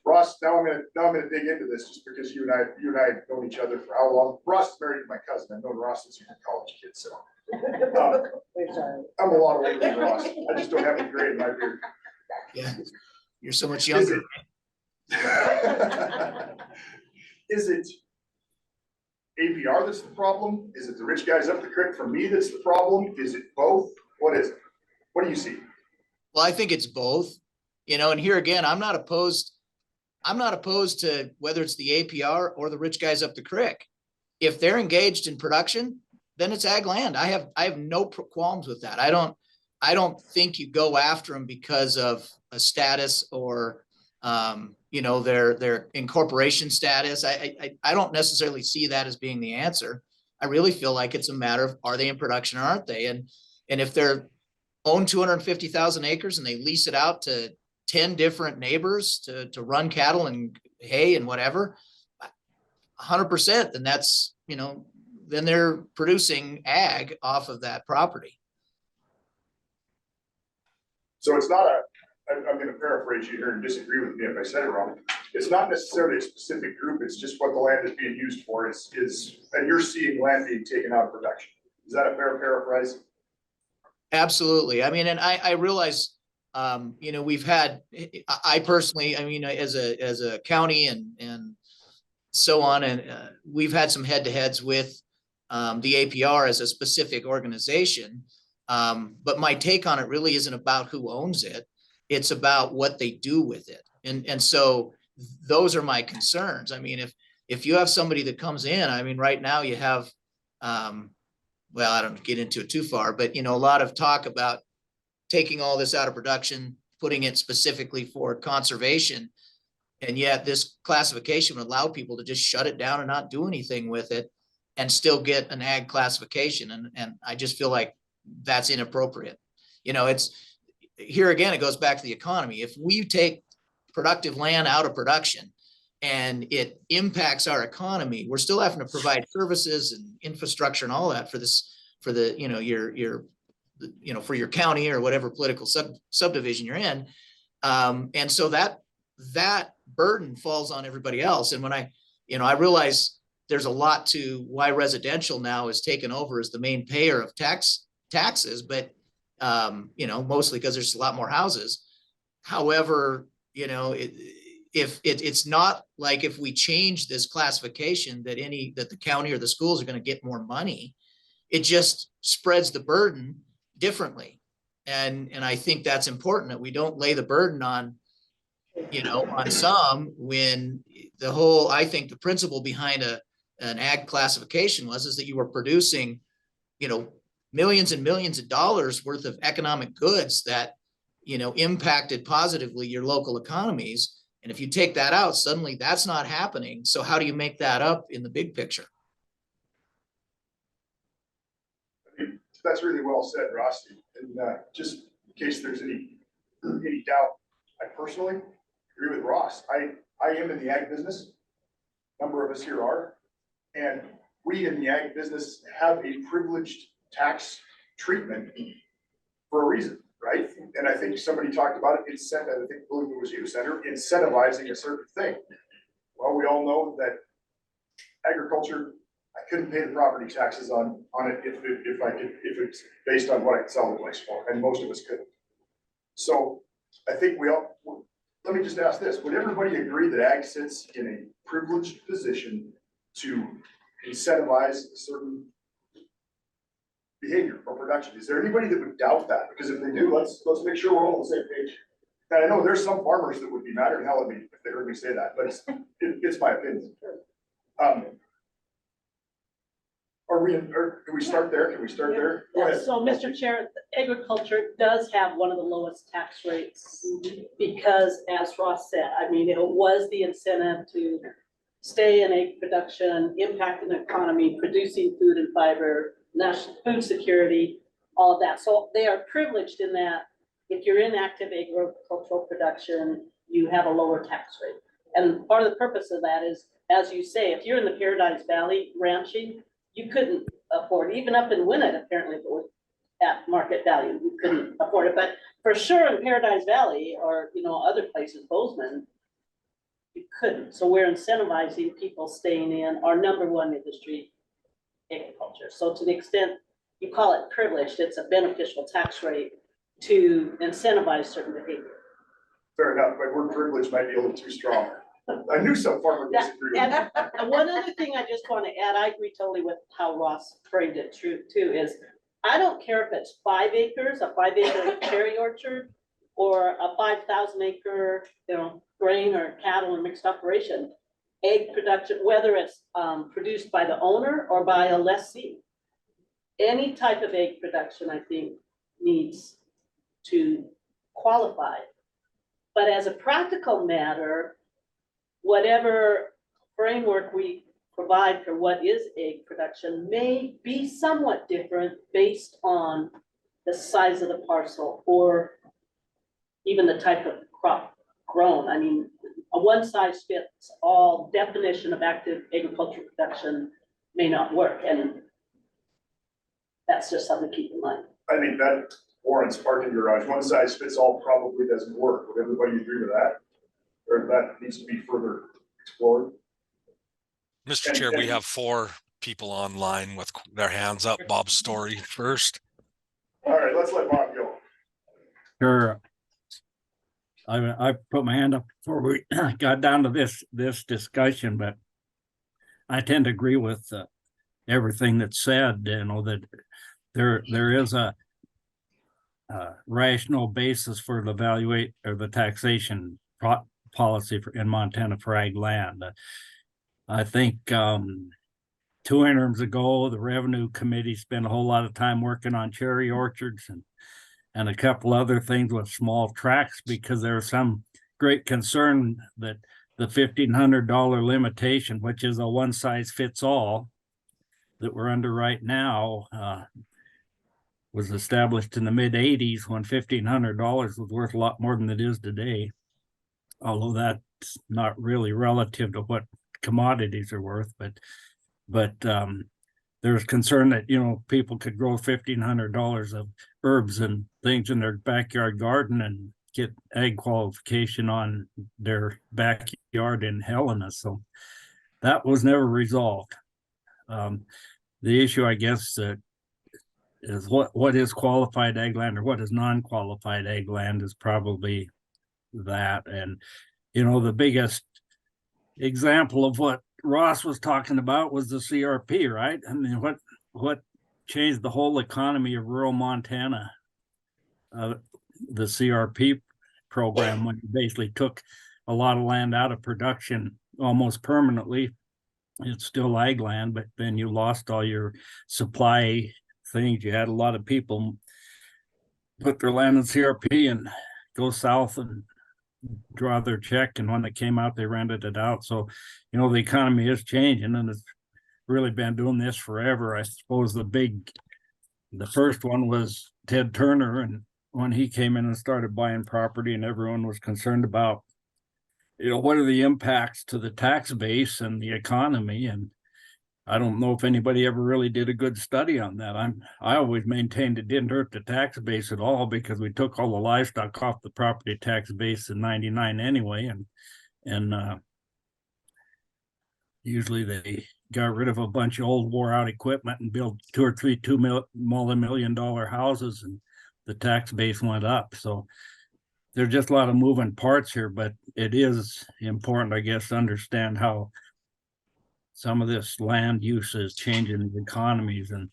Speaker 1: Ross, now I'm gonna dig into this, just because you and I have known each other for how long? Ross is married to my cousin. I've known Ross since he was a college kid, so. I'm a lot older than Ross. I just don't have any gray in my beard.
Speaker 8: Yeah, you're so much younger.
Speaker 1: Is it APR that's the problem? Is it the rich guys up the creek from me that's the problem? Is it both? What is it? What do you see?
Speaker 8: Well, I think it's both, you know, and here again, I'm not opposed to whether it's the APR or the rich guys up the creek. If they're engaged in production, then it's ag land. I have no qualms with that. I don't think you go after them because of a status or you know, their incorporation status. I don't necessarily see that as being the answer. I really feel like it's a matter of, are they in production or aren't they? And if they're own 250,000 acres and they lease it out to 10 different neighbors to run cattle and hay and whatever, 100%, then that's, you know, then they're producing ag off of that property.
Speaker 1: So it's not I'm gonna paraphrase you here and disagree with me if I said it wrong. It's not necessarily a specific group, it's just what the land is being used for and you're seeing land being taken out of production. Is that a fair paraphrase?
Speaker 8: Absolutely. I mean, and I realize, you know, we've had, I personally, I mean, as a county and so on, and we've had some head-to-heads with the APR as a specific organization. But my take on it really isn't about who owns it. It's about what they do with it. And so those are my concerns. I mean, if you have somebody that comes in, I mean, right now you have, well, I don't get into it too far, but, you know, a lot of talk about taking all this out of production, putting it specifically for conservation. And yet this classification would allow people to just shut it down and not do anything with it and still get an ag classification. And I just feel like that's inappropriate. You know, it's here again, it goes back to the economy. If we take productive land out of production and it impacts our economy, we're still having to provide services and infrastructure and all that for this, for the, you know, you know, for your county or whatever political subdivision you're in. And so that burden falls on everybody else. And when I realize there's a lot to why residential now is taken over as the main payer of taxes, but you know, mostly because there's a lot more houses. However, you know, it's not like if we change this classification that the county or the schools are going to get more money. It just spreads the burden differently. And I think that's important, that we don't lay the burden on, you know, on some, when I think the principle behind an ag classification is that you were producing, you know, millions and millions of dollars worth of economic goods that, you know, impacted positively your local economies. And if you take that out, suddenly that's not happening. So how do you make that up in the big picture?
Speaker 1: That's really well said, Rusty. And just in case there's any doubt, I personally agree with Ross. I am in the ag business. A number of us here are. And we in the ag business have a privileged tax treatment for a reason, right? And I think somebody talked about it, I believe it was you, Senator, incentivizing a certain thing. Well, we all know that agriculture, I couldn't pay the property taxes on it if it's based on what I could sell the place for, and most of us couldn't. So I think let me just ask this, would everybody agree that ag sits in a privileged position to incentivize a certain behavior or production? Is there anybody that would doubt that? Because if they do, let's make sure we're all on the same page. And I know there's some farmers that would be mad at hell at me if they heard me say that, but it's my opinion. Can we start there? Go ahead.
Speaker 2: So, Mr. Chair, agriculture does have one of the lowest tax rates because, as Ross said, I mean, it was the incentive to stay in egg production, impacting the economy, producing food and fiber, national food security, all of that. So they are privileged in that if you're in active agricultural production, you have a lower tax rate. And part of the purpose of that is, as you say, if you're in the Paradise Valley ranching, you couldn't afford, even up in Winnet, apparently, if it was at market value, you couldn't afford it. But for sure in Paradise Valley or, you know, other places, Bozeman, you couldn't. So we're incentivizing people staying in our number one industry, agriculture. So to the extent you call it privileged, it's a beneficial tax rate to incentivize certain behavior.
Speaker 1: Fair enough, but word privilege might be a little too strong. I knew some farmer would disagree.
Speaker 2: And one other thing I just want to add, I agree totally with how Ross framed it too, is I don't care if it's 5 acres, a 5-acre cherry orchard, or a 5,000 acre, you know, grain or cattle and mixed operation. Egg production, whether it's produced by the owner or by a lessee. Any type of egg production, I think, needs to qualify But as a practical matter, whatever framework we provide for what is egg production may be somewhat different based on the size of the parcel or even the type of crop grown. I mean, a one size fits all definition of active agricultural production may not work, and that's just something to keep in mind.
Speaker 1: I think that warrants parking garage. One size fits all probably doesn't work. Would everybody agree with that? Or that needs to be further explored?
Speaker 18: Mr. Chair, we have 4 people online with their hands up. Bob Story first.
Speaker 1: All right, let's let Bob go.
Speaker 15: Sure. I put my hand up before we got down to this discussion, but I tend to agree with everything that's said, you know, that there is a rational basis for the evaluate or the taxation policy in Montana for ag land. I think 2 interims ago, the Revenue Committee spent a whole lot of time working on cherry orchards and a couple other things with small tracts, because there was some great concern that the $1,500 limitation, which is a one size fits all that we're under right now, was established in the mid '80s when $1,500 was worth a lot more than it is today. Although that's not really relative to what commodities are worth, but there's concern that, you know, people could grow $1,500 of herbs and things in their backyard garden and get ag qualification on their backyard in Helena. So that was never resolved. The issue, I guess, is what is qualified ag land or what is non-qualified ag land is probably that. And, you know, the biggest example of what Ross was talking about was the CRP, right? I mean, what changed the whole economy of rural Montana? The CRP program, when it basically took a lot of land out of production almost permanently. It's still ag land, but then you lost all your supply things. You had a lot of people put their land in CRP and go south and draw their check, and when they came out, they rented it out. So, you know, the economy is changing, and it's really been doing this forever. I suppose the first one was Ted Turner, and when he came in and started buying property, and everyone was concerned about, you know, what are the impacts to the tax base and the economy. And I don't know if anybody ever really did a good study on that. I always maintained it didn't hurt the tax base at all, because we took all the livestock off the property tax base in $99 anyway, and usually they got rid of a bunch of old wore out equipment and built 2 or 3 multi-million-dollar houses, and the tax base went up. So there's just a lot of moving parts here, but it is important, I guess, to understand how some of this land use is changing the economies, and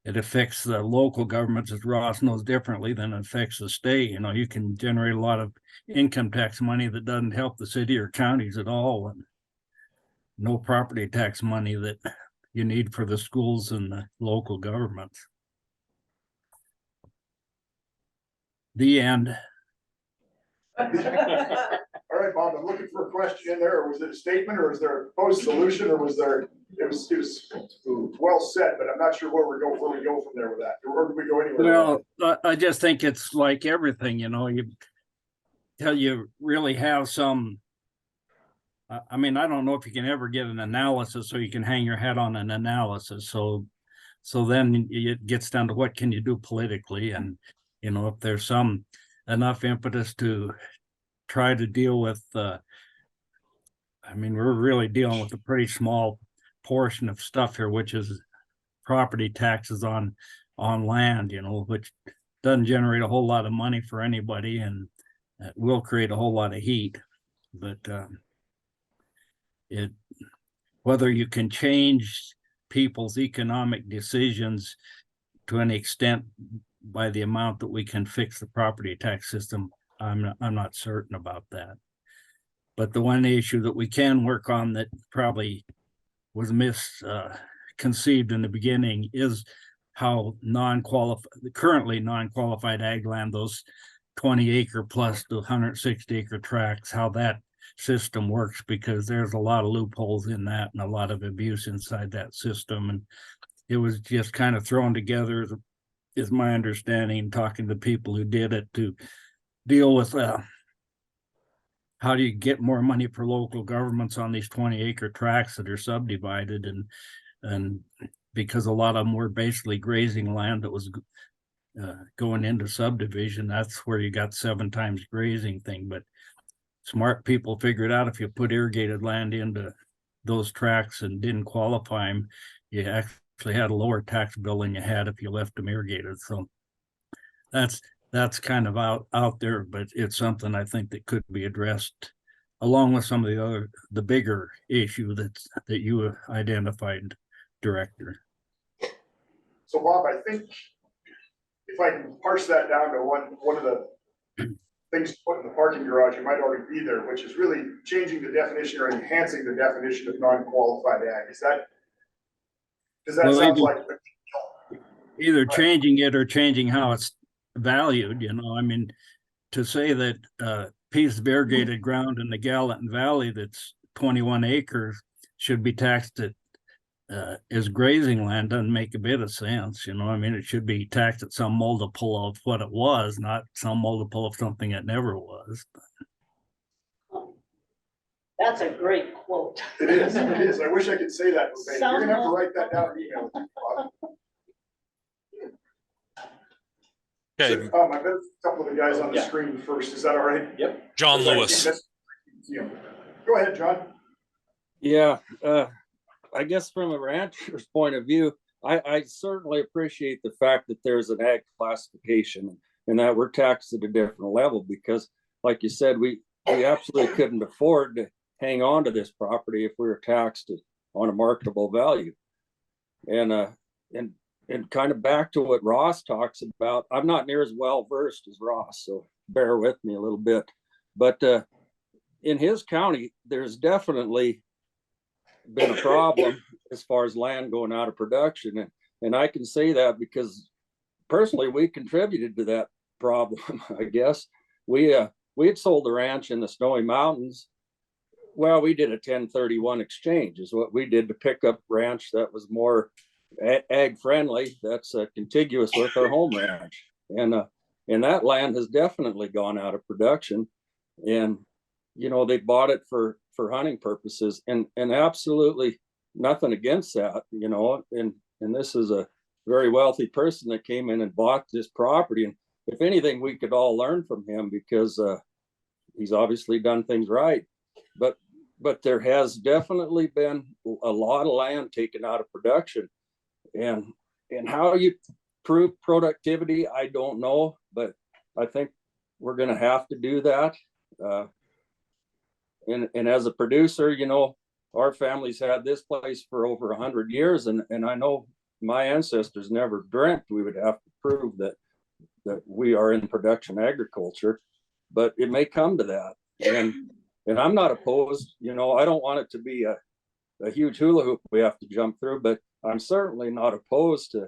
Speaker 15: it affects the local governments, as Ross knows, differently than it affects the state. You know, you can generate a lot of income tax money that doesn't help the city or counties at all, and no property tax money that you need for the schools and the local governments. The end.
Speaker 1: All right, Bob, I'm looking for a question in there, or was it a statement, or was there a proposed solution, or was there, it was well said, but I'm not sure where we go from there with that, or do we go anywhere?
Speaker 15: Well, I just think it's like everything, you know, till you really have some, I mean, I don't know if you can ever get an analysis so you can hang your hat on an analysis. So then it gets down to what can you do politically, and, you know, if there's enough impetus to try to deal with, I mean, we're really dealing with a pretty small portion of stuff here, which is property taxes on land, you know, which doesn't generate a whole lot of money for anybody, and it will create a whole lot of heat. But whether you can change people's economic decisions to an extent by the amount that we can fix the property tax system, I'm not certain about that. But the one issue that we can work on that probably was misconceived in the beginning is how currently non-qualified ag land, those 20 acre plus to 160 acre tracts, how that system works, because there's a lot of loopholes in that and a lot of abuse inside that system. And it was just kind of thrown together, is my understanding, talking to people who did it, to deal with how do you get more money for local governments on these 20 acre tracts that are subdivided, and because a lot of them were basically grazing land that was going into subdivision. That's where you got 7 times grazing thing. But smart people figured out if you put irrigated land into those tracts and didn't qualify them, you actually had a lower tax bill than you had if you left them irrigated. So that's kind of out there, but it's something I think that could be addressed along with some of the bigger issue that you identified, Director.
Speaker 1: So Bob, I think if I can parse that down to one of the things to put in the parking garage, you might already be there, which is really changing the definition or enhancing the definition of non-qualified ag. Does that sound like?
Speaker 15: Either changing it or changing how it's valued, you know. I mean, to say that piece of irrigated ground in the Gallatin Valley that's 21 acres should be taxed as grazing land doesn't make a bit of sense, you know. I mean, it should be taxed at some multiple of what it was, not some multiple of something it never was.
Speaker 2: That's a great quote.
Speaker 1: It is. I wish I could say that. You're gonna have to write that down in email.
Speaker 18: Okay.
Speaker 1: So, I've got a couple of the guys on the screen first. Is that all right?
Speaker 5: Yep.
Speaker 18: John Lewis.
Speaker 1: Go ahead, John.
Speaker 14: Yeah, I guess from a rancher's point of view, I certainly appreciate the fact that there's an ag classification and that we're taxed at a different level, because like you said, we absolutely couldn't afford to hang on to this property if we were taxed on a marketable value. And kind of back to what Ross talks about, I'm not near as well versed as Ross, so bear with me a little bit. But in his county, there's definitely been a problem as far as land going out of production. And I can say that because personally, we contributed to that problem, I guess. We had sold the ranch in the Snowy Mountains. Well, we did a 1031 exchange is what we did to pick up ranch that was more ag friendly, that's contiguous with our home ranch. And that land has definitely gone out of production. And, you know, they bought it for hunting purposes, and absolutely nothing against that, you know, and this is a very wealthy person that came in and bought this property. And if anything, we could all learn from him, because he's obviously done things right. But there has definitely been a lot of land taken out of production. And how you prove productivity, I don't know, but I think we're going to have to do that. And as a producer, you know, our family's had this place for over 100 years, and I know my ancestors never dreamt we would have to prove that we are in production agriculture, but it may come to that. And I'm not opposed, you know, I don't want it to be a huge hula hoop we have to jump through, but I'm certainly not opposed to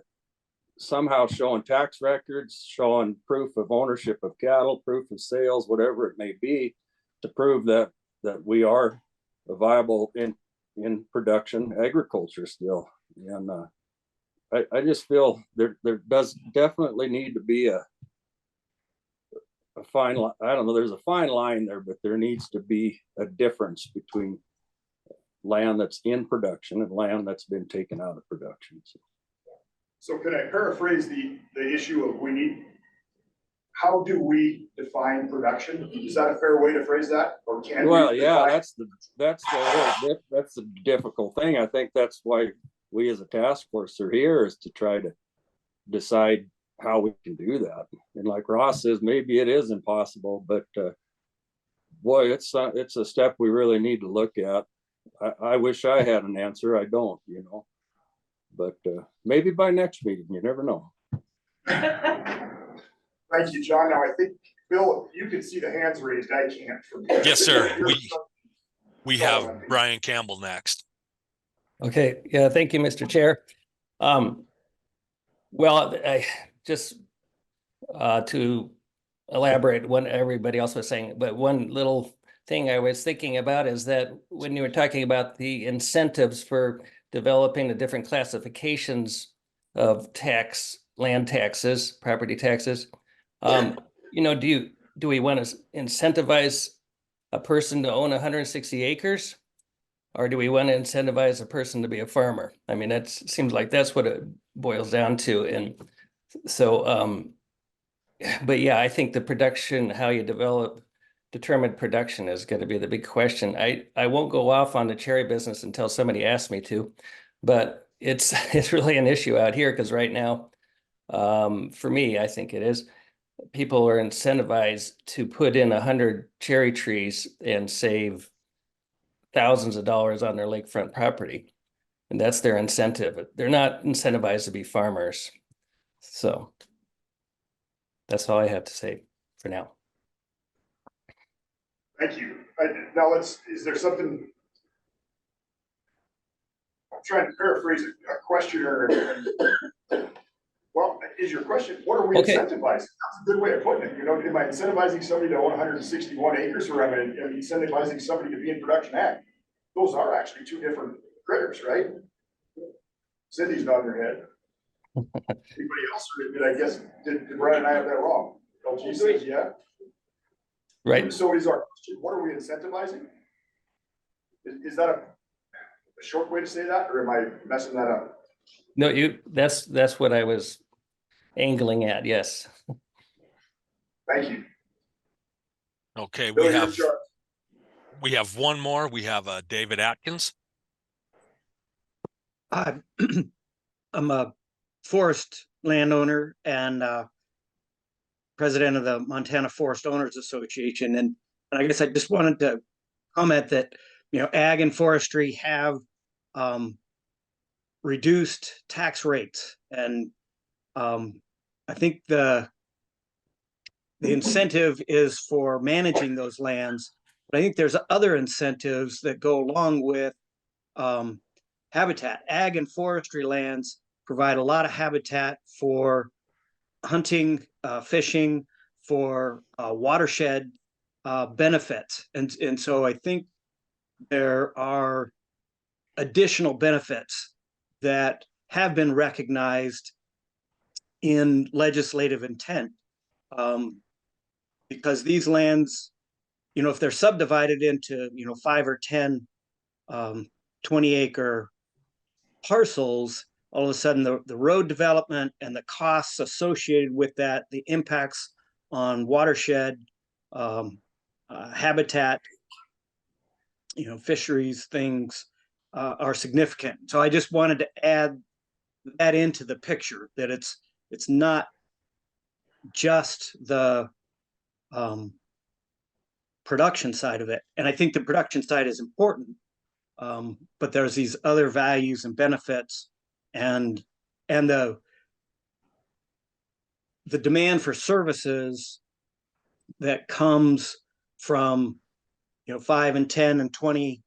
Speaker 14: somehow showing tax records, showing proof of ownership of cattle, proof of sales, whatever it may be, to prove that we are a viable in production agriculture still. And I just feel there does definitely need to be a fine line. I don't know, there's a fine line there, but there needs to be a difference between land that's in production and land that's been taken out of production.
Speaker 1: So can I paraphrase the issue of how do we define production? Is that a fair way to phrase that? Or can
Speaker 14: well,
Speaker 1: we
Speaker 14: yeah, that's the difficult thing. I think that's why we as a task force are here, is to try to decide how we can do that. And like Ross says, maybe it is impossible, but boy, it's a step we really need to look at. I wish I had an answer. I don't, you know, but maybe by next meeting, you never know.
Speaker 1: Thank you, John. Now I think, Bill, you can see the hands raised. I can't.
Speaker 18: Yes, sir. We have Brian Campbell next.
Speaker 13: Okay, yeah, thank you, Mr. Chair. Well, I just to elaborate what everybody else was saying, but one little thing I was thinking about is that when you were talking about the incentives for developing the different classifications of land taxes, property taxes, do we want to incentivize a person to own 160 acres? Or do we want to incentivize a person to be a farmer? I mean, that seems like that's what it boils down to. And so, but yeah, I think the production, how you determine production is going to be the big question. I won't go off on the cherry business until somebody asks me to, but it's really an issue out here because right now, for me, I think it is. People are incentivized to put in 100 cherry trees and save thousands of dollars on their lakefront property. And that's their incentive. They're not incentivized to be farmers. So that's all I have to say for now.
Speaker 1: Thank you. Now is there something? I'm trying to paraphrase a questioner. Well, is your question, what are we incentivizing? That's a good way of putting it. Am I incentivizing somebody to own 161 acres or am I incentivizing somebody to be in production ag? Those are actually two different critters, right? Cindy's nodding her head. Anybody else, or I guess, did Brian and I have that wrong? LG says, yeah.
Speaker 13: Right.
Speaker 1: So is our question, what are we incentivizing? Is that a short way to say that, or am I messing that up?
Speaker 13: No, that's what I was angling at, yes.
Speaker 1: Thank you.
Speaker 18: Okay,
Speaker 1: Bill,
Speaker 18: we have one more. We have David Atkins.
Speaker 16: I'm a forest landowner and president of the Montana Forest Owners Association. And I guess I just wanted to comment that, ag and forestry have reduced tax rates. And I think the incentive is for managing those lands. But I think there's other incentives that go along with habitat. Ag and forestry lands provide a lot of habitat for hunting, fishing, for watershed benefits. And so I think there are additional benefits that have been recognized in legislative intent. Because these lands, if they're subdivided into, 5 or 10 20-acre parcels, all of a sudden the road development and the costs associated with that, the impacts on watershed, habitat, fisheries, things are significant. So I just wanted to add that into the picture, that it's not just the production side of it. And I think the production side is important, but there's these other values and benefits and the demand for services that comes from 5 and 10 and 20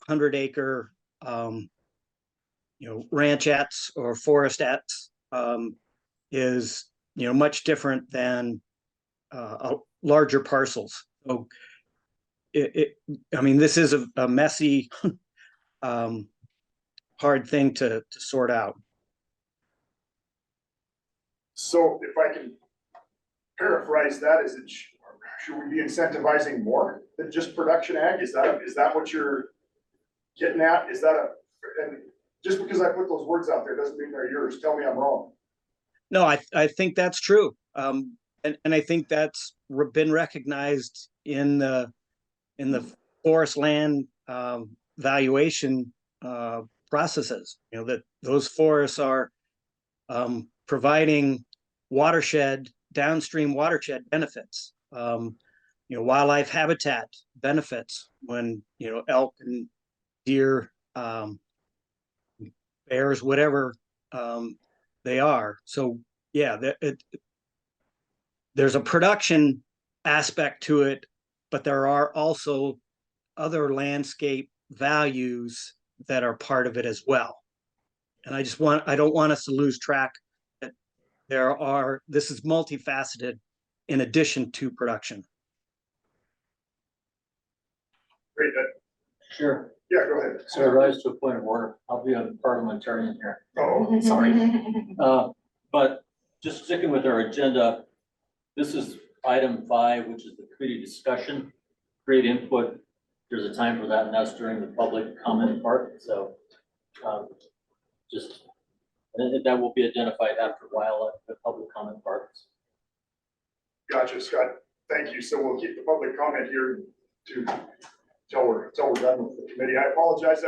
Speaker 16: 100-acre ranchettes or forestettes is much different than larger parcels. So this is a messy hard thing to sort out.
Speaker 1: So if I can paraphrase that, should we be incentivizing more than just production ag? Is that what you're getting at? And just because I put those words out there doesn't mean they're yours. Tell me I'm wrong.
Speaker 16: No, I think that's true. And I think that's been recognized in the forest land valuation processes, that those forests are providing downstream watershed benefits, wildlife habitat benefits when, elk and deer, bears, whatever they are. So yeah, there's a production aspect to it, but there are also other landscape values that are part of it as well. And I don't want us to lose track that this is multifaceted in addition to production.
Speaker 1: Great,
Speaker 17: Sure.
Speaker 1: yeah, go ahead.
Speaker 17: So I rise to a point of order. I'll be a parliamentarian here.
Speaker 1: Oh,
Speaker 17: Sorry. But just sticking with our agenda, this is item 5, which is the committee discussion, great input. There's a time for that, and that's during the public comment part. So and that will be identified after a while at the public comment parts.
Speaker 1: Gotcha, Scott. Thank you. So we'll keep the public comment here to till we're done with the committee. I apologize.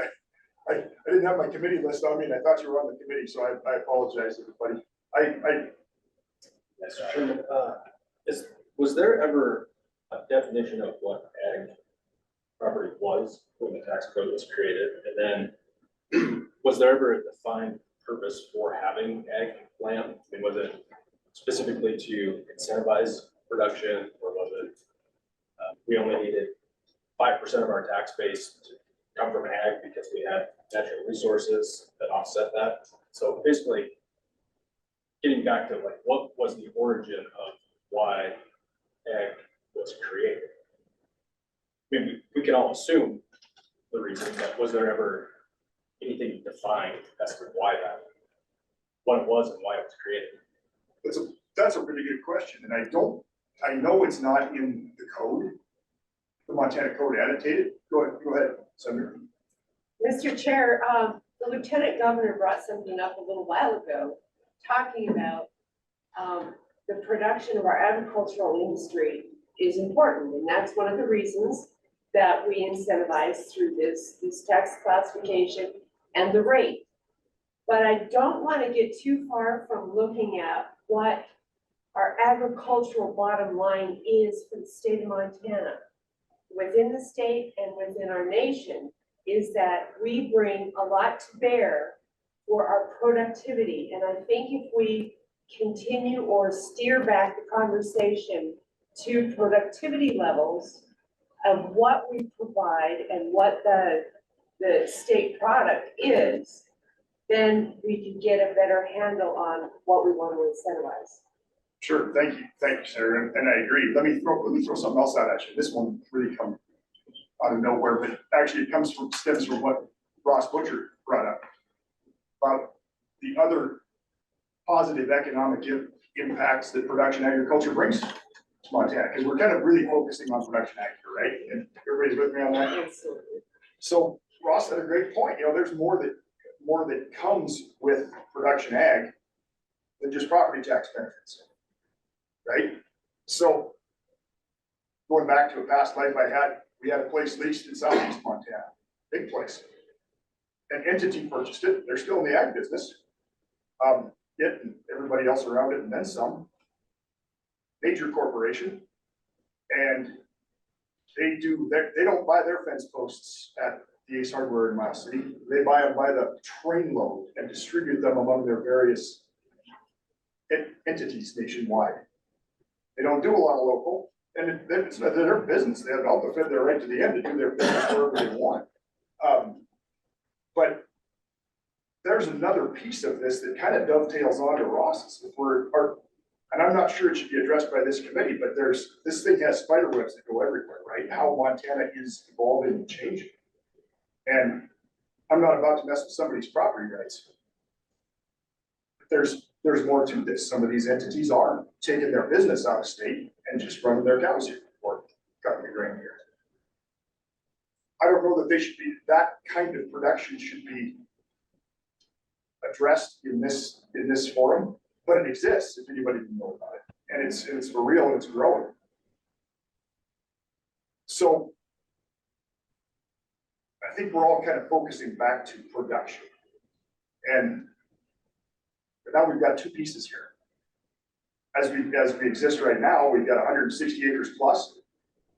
Speaker 1: I didn't have my committee list on me, and I thought you were on the committee, so I apologize, everybody.
Speaker 4: Mr. Chairman, was there ever a definition of what ag property was when the tax code was created? And then was there ever a defined purpose for having ag land? I mean, was it specifically to incentivize production, or was it we only needed 5% of our tax base to come from ag because we had natural resources that offset that? So basically, getting back to like, what was the origin of why ag was created? I mean, we can all assume the reason, but was there ever anything defined as to why what it was and why it was created?
Speaker 1: That's a really good question, and I know it's not in the code, the Montana Code annotated. Go ahead, Senator.
Speaker 3: Mr. Chair, the Lieutenant Governor brought something up a little while ago, talking about the production of our agricultural industry is important, and that's one of the reasons that we incentivize through this tax classification and the rate. But I don't want to get too far from looking at what our agricultural bottom line is for the state of Montana. Within the state and within our nation is that we bring a lot to bear for our productivity. And I think if we continue or steer back the conversation to productivity levels of what we provide and what the state product is, then we can get a better handle on what we want to incentivize.
Speaker 1: Sure, thank you, Senator, and I agree. Let me throw something else out at you. This one really come out of nowhere, but actually it stems from what Ross Butcher brought up about the other positive economic impacts that production agriculture brings to Montana, because we're kind of really focusing on production ag here, right? And everybody's with me on that?
Speaker 3: Absolutely.
Speaker 1: So Ross had a great point. You know, there's more that comes with production ag than just property tax benefits, right? So going back to a past life I had, we had a place leased in southeast Montana, big place. An entity purchased it. They're still in the ag business. It and everybody else around it, and then some. Major corporation, and they don't buy their fence posts at the Ace Hardware in Miles City. They buy them by the trainload and distribute them among their various entities nationwide. They don't do a lot of local, and it's their business. They have to fit their right to the end to do their business wherever they want. But there's another piece of this that kind of dovetails onto Ross's. And I'm not sure it should be addressed by this committee, but this thing has spider webs that go everywhere, right? How Montana is evolving and changing. And I'm not about to mess with somebody's property rights. There's more to this. Some of these entities are taking their business out of state and just running their cows here or cutting the grain here. I don't know that that kind of production should be addressed in this forum, but it exists if anybody can know about it. And it's for real and it's growing. So I think we're all kind of focusing back to production. And now we've got two pieces here. As we exist right now, we've got 160 acres plus,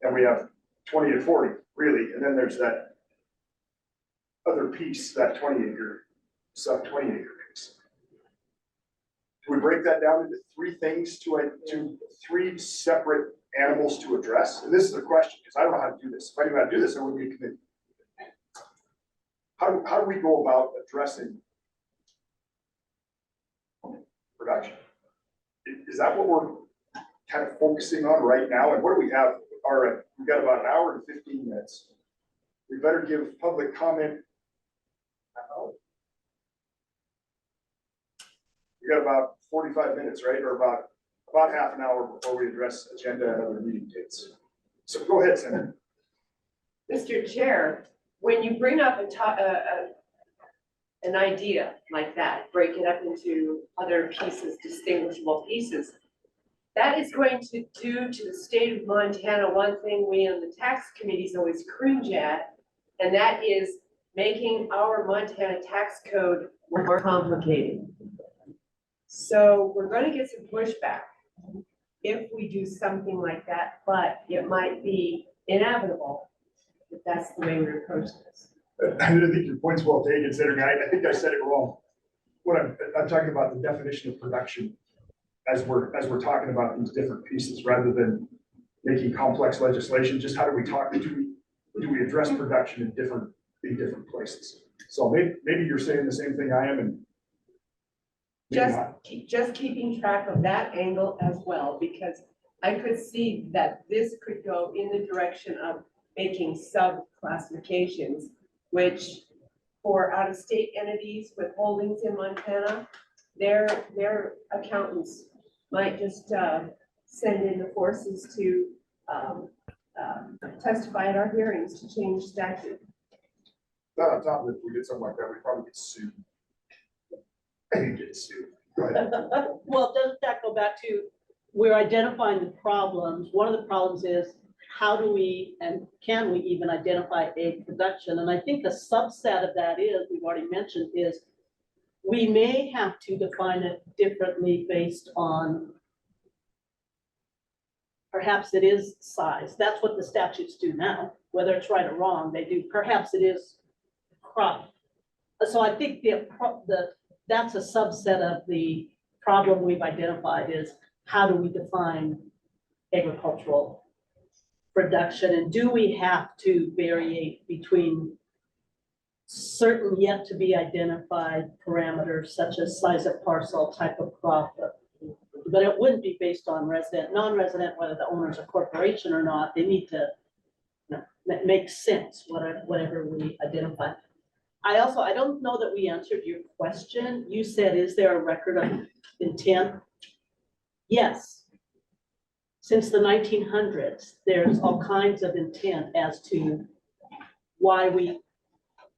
Speaker 1: and we have 20 to 40, really. And then there's that other piece, that 20 acre piece. Do we break that down into three things to three separate animals to address? And this is a question, because I don't know how to do this. If I knew how to do this, I would be a committee. How do we go about addressing production? Is that what we're kind of focusing on right now, and what do we have? All right, we've got about an hour and 15 minutes. We better give public comment. We got about 45 minutes, right? Or about half an hour before we address agenda and other meeting dates. So go ahead, Senator.
Speaker 3: Mr. Chair, when you bring up an idea like that, break it up into other pieces, distinguishable pieces, that is going to do to the state of Montana one thing we on the tax committees always cringe at, and that is making our Montana tax code more complicated. So we're gonna get some pushback if we do something like that, but it might be inevitable if that's the way we approach this.
Speaker 1: I think your point's well taken, Senator. I think I said it wrong. What I'm talking about the definition of production as we're talking about these different pieces, rather than making complex legislation. Just how do we talk? Do we address production in different places? So maybe you're saying the same thing I am, and maybe not.
Speaker 3: Just keeping track of that angle as well, because I could see that this could go in the direction of making sub-classifications, which for out-of-state entities with holdings in Montana, their accountants might just send in the forces to testify at our hearings to change statute.
Speaker 1: Not on top of it, if we did something like that, we'd probably get sued. I think get sued. Go ahead.
Speaker 2: Well, doesn't that go back to, we're identifying the problems. One of the problems is, how do we, and can we even identify egg production? And I think a subset of that is, we've already mentioned, is we may have to define it differently based on, perhaps it is size. That's what the statutes do now, whether it's right or wrong, they do. Perhaps it is crop. So I think that's a subset of the problem we've identified, is how do we define agricultural production, and do we have to vary between certain yet to be identified parameters such as size of parcel, type of crop, but it wouldn't be based on resident, non-resident, whether the owner's a corporation or not. They need to, make sense, whatever we identify. I don't know that we answered your question. You said, is there a record of intent? Yes. Since the 1900s, there's all kinds of intent as to why we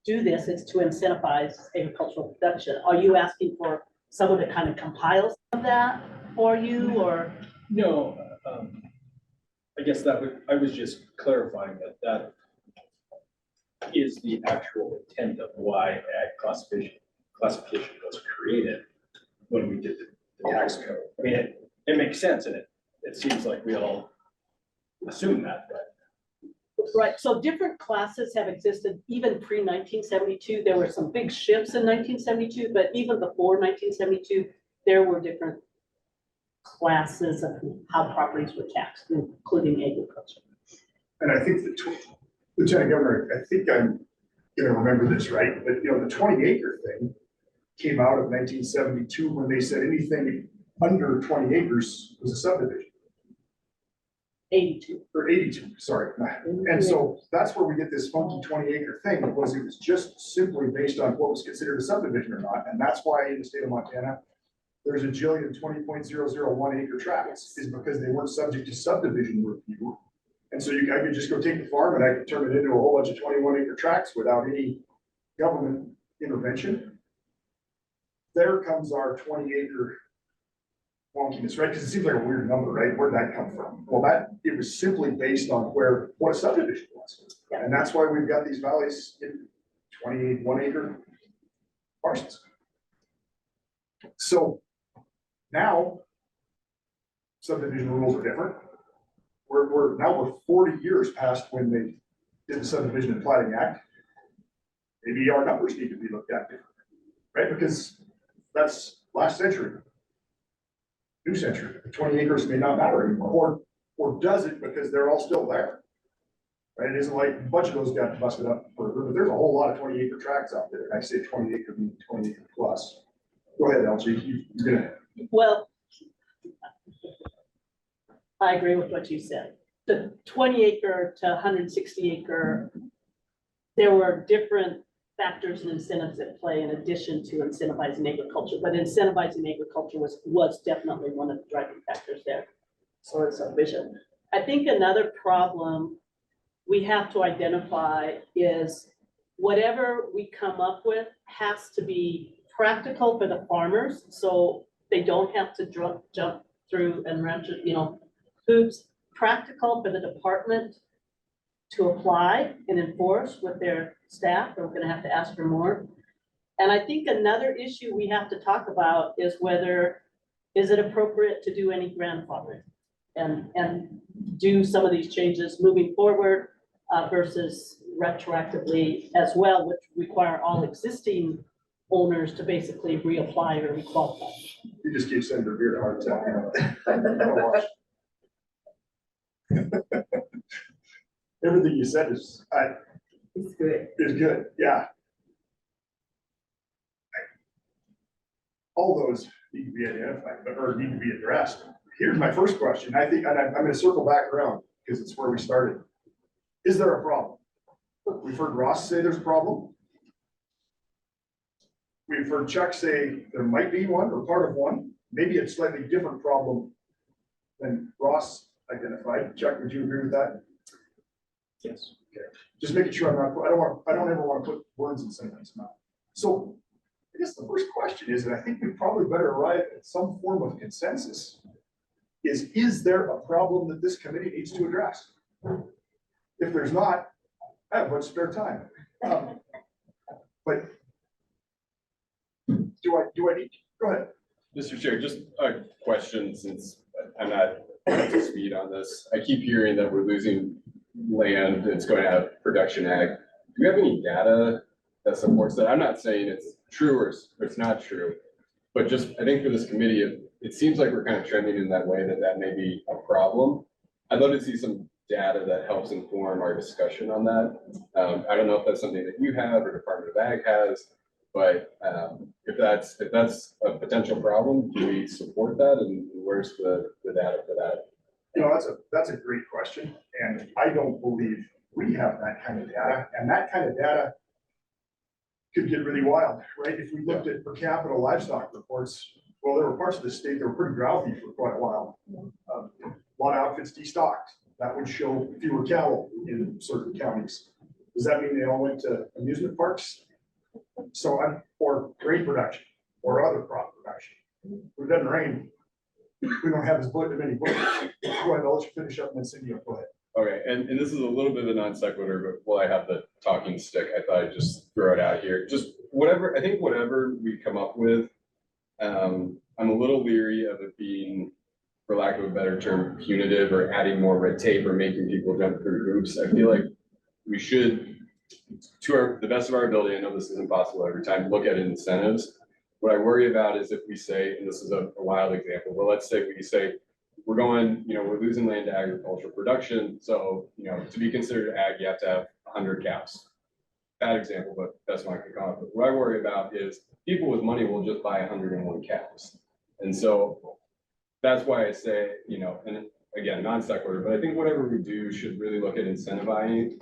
Speaker 2: do this. It's to incentivize agricultural production. Are you asking for someone to kind of compile some of that for you, or?
Speaker 4: No, I guess I was just clarifying that is the actual intent of why ag classification was created when we did the tax code. I mean, it makes sense, and it seems like we all assume that, right?
Speaker 2: Right, so different classes have existed even pre-1972. There were some big shifts in 1972, but even before 1972, there were different classes of how properties were taxed, including agriculture.
Speaker 1: And I think Lieutenant Governor, I think I'm gonna remember this right, but the 20-acre thing came out of 1972 when they said anything under 20 acres was a subdivision.
Speaker 2: 82.
Speaker 1: Or 82, sorry. And so that's where we get this funky 20-acre thing, because it was just simply based on what was considered a subdivision or not. And that's why in the state of Montana, there's a jillion 20.001 acre tracts, is because they weren't subject to subdivision review. And so I could just go take the farm and I could turn it into a whole bunch of 21-acre tracts without any government intervention. There comes our 20-acre wonkiness, right? Because it seems like a weird number, right? Where'd that come from? Well, it was simply based on what a subdivision was. And that's why we've got these valleys in 28 1-acre parcels. So now subdivision rules are different. We're 40 years past when they did the Subdivision and Plating Act. Maybe our numbers need to be looked at differently, right? Because that's last century. New century, 20 acres may not matter anymore, or does it because they're all still there, right? It isn't like a bunch of those got busted up further, but there's a whole lot of 20-acre tracts out there. I say 20 acre, 20 acre plus. Go ahead, LG, you're gonna.
Speaker 2: Well, I agree with what you said. The 20 acre to 160 acre, there were different factors and incentives at play in addition to incentivizing agriculture, but incentivizing agriculture was definitely one of the driving factors there. So it's a vision. I think another problem we have to identify is whatever we come up with has to be practical for the farmers, so they don't have to jump through and hoops. Practical for the department to apply and enforce with their staff, or we're gonna have to ask for more. And I think another issue we have to talk about is is it appropriate to do any grandfathering and do some of these changes moving forward versus retroactively as well, which require all existing owners to basically reapply or requalify.
Speaker 1: You just gave Senator Beard a hard time. Everything you said is good, yeah. All those need to be identified, or need to be addressed. Here's my first question, I think, and I'm gonna circle back around, because it's where we started. Is there a problem? We've heard Ross say there's a problem. We've heard Chuck say there might be one, or part of one. Maybe it's a slightly different problem than Ross identified. Chuck, would you agree with that?
Speaker 5: Yes.
Speaker 1: Okay, just making sure I don't ever want to put words in someone's mouth. So I guess the first question is, and I think we probably better arrive at some form of consensus, is there a problem that this committee needs to address? If there's not, I have much spare time. But do I need, go ahead.
Speaker 11: Mr. Chair, just a question, since I'm not up to speed on this. I keep hearing that we're losing land that's going to have production ag. Do we have any data that supports that? I'm not saying it's true or it's not true, but just, I think for this committee, it seems like we're kind of trending in that way that may be a problem. I'd love to see some data that helps inform our discussion on that. I don't know if that's something that you have or Department of Ag has, but if that's a potential problem, do we support that, and where's the data for that?
Speaker 1: You know, that's a great question, and I don't believe we have that kind of data, and that kind of data could get really wild, right? If we looked at per capita livestock reports, well, there were parts of the state that were pretty droughty for quite a while. A lot of outfits destocked. That would show fewer cattle in certain counties. Does that mean they all went to amusement parks? So or grain production or other crop production. If it doesn't rain, we don't have as many bushels. Go ahead, I'll let you finish up and then Cindy will go ahead.
Speaker 11: Okay, and this is a little bit of a non sequitur, but while I have the talking stick, I thought I'd just throw it out here. Just whatever, I think whatever we come up with, I'm a little leery of it being, for lack of a better term, punitive or adding more red tape or making people jump through hoops. I feel like we should, to the best of our ability, I know this isn't possible every time, look at incentives. What I worry about is if we say, and this is a wild example, but let's say we say, we're going, we're losing land to agricultural production. So, to be considered ag, you have to have 100 cows. Bad example, but that's what I could come up with. What I worry about is people with money will just buy 101 cows. And so that's why I say, and again, non sequitur, but I think whatever we do should really look at incentivizing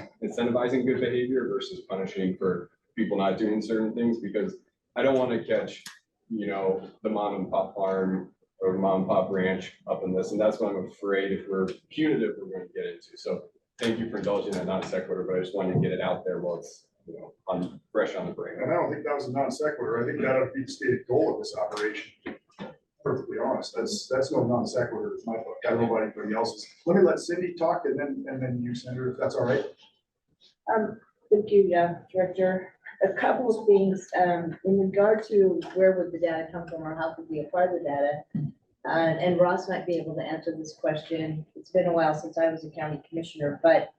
Speaker 11: good behavior versus punishing for people not doing certain things, because I don't want to catch, the mom and pop farm or mom and pop ranch up in this. And that's what I'm afraid if we're punitive, we're going to get into. So thank you for indulging that non sequitur, but I just wanted to get it out there while it's, fresh on the brain.
Speaker 1: And I don't think that was a non sequitur. I think that would be the stated goal of this operation. Perfectly honest, that's no non sequitur in my book. I don't know about anybody else's. Let me let Cindy talk and then you, Senator, if that's all right.
Speaker 10: Thank you, Director. A couple of things, in regard to where would the data come from or how could we acquire the data? And Ross might be able to answer this question. It's been a while since I was a county commissioner, but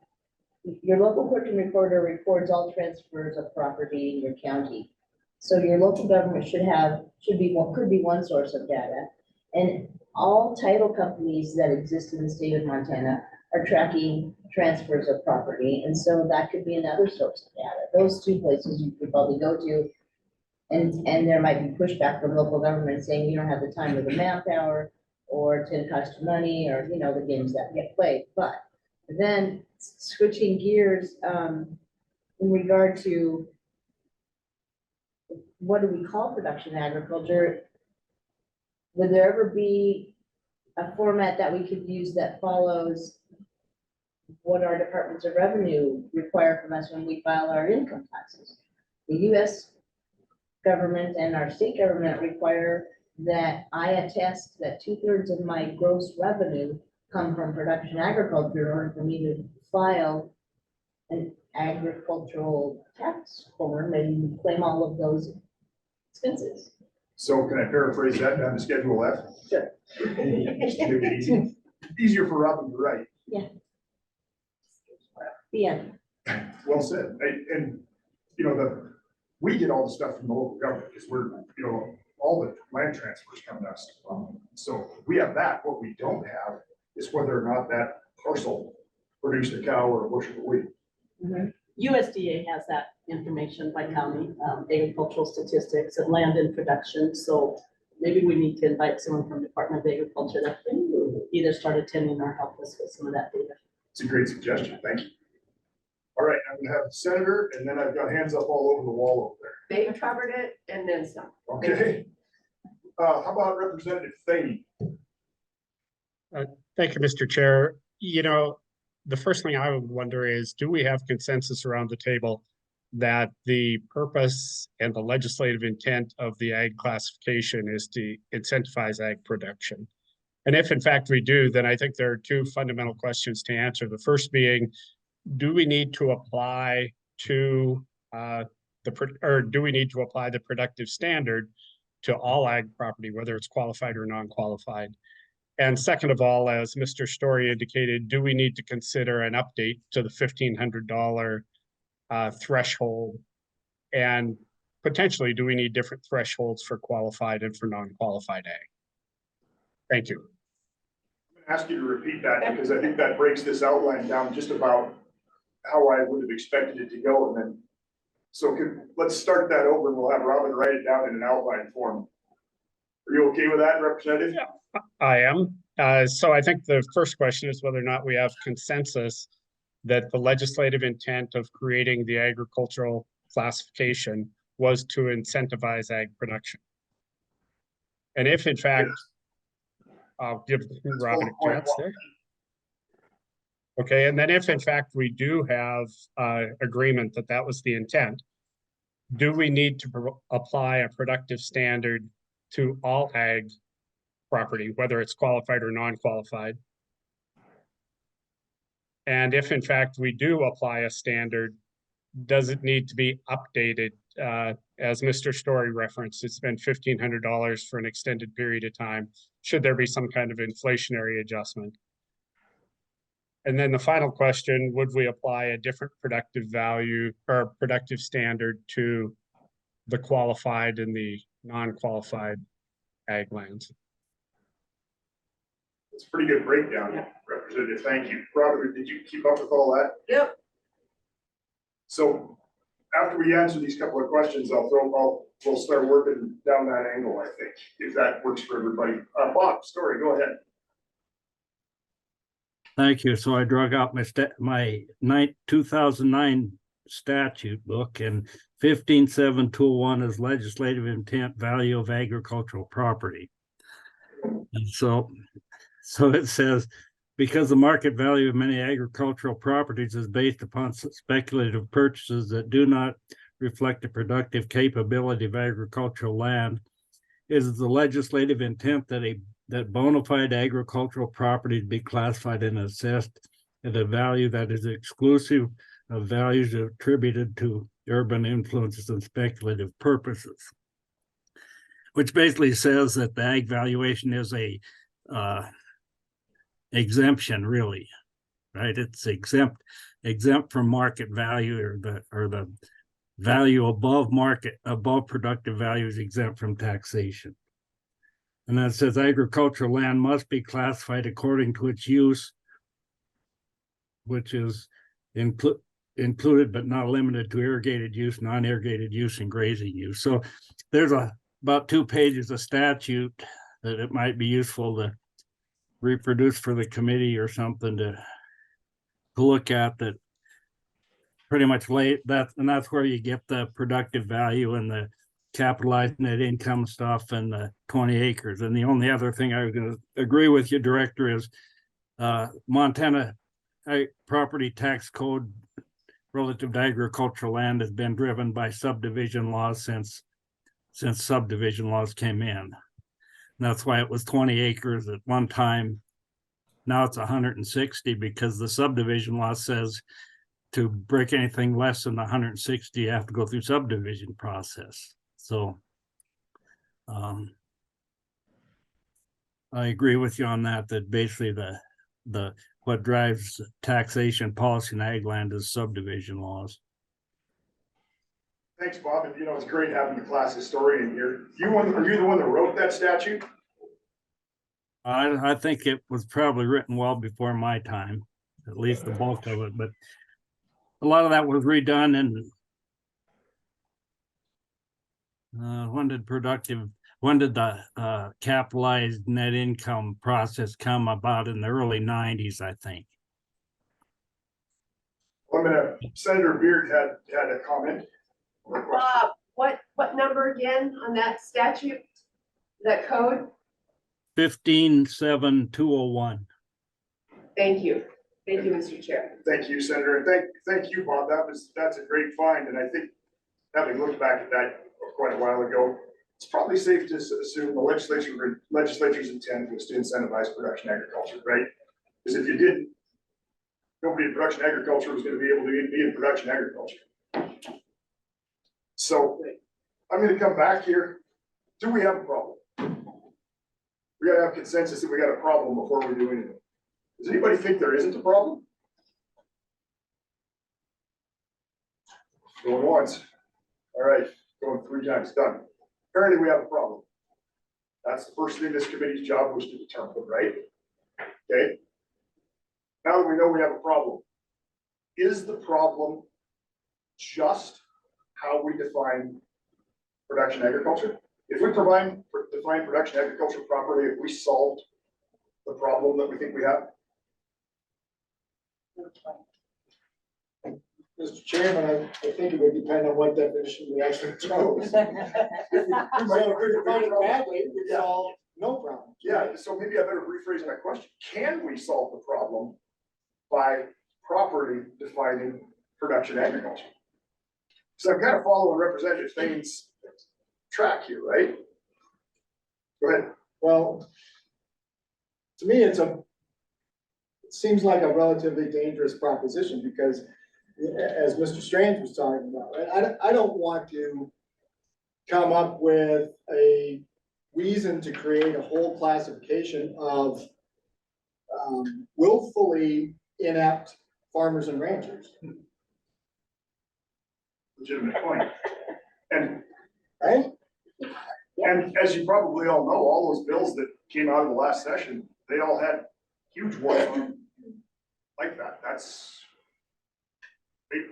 Speaker 10: your local clerk and recorder records all transfers of property in your county. So your local government could be one source of data. And all title companies that exist in the state of Montana are tracking transfers of property. And so that could be another source of data. Those two places you could probably go to. And there might be pushback from local government saying you don't have the time or the manpower or it's gonna cost you money, or, you know, the games that get played. But then switching gears, in regard to what do we call production agriculture? Would there ever be a format that we could use that follows what our departments of revenue require from us when we file our income taxes? The US government and our state government require that I attest that 2/3 of my gross revenue come from production agriculture in order for me to file an agricultural tax form and claim all of those expenses.
Speaker 1: So can I paraphrase that down to Schedule F?
Speaker 10: Sure.
Speaker 1: Just to make it easy. Easier for Robin to write.
Speaker 10: Yeah. The end.
Speaker 1: Well said. And, you know, we get all the stuff from the local government because we're, you know, all the land transfers come to us. So we have that. What we don't have is whether or not that parcel produced a cow or a bushel of wheat.
Speaker 2: USDA has that information by county, agricultural statistics and land in production. So maybe we need to invite someone from Department of Agriculture that can either start attending or help us with some of that data.
Speaker 1: It's a great suggestion. Thank you. All right, I'm gonna have the senator, and then I've got hands up all over the wall over there.
Speaker 3: They covered it and then some.
Speaker 1: Okay. How about Representative Thaney?
Speaker 12: Thank you, Mr. Chair. You know, the first thing I would wonder is, do we have consensus around the table that the purpose and the legislative intent of the ag classification is to incentivize ag production? And if in fact we do, then I think there are two fundamental questions to answer. The first being, do we need to apply to do we need to apply the productive standard to all ag property, whether it's qualified or non-qualified? And second of all, as Mr. Story indicated, do we need to consider an update to the $1,500 threshold? And potentially, do we need different thresholds for qualified and for non-qualified ag? Thank you.
Speaker 1: I'm gonna ask you to repeat that because I think that breaks this outline down just about how I would have expected it to go. And then, so let's start that over and we'll have Robin write it down in an outline form. Are you okay with that, Representative?
Speaker 12: Yeah, I am. So I think the first question is whether or not we have consensus that the legislative intent of creating the agricultural classification was to incentivize ag production. And if in fact, I'll give Robin a chance there. Okay, and then if in fact we do have agreement that that was the intent, do we need to apply a productive standard to all ag property, whether it's qualified or non-qualified? And if in fact we do apply a standard, does it need to be updated? As Mr. Story referenced, it's been $1,500 for an extended period of time. Should there be some kind of inflationary adjustment? And then the final question, would we apply a different productive value or productive standard to the qualified and the non-qualified ag lands?
Speaker 1: It's a pretty good breakdown, Representative. Thank you. Robert, did you keep up with all that?
Speaker 3: Yep.
Speaker 1: So after we answer these couple of questions, we'll start working down that angle, I think, if that works for everybody. Bob, Story, go ahead.
Speaker 15: Thank you. So I drug out my 2009 statute book, and 15.7.201 is legislative intent value of agricultural property. And so it says, because the market value of many agricultural properties is based upon speculative purchases that do not reflect the productive capability of agricultural land, it is the legislative intent that bona fide agricultural property be classified and assessed at a value that is exclusive of values attributed to urban influences and speculative purposes. Which basically says that the ag valuation is a exemption, really, right? It's exempt from market value, or the value above productive value is exempt from taxation. And then it says agricultural land must be classified according to its use, which is included but not limited to irrigated use, non-irrigated use, and grazing use. So there's about 2 pages of statute that it might be useful to reproduce for the committee or something to look at that pretty much late that, and that's where you get the productive value and the capitalized net income stuff and the 20 acres. And the only other thing I was going to agree with you, Director, is Montana property tax code relative to agricultural land has been driven by subdivision laws since subdivision laws came in. And that's why it was 20 acres at one time. Now it's 160 because the subdivision law says to break anything less than 160, you have to go through subdivision process. So I agree with you on that, that basically the what drives taxation policy in ag land is subdivision laws.
Speaker 1: Thanks, Bob. And it's great having the class historian here. Are you the one that wrote that statute?
Speaker 15: I think it was probably written well before my time, at least the bulk of it, but a lot of that was redone. And when did the capitalized net income process come about? In the early 90s, I think.
Speaker 1: Senator Beard had a comment. or a question.
Speaker 3: What number again on that statute, that code?
Speaker 15: 157201.
Speaker 3: Thank you, Mr. Chair.
Speaker 1: Thank you, Senator, and thank you, Bob. That's a great find, and I think having looked back at that quite a while ago, it's probably safe to assume the legislature's intent was to incentivize production agriculture, right? Because if you didn't, nobody in production agriculture was going to be able to be in production agriculture. So I'm going to come back here. Do we have a problem? We got to have consensus that we got a problem before we do anything. Does anybody think there isn't a problem? Going once. All right, going 3 times, done. Apparently we have a problem. That's the first thing this committee's job was to determine, right? Okay. Now that we know we have a problem, is the problem just how we define production agriculture? If we define production agriculture properly, if we solved the problem that we think we have?
Speaker 19: Mr. Chairman, I think it would depend on what definition we actually chose. So if we define it badly, we solve no problem.
Speaker 1: Yeah, so maybe I better rephrase my question. Can we solve the problem by properly defining production agriculture? So I'm kind of following Representative Thane's track here, right? Go ahead.
Speaker 19: Well, to me, it seems like a relatively dangerous proposition because, as Mr. Strange was talking about, right, I don't want to come up with a reason to create a whole classification of willfully inept farmers and ranchers.
Speaker 1: Legitimate point. And
Speaker 19: right?
Speaker 1: And as you probably all know, all those bills that came out of the last session, they all had huge ones on them like that.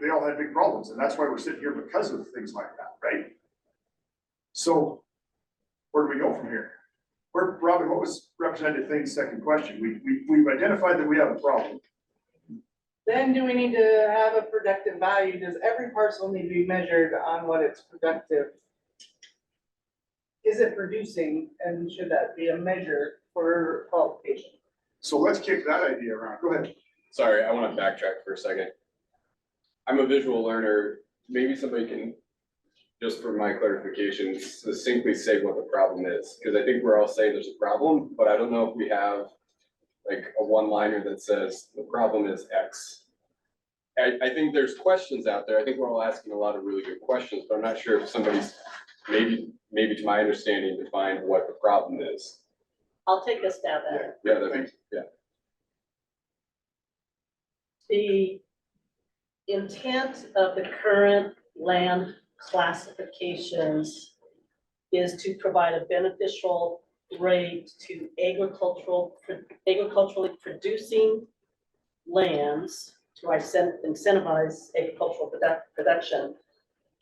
Speaker 1: They all had big problems, and that's why we're sitting here because of things like that, right? So where do we go from here? Robin, what was Representative Thane's second question? We've identified that we have a problem.
Speaker 7: Then do we need to have a productive value? Does every parcel need to be measured on what it's productive? Is it producing, and should that be a measure for qualification?
Speaker 1: So let's kick that idea around. Go ahead.
Speaker 11: Sorry, I want to backtrack for a second. I'm a visual learner. Maybe somebody can, just for my clarification, succinctly say what the problem is. Because I think we're all saying there's a problem, but I don't know if we have like a one-liner that says the problem is X. I think there's questions out there. I think we're all asking a lot of really good questions, but I'm not sure if somebody's maybe to my understanding defined what the problem is.
Speaker 2: I'll take a stab at it.
Speaker 11: Yeah, that makes, yeah.
Speaker 2: The intent of the current land classifications is to provide a beneficial rate to agriculturally producing lands to incentivize agricultural production,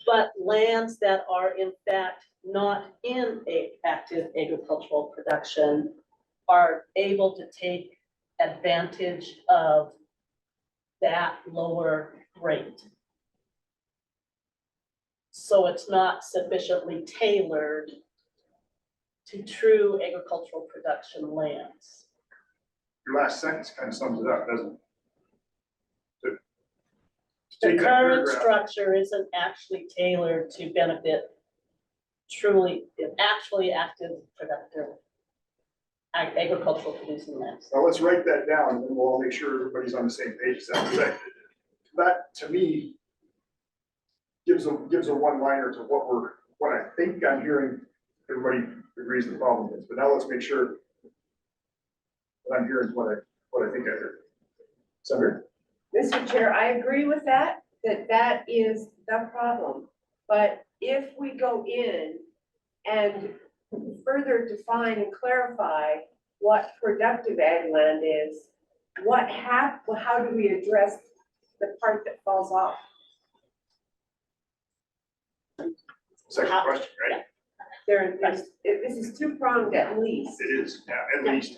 Speaker 2: but lands that are in fact not in active agricultural production are able to take advantage of that lower rate. So it's not sufficiently tailored to true agricultural production lands.
Speaker 1: Your last sentence kind of sums it up, doesn't it?
Speaker 2: The
Speaker 1: Take that
Speaker 2: current
Speaker 1: paragraph.
Speaker 2: structure isn't actually tailored to benefit truly, actually active, productive agricultural producing lands.
Speaker 1: Now let's write that down and then we'll all make sure everybody's on the same page. That, to me, gives a one-liner to what I think I'm hearing. Everybody agrees the problem is, but now let's make sure that I'm hearing what I think I heard. Senator?
Speaker 3: Mr. Chair, I agree with that is the problem. But if we go in and further define and clarify what productive ag land is, how do we address the part that falls off?
Speaker 1: Second question, right?
Speaker 3: This is two-pronged at least.
Speaker 1: It is, yeah, at least.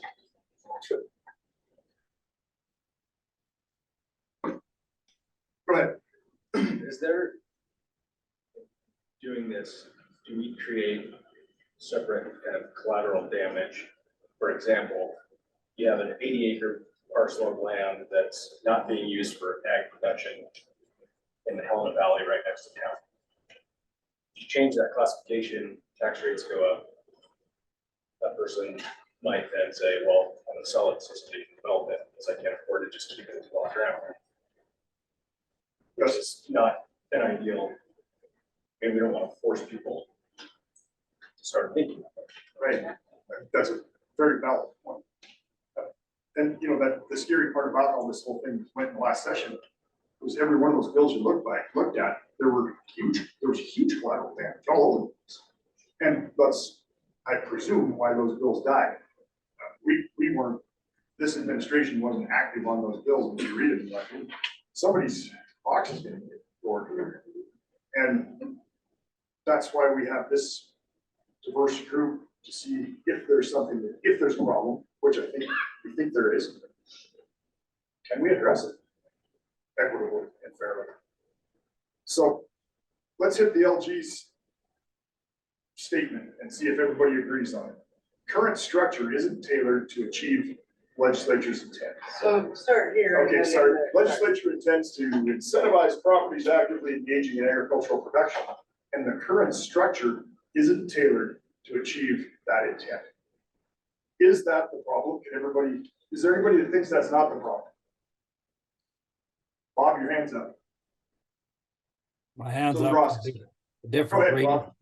Speaker 1: Go ahead.
Speaker 4: Is there, doing this, do we create separate kind of collateral damage? For example, you have an 80-acre parcel of land that's not being used for ag production in the Helena Valley right next to town. You change that classification, tax rates go up. That person might then say, well, I'm gonna sell it to somebody to develop it because I can't afford to just keep it as well ground. This is not an ideal, and we don't want to force people to start thinking.
Speaker 1: Right, that's a very valid point. And you know, that the scary part about how this whole thing went in the last session was every one of those bills you looked at, there was huge collateral damage all over the place. And that's, I presume, why those bills died. We weren't, this administration wasn't active on those bills when you read it, like, somebody's box is gonna get bored here. And that's why we have this diverse group to see if there's something, if there's a problem, which we think there is. Can we address it equitably and fairly? So let's hit the LG's statement and see if everybody agrees on it. Current structure isn't tailored to achieve legislature's intent.
Speaker 3: So start here.
Speaker 1: Okay, sorry. Legislature intends to incentivize properties actively engaging in agricultural production, and the current structure isn't tailored to achieve that intent. Is that the problem? Is there anybody that thinks that's not the problem? Bob, your hand's up.
Speaker 15: My hands
Speaker 1: So
Speaker 15: up.
Speaker 1: Ross.
Speaker 15: Different
Speaker 1: Go ahead,
Speaker 15: reason.
Speaker 1: Bob.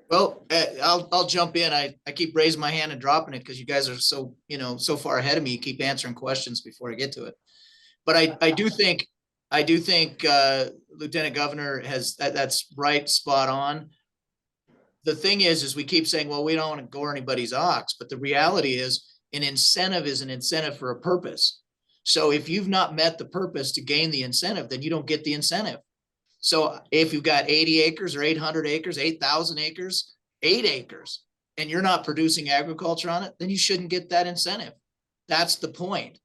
Speaker 8: Well, I'll jump in. I keep raising my hand and dropping it because you guys are so, so far ahead of me. You keep answering questions before I get to it. But I do think Lieutenant Governor that's right, spot on. The thing is we keep saying, well, we don't want to gore anybody's ox, but the reality is an incentive is an incentive for a purpose. So if you've not met the purpose to gain the incentive, then you don't get the incentive. So if you've got 80 acres or 800 acres, 8,000 acres, 8 acres, and you're not producing agriculture on it, then you shouldn't get that incentive. That's the point.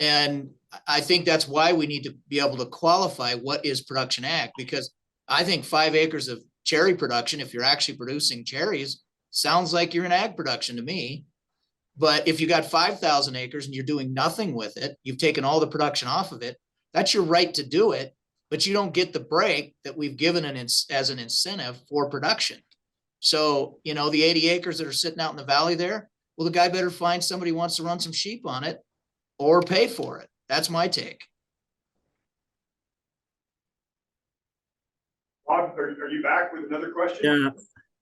Speaker 8: And I think that's why we need to be able to qualify what is production ag, because I think 5 acres of cherry production, if you're actually producing cherries, sounds like you're in ag production to me. But if you got 5,000 acres and you're doing nothing with it, you've taken all the production off of it, that's your right to do it. But you don't get the break that we've given as an incentive for production. So, the 80 acres that are sitting out in the valley there, well, the guy better find somebody who wants to run some sheep on it or pay for it. That's my take.
Speaker 1: Bob, are you back with another question?
Speaker 15: Yeah,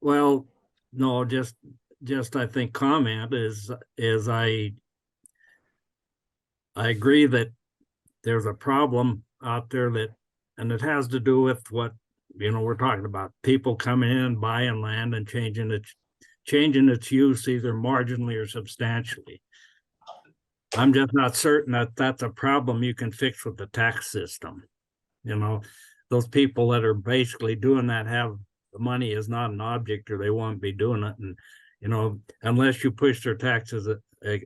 Speaker 15: well, no, just I think comment is I agree that there's a problem out there and it has to do with what, we're talking about, people coming in, buying land and changing its use either marginally or substantially. I'm just not certain that that's a problem you can fix with the tax system. Those people that are basically doing that have the money is not an object, or they won't be doing it. And you know, unless you push their taxes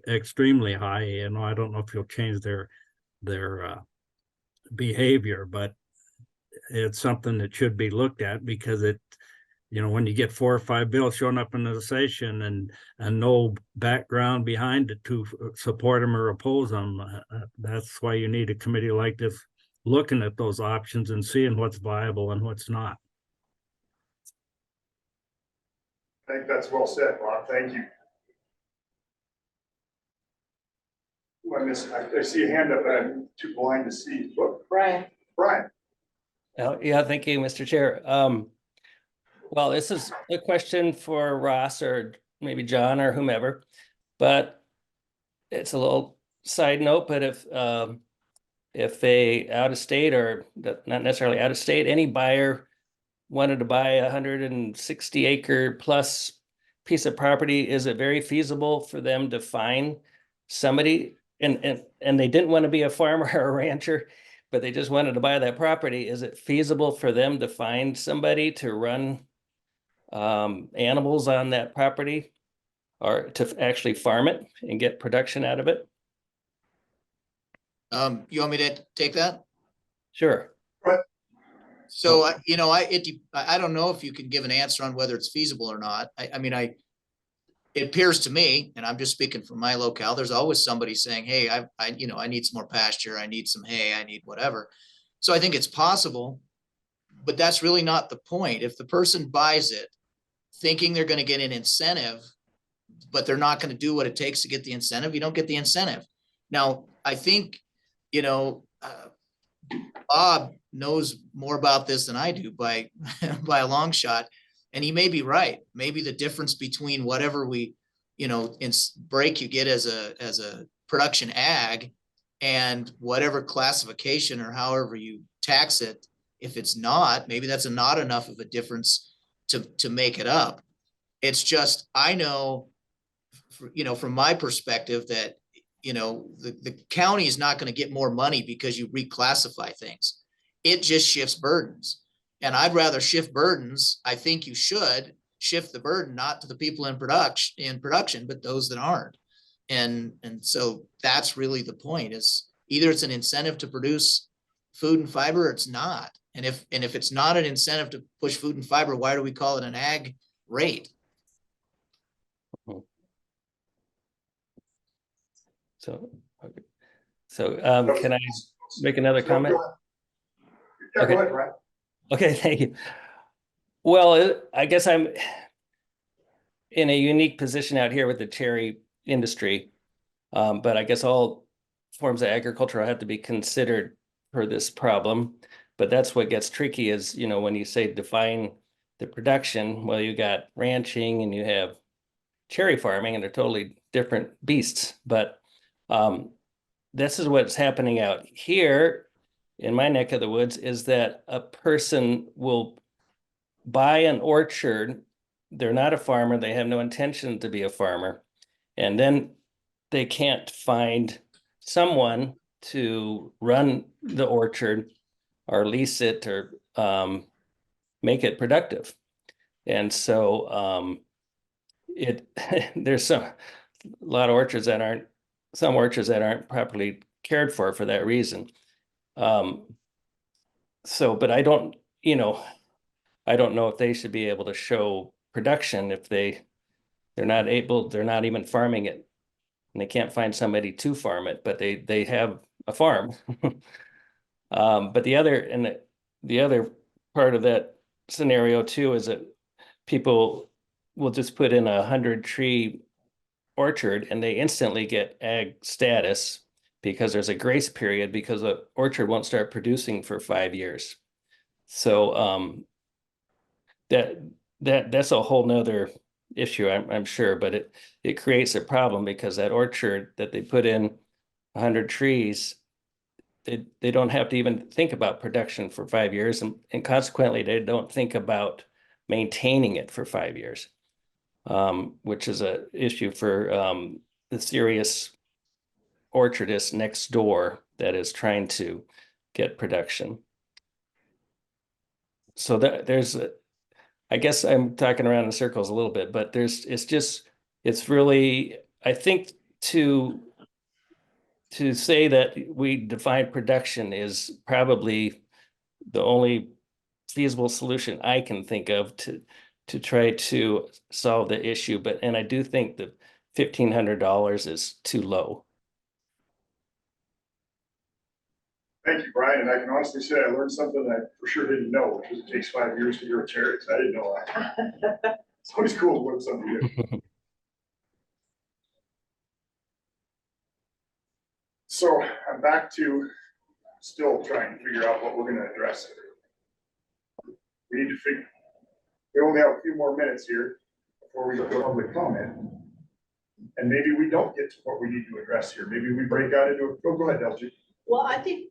Speaker 15: extremely high, you know, I don't know if you'll change their behavior, but it's something that should be looked at because it, you know, when you get 4 or 5 bills showing up in the session and no background behind it to support them or oppose them, that's why you need a committee like this looking at those options and seeing what's viable and what's not.
Speaker 1: I think that's well said, Bob. Thank you. I see a hand up, I'm too blind to see. Look,
Speaker 10: Brian.
Speaker 1: Brian.
Speaker 13: Yeah, thank you, Mr. Chair. Well, this is a question for Ross or maybe John or whomever, but it's a little side note, but if a out of state or not necessarily out of state, any buyer wanted to buy 160 acre plus piece of property, is it very feasible for them to find somebody and they didn't want to be a farmer or a rancher, but they just wanted to buy that property? Is it feasible for them to find somebody to run animals on that property or to actually farm it and get production out of it?
Speaker 8: You want me to take that?
Speaker 13: Sure.
Speaker 8: So, you know, I don't know if you can give an answer on whether it's feasible or not. I mean, it appears to me, and I'm just speaking from my locale, there's always somebody saying, hey, I need some more pasture. I need some hay. I need whatever. So I think it's possible, but that's really not the point. If the person buys it thinking they're going to get an incentive, but they're not going to do what it takes to get the incentive, you don't get the incentive. Now, I think, you know, Bob knows more about this than I do by a long shot, and he may be right. Maybe the difference between whatever we, you know, break you get as a production ag and whatever classification or however you tax it, if it's not, maybe that's not enough of a difference to make it up. It's just, I know, you know, from my perspective that, you know, the county is not going to get more money because you reclassify things. It just shifts burdens. And I'd rather shift burdens. I think you should shift the burden, not to the people in production, but those that aren't. And so that's really the point, is either it's an incentive to produce food and fiber or it's not. And if it's not an incentive to push food and fiber, why do we call it an ag rate?
Speaker 13: So can I make another comment?
Speaker 1: Yeah, go ahead, Brad.
Speaker 13: Okay, thank you. Well, I guess I'm in a unique position out here with the cherry industry, but I guess all forms of agriculture have to be considered for this problem. But that's what gets tricky is, you know, when you say define the production, well, you got ranching and you have cherry farming, and they're totally different beasts. But this is what's happening out here in my neck of the woods, is that a person will buy an orchard. They're not a farmer. They have no intention to be a farmer. And then they can't find someone to run the orchard or lease it or make it productive. And so there's a lot of orchards that aren't properly cared for that reason. But I don't know if they should be able to show production if they're not even farming it, and they can't find somebody to farm it, but they have a farm. But the other part of that scenario too is that people will just put in 100-tree orchard and they instantly get ag status because there's a grace period because the orchard won't start producing for 5 years. So that's a whole nother issue, I'm sure, but it creates a problem because that orchard that they put in 100 trees, they don't have to even think about production for 5 years, and consequently they don't think about maintaining it for 5 years, which is an issue for the serious orchardist next door that is trying to get production. So I guess I'm talking around in circles a little bit, but it's really, I think to say that we define production is probably the only feasible solution I can think of to try to solve the issue. And I do think that $1,500 is too low.
Speaker 1: Thank you, Brian, and I can honestly say I learned something I for sure didn't know, which is it takes 5 years to grow cherries. I didn't know that. It's always cool to learn something new. So I'm back to still trying to figure out what we're gonna address. We need to we only have a few more minutes here before we go to public comment. And maybe we don't get to what we need to address here. Maybe we break out into, go ahead, LG.
Speaker 2: Well, I think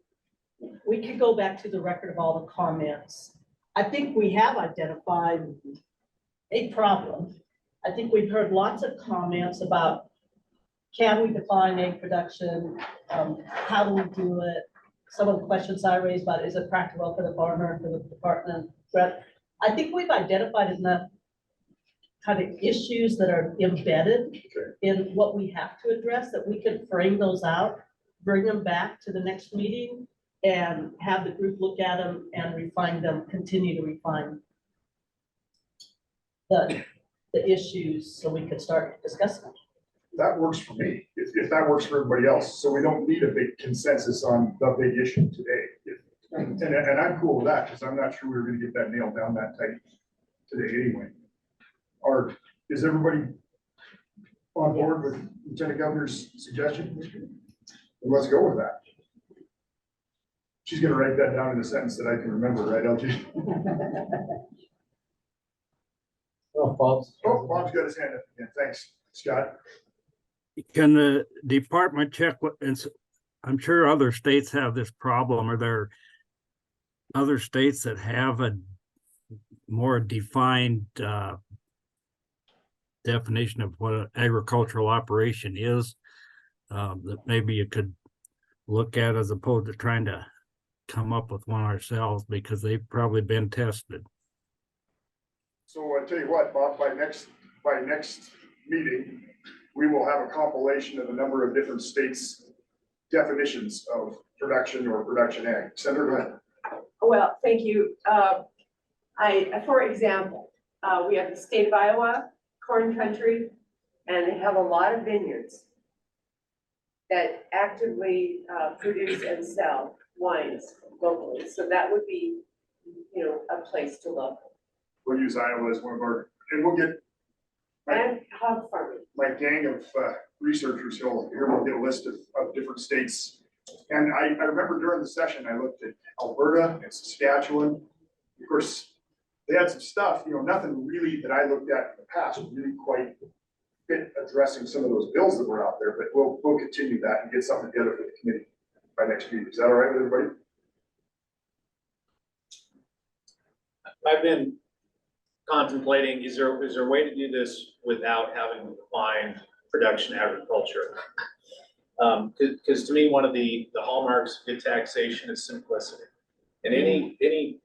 Speaker 2: we could go back to the record of all the comments. I think we have identified a problem. I think we've heard lots of comments about, can we define egg production? How do we do it? Some of the questions I raised about, is it practical for the farmer, for the department? But I think we've identified enough kind of issues that are embedded in what we have to address, that we can frame those out, bring them back to the next meeting, and have the group look at them and refine them, continue to refine the issues so we can start discussing them.
Speaker 1: That works for me, if that works for everybody else. So we don't need a big consensus on the big issue today. And I'm cool with that, because I'm not sure we're gonna get that nailed down that tight today anyway. Is everybody on board with Lieutenant Governor's suggestion? Well, let's go with that. She's gonna write that down in a sentence that I can remember, right, LG? Bob's got his hand up again. Thanks, Scott.
Speaker 15: Can the department check what, and I'm sure other states have this problem. Are there other states that have a more defined definition of what an agricultural operation is, that maybe you could look at, as opposed to trying to come up with one ourselves, because they've probably been tested?
Speaker 1: So I tell you what, Bob, by next meeting, we will have a compilation of a number of different states' definitions of production or production ag. Senator, go ahead.
Speaker 3: Well, thank you. For example, we have the state of Iowa, corn country, and they have a lot of vineyards that actively produce and sell wines locally. So that would be, a place to look.
Speaker 1: We'll use Iowa as one of our, and we'll get
Speaker 3: And hog farming.
Speaker 1: my gang of researchers here will get a list of different states. And I remember during the session, I looked at Alberta and Saskatchewan. Of course, they had some stuff, nothing really that I looked at in the past really quite fit addressing some of those bills that were out there, but we'll continue that and get something together for the committee by next meeting. Is that all right with everybody?
Speaker 5: I've been contemplating, is there a way to do this without having to define production agriculture? Because to me, one of the hallmarks of good taxation is simplicity. And any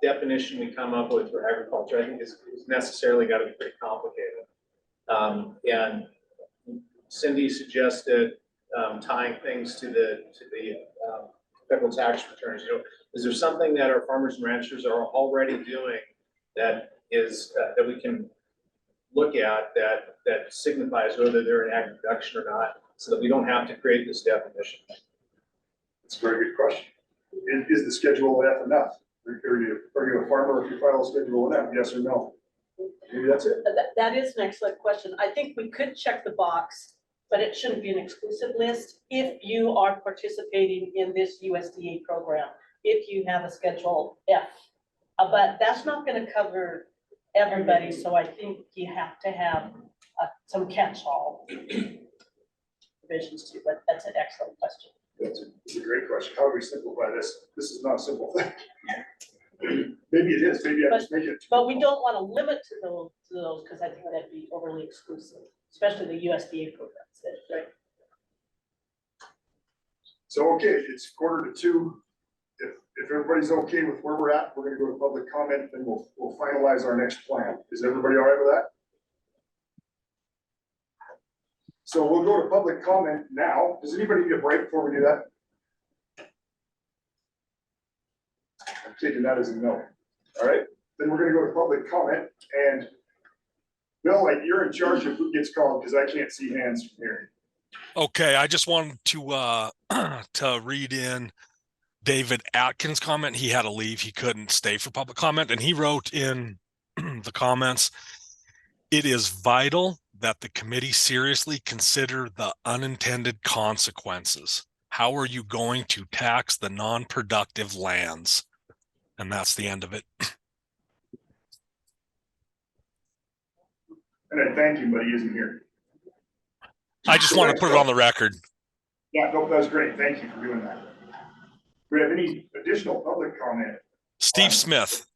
Speaker 5: definition we come up with for agriculture, I think is necessarily got to be pretty complicated. And Cindy suggested tying things to the federal tax returns. Is there something that our farmers and ranchers are already doing that is that we can look at that signifies whether they're in ag production or not, so that we don't have to create this definition?
Speaker 1: That's a very good question. Is the Schedule F enough? Are you a farmer if you file a Schedule F, yes or no? Maybe that's it.
Speaker 2: That is an excellent question. I think we could check the box, but it shouldn't be an exclusive list if you are participating in this USDA program, if you have a Schedule F. But that's not going to cover everybody, so I think you have to have some catch-all provisions too, but that's an excellent question.
Speaker 1: It's a great question. How do we simplify this? This is not a simple thing. Maybe it is, maybe I just make it.
Speaker 2: But we don't want to limit to those because I think that'd be overly exclusive, especially the USDA programs, right?
Speaker 1: So, okay, it's 1:45. If if everybody's okay with where we're at, we're gonna go to public comment, then we'll finalize our next plan. Is everybody all right with that? So we'll go to public comment now. Does anybody need a break before we do that? I'm taking that as a no. All right, then we're gonna go to public comment, and Bill, like, you're in charge of who gets called, because I can't see hands from here.
Speaker 18: Okay, I just wanted to to read in David Atkins' comment. He had to leave. He couldn't stay for public comment, and he wrote in the comments, "It is vital that the committee seriously consider the unintended consequences. How are you going to tax the non-productive lands?" And that's the end of it.
Speaker 1: And I thank him, but he isn't here.
Speaker 18: I just want to put it on the record.
Speaker 1: Yeah, no, that was great. Thank you for doing that. Do we have any additional public comment?
Speaker 18: Steve Smith.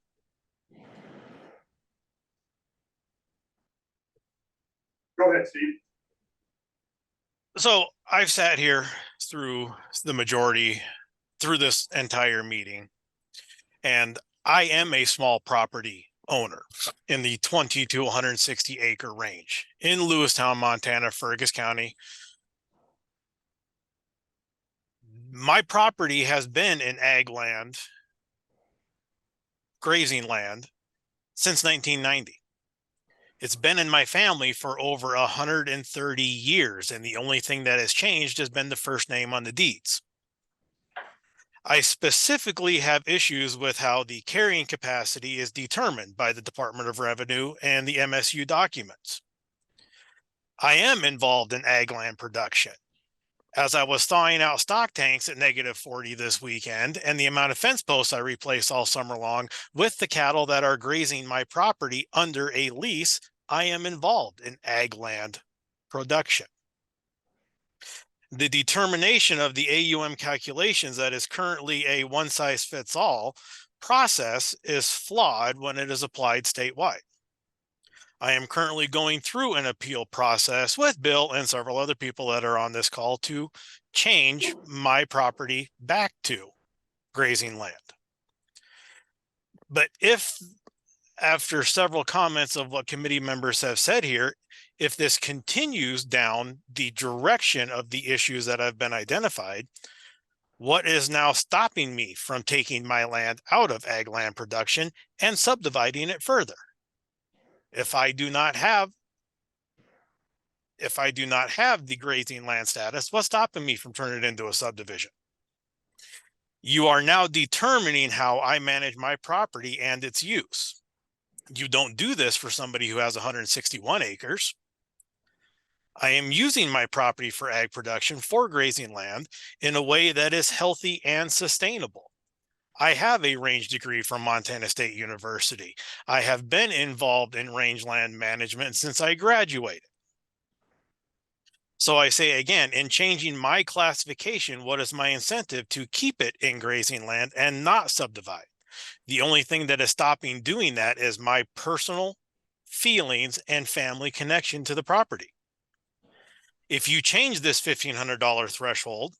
Speaker 1: Go ahead, Steve.
Speaker 20: So I've sat here through the majority, through this entire meeting, and I am a small property owner in the 20 to 160 acre range in Lewistown, Montana, Fergus County. My property has been in ag land, grazing land, since 1990. It's been in my family for over 130 years, and the only thing that has changed has been the first name on the deeds. I specifically have issues with how the carrying capacity is determined by the Department of Revenue and the MSU documents. I am involved in ag land production. As I was thawing out stock tanks at -40 this weekend, and the amount of fence posts I replaced all summer long with the cattle that are grazing my property under a lease, I am involved in ag land production. The determination of the AUM calculations that is currently a one-size-fits-all process is flawed when it is applied statewide. I am currently going through an appeal process with Bill and several other people that are on this call to change my property back to grazing land. But if, after several comments of what committee members have said here, if this continues down the direction of the issues that have been identified, what is now stopping me from taking my land out of ag land production and subdividing it further? If I do not have the grazing land status, what's stopping me from turning it into a subdivision? You are now determining how I manage my property and its use. You don't do this for somebody who has 161 acres. I am using my property for ag production for grazing land in a way that is healthy and sustainable. I have a range degree from Montana State University. I have been involved in rangeland management since I graduated. So I say again, in changing my classification, what is my incentive to keep it in grazing land and not subdivide? The only thing that is stopping doing that is my personal feelings and family connection to the property. If you change this $1,500 threshold,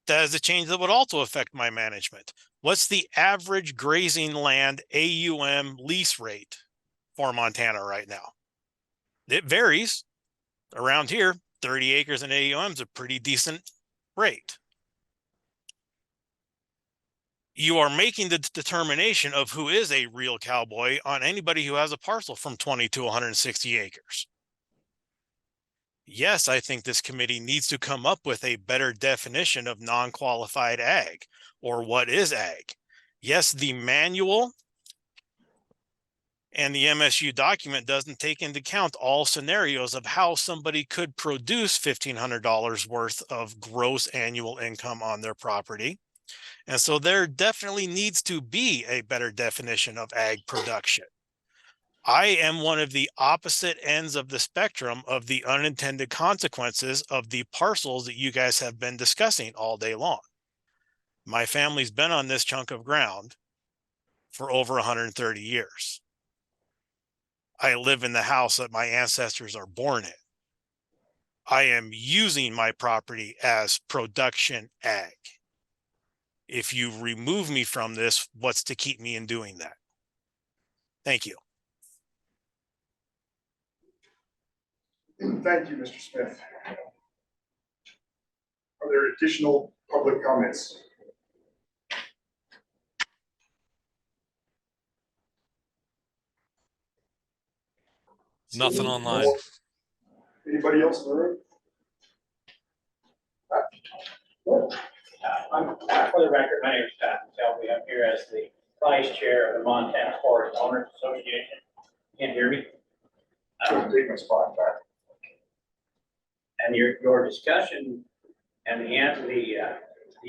Speaker 20: that is a change that would also affect my management. What's the average grazing land AUM lease rate for Montana right now? It varies. Around here, 30 acres in AUM is a pretty decent rate. You are making the determination of who is a real cowboy on anybody who has a parcel from 20 to 160 acres. Yes, I think this committee needs to come up with a better definition of non-qualified ag, or what is ag. Yes, the manual and the MSU document doesn't take into account all scenarios of how somebody could produce $1,500 worth of gross annual income on their property. And so there definitely needs to be a better definition of ag production. I am one of the opposite ends of the spectrum of the unintended consequences of the parcels that you guys have been discussing all day long. My family's been on this chunk of ground for over 130 years. I live in the house that my ancestors are born in. I am using my property as production ag. If you remove me from this, what's to keep me in doing that? Thank you.
Speaker 1: Thank you, Mr. Smith. Are there additional public comments?
Speaker 18: Nothing online.
Speaker 1: Anybody else in the room?
Speaker 9: For the record, my name is Pat Shelby. I'm here as the vice chair of the Montana Forest Owners Association. Can't hear me?
Speaker 1: Take my spot back.
Speaker 9: And your discussion and the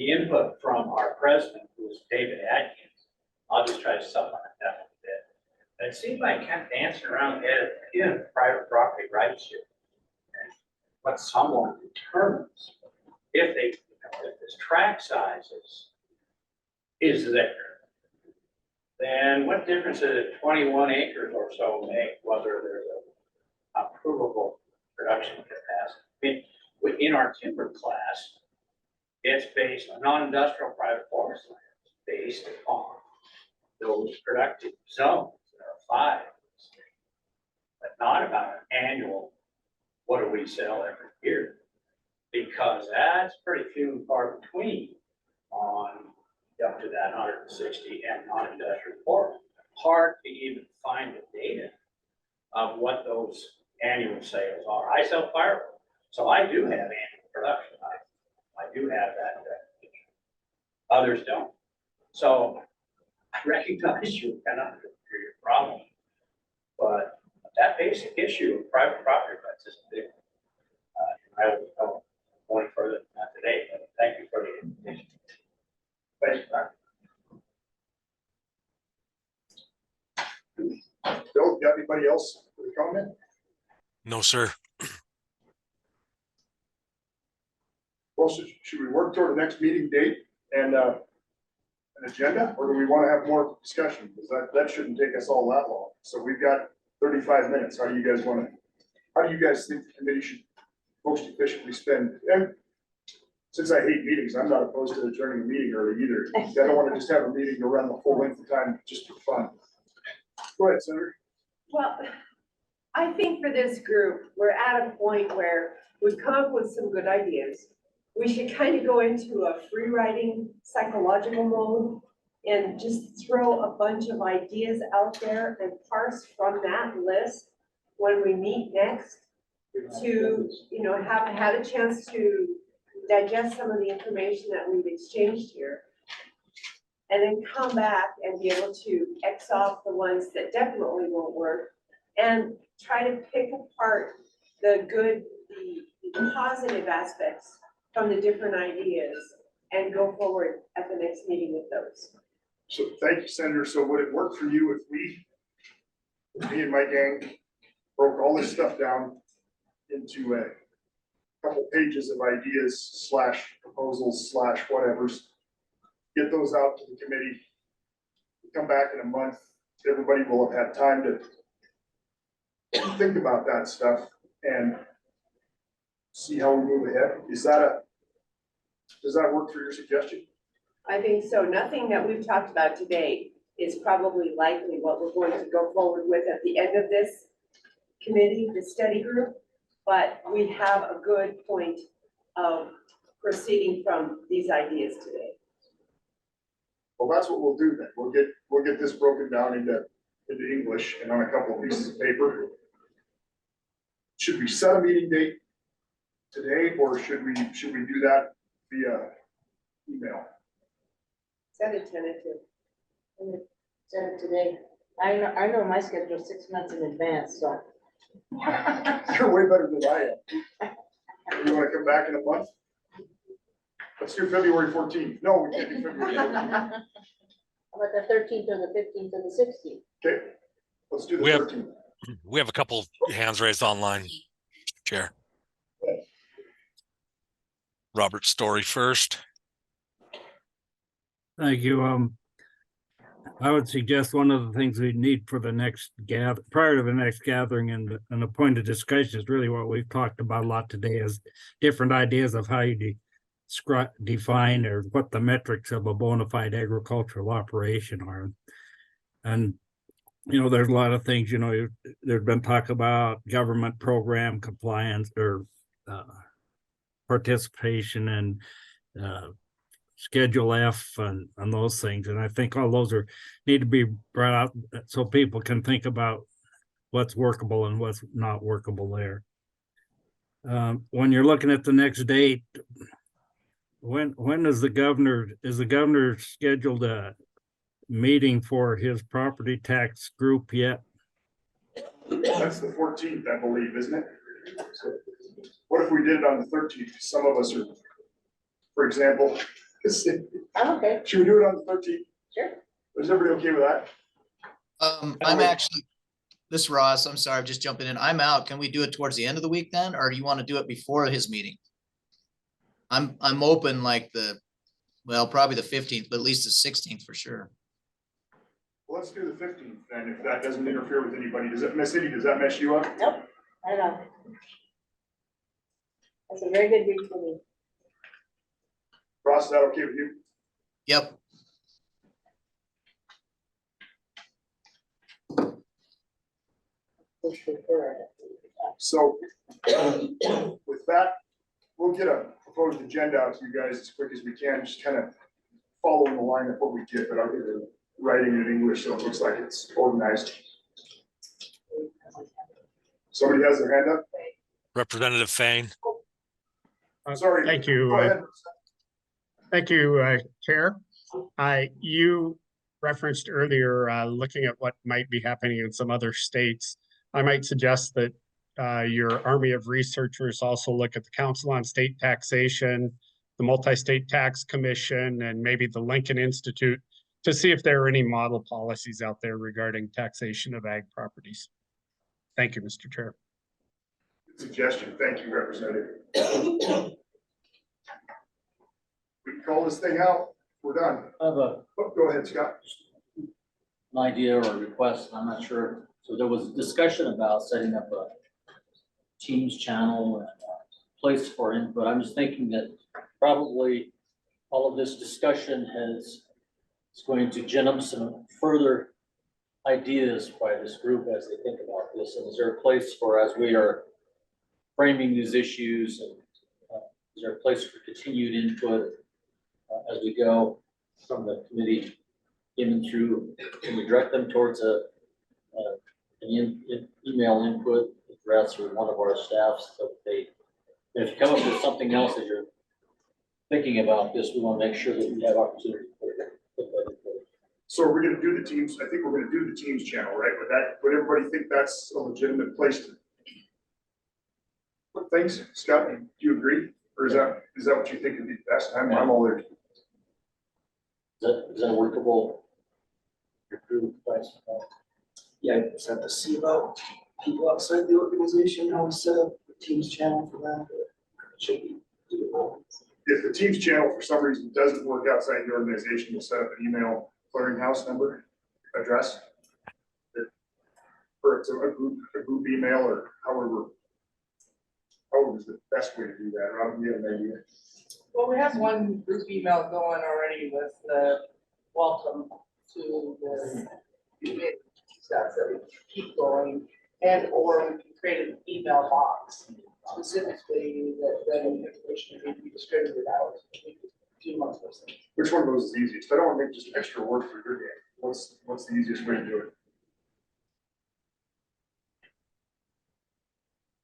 Speaker 9: input from our president, who is David Atkins, I'll just try to supplement that a little bit. But it seems like kind of dancing around in private property rights here. And what someone determines if this tract size is there, then what difference does it 21 acres or so make whether there's a approvable production capacity? I mean, within our timber class, it's based on non-industrial private forest lands based upon those productive zones. There are 5, but not about an annual, what do we sell every year? Because that's pretty few and far between on up to that 160 and non-industrial forest. Hard to even find the data of what those annual sales are. I sell firewood, so I do have annual production. I do have that. Others don't. So I recognize your your problem, but that basic issue of private property rights is big. I will go one further than that today, but thank you for the invitation.
Speaker 1: Thanks, Pat. Bill, got anybody else with a comment?
Speaker 18: No, sir.
Speaker 1: Well, should we work toward the next meeting date and an agenda, or do we want to have more discussion? Because that shouldn't take us all that long. So we've got 35 minutes. How do you guys think the committee should most efficiently spend? And since I hate meetings, I'm not opposed to adjourning a meeting early either. I don't want to just have a meeting to run the full length of time just for fun. Go ahead, Senator.
Speaker 3: Well, I think for this group, we're at a point where we've come up with some good ideas. We should kind of go into a free writing psychological mode and just throw a bunch of ideas out there and parse from that list when we meet next to, have had a chance to digest some of the information that we've exchanged here. And then come back and be able to X off the ones that definitely won't work and try to pick apart the good, the positive aspects from the different ideas and go forward at the next meeting with those.
Speaker 1: So thank you, Senator. So would it work for you if me and my gang broke all this stuff down into a couple pages of ideas / proposals / whatevers, get those out to the committee, come back in a month, everybody will have had time to think about that stuff and see how we move ahead. Does that work for your suggestion?
Speaker 3: I think so. Nothing that we've talked about today is probably likely what we're going to go forward with at the end of this committee, the study group, but we have a good point of proceeding from these ideas today.
Speaker 1: Well, that's what we'll do then. We'll get this broken down into English and on a couple of pieces of paper. Should we set a meeting date today, or should we do that via email?
Speaker 3: Set a tentative.
Speaker 10: Set it today. I know my schedule 6 months in advance, so.
Speaker 1: You're way better than I am. You want to come back in a month? Let's do February 14th. No, we can't do February 14th.
Speaker 10: How about the 13th or the 15th or the 16th?
Speaker 1: Okay, let's do the
Speaker 18: We have-
Speaker 1: 13th.
Speaker 18: We have a couple hands raised online, Chair. Robert Story first.
Speaker 15: Thank you. I would suggest one of the things we need for the next prior to the next gathering and a point of discussion is really what we've talked about a lot today is different ideas of how you define or what the metrics of a bona fide agricultural operation are. And, you know, there's a lot of things, you know, there's been talk about government program compliance or participation and Schedule F and those things. And I think all those need to be brought out so people can think about what's workable and what's not workable there. When you're looking at the next date, when is the governor scheduled a meeting for his property tax group yet?
Speaker 1: That's the 14th, I believe, isn't it? So what if we did it on the 13th? Some of us are, for example,
Speaker 3: Okay,
Speaker 1: should we do it on the 13th?
Speaker 3: sure.
Speaker 1: Is everybody okay with that?
Speaker 8: I'm actually, this Ross, I'm sorry, I'm just jumping in. I'm out. Can we do it towards the end of the week then? Or do you want to do it before his meeting? I'm open like well, probably the 15th, but at least the 16th for sure.
Speaker 1: Well, let's do the 15th then, if that doesn't interfere with anybody. Does it, Miss City, does that mess you up?
Speaker 10: Nope, I don't know. That's a very good week for me.
Speaker 1: Ross, is that okay with you?
Speaker 8: Yep.
Speaker 1: So with that, we'll get a proposed agenda out to you guys as quick as we can, just kind of following the line of what we get, but I'll get it writing in English, so it looks like it's organized. Somebody has their hand up?
Speaker 18: Representative Fain.
Speaker 1: Sorry.
Speaker 12: Thank you.
Speaker 1: Go ahead.
Speaker 12: Thank you, Chair. You referenced earlier looking at what might be happening in some other states. I might suggest that your army of researchers also look at the Council on State Taxation, the Multi-State Tax Commission, and maybe the Lincoln Institute to see if there are any model policies out there regarding taxation of ag properties. Thank you, Mr. Chair.
Speaker 1: Good suggestion. Thank you, Representative. We can call this thing out. We're done.
Speaker 17: I have
Speaker 1: Oh, go ahead, Scott.
Speaker 17: an idea or a request, I'm not sure. So there was discussion about setting up a Teams channel and a place for input. I'm just thinking that probably all of this discussion is going to gin up some further ideas by this group as they think about this. And is there a place for, as we are framing these issues, and is there a place for continued input as we go from the committee in and through? Can we direct them towards an email input address or one of our staffs, so they, if you come up with something else as you're thinking about this, we want to make sure that we have opportunity to put that input.
Speaker 1: So are we gonna do the Teams? I think we're gonna do the Teams channel, right? Would everybody think that's a legitimate place to put things? Scott, do you agree? Or is that what you think would be best? I'm all there.
Speaker 17: Is that workable?
Speaker 6: Yeah, I just have to see about people outside the organization, how we set up a Teams channel for that. Should be doable.
Speaker 1: If the Teams channel for some reason doesn't work outside the organization, we'll set up an email clearinghouse number address. Or it's a group email or however is the best way to do that. Rob, do you have an idea?
Speaker 7: Well, we have one group email going already with the welcome to the event stuff that we keep going, and or we can create an email box specifically that then information can be distributed out. We could do one of those things.
Speaker 1: Which one of those is easiest? I don't want to make just extra work for your game. What's the easiest way to do it?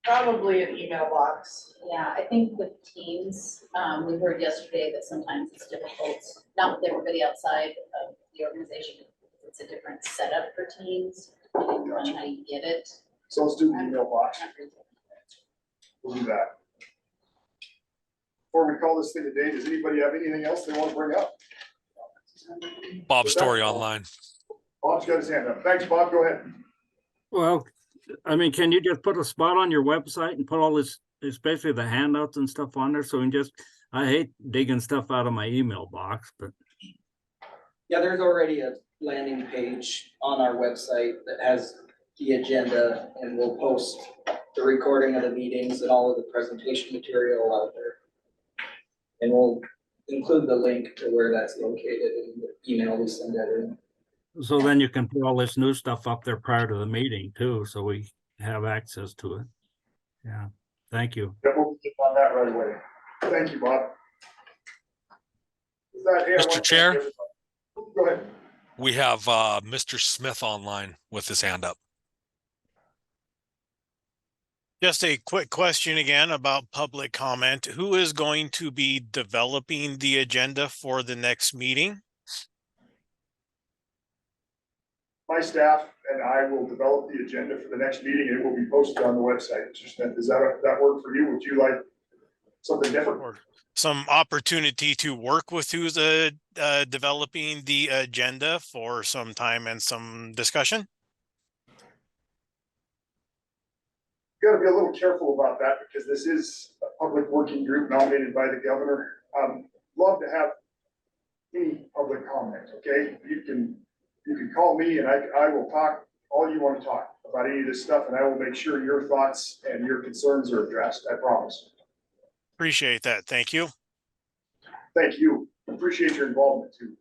Speaker 7: Probably an email box.
Speaker 21: Yeah, I think with Teams, we heard yesterday that sometimes it's difficult, not with everybody outside of the organization. It's a different setup for Teams, depending on how you get it.
Speaker 1: So let's do the email box. We'll do that. Before we call this thing a day, does anybody have anything else they want to bring up?
Speaker 18: Bob's story online.
Speaker 1: Bob's got his hand up. Thanks, Bob. Go ahead.
Speaker 15: Well, I mean, can you just put a spot on your website and put all this, especially the handouts and stuff on there? So we can just, I hate digging stuff out of my email box, but.
Speaker 6: Yeah, there's already a landing page on our website that has the agenda, and we'll post the recording of the meetings and all of the presentation material out there. And we'll include the link to where that's located in the email we send out. in.
Speaker 15: So then you can put all this new stuff up there prior to the meeting too, so we have access to it. Yeah, thank you.
Speaker 1: Yeah, we'll get on that right away. Thank you, Bob. With that, hey, I want to
Speaker 18: Mr.
Speaker 1: thank
Speaker 18: Chair,
Speaker 1: everybody. Go ahead.
Speaker 18: we have Mr. Smith online with his hand up.
Speaker 20: Just a quick question again about public comment. Who is going to be developing the agenda for the next meeting?
Speaker 1: My staff and I will develop the agenda for the next meeting and it will be posted on the website. Mr. Smith, does that work for you? Would you like something different?
Speaker 20: Or some opportunity to work with who's developing the agenda for some time and some discussion?
Speaker 1: Got to be a little careful about that because this is a public working group nominated by the governor. Love to have any public comment, okay? You can call me and I will talk all you want to talk about any of this stuff and I will make sure your thoughts and your concerns are addressed, I promise.
Speaker 20: Appreciate that. Thank you.
Speaker 1: Thank you. Appreciate your involvement too.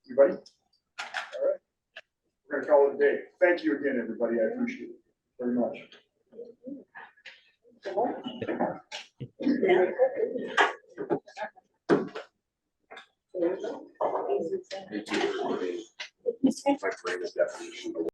Speaker 1: Anybody? All right. We're gonna call it a day. Thank you again, everybody. I appreciate it very much.
Speaker 10: Yeah.
Speaker 1: My brain is definitely.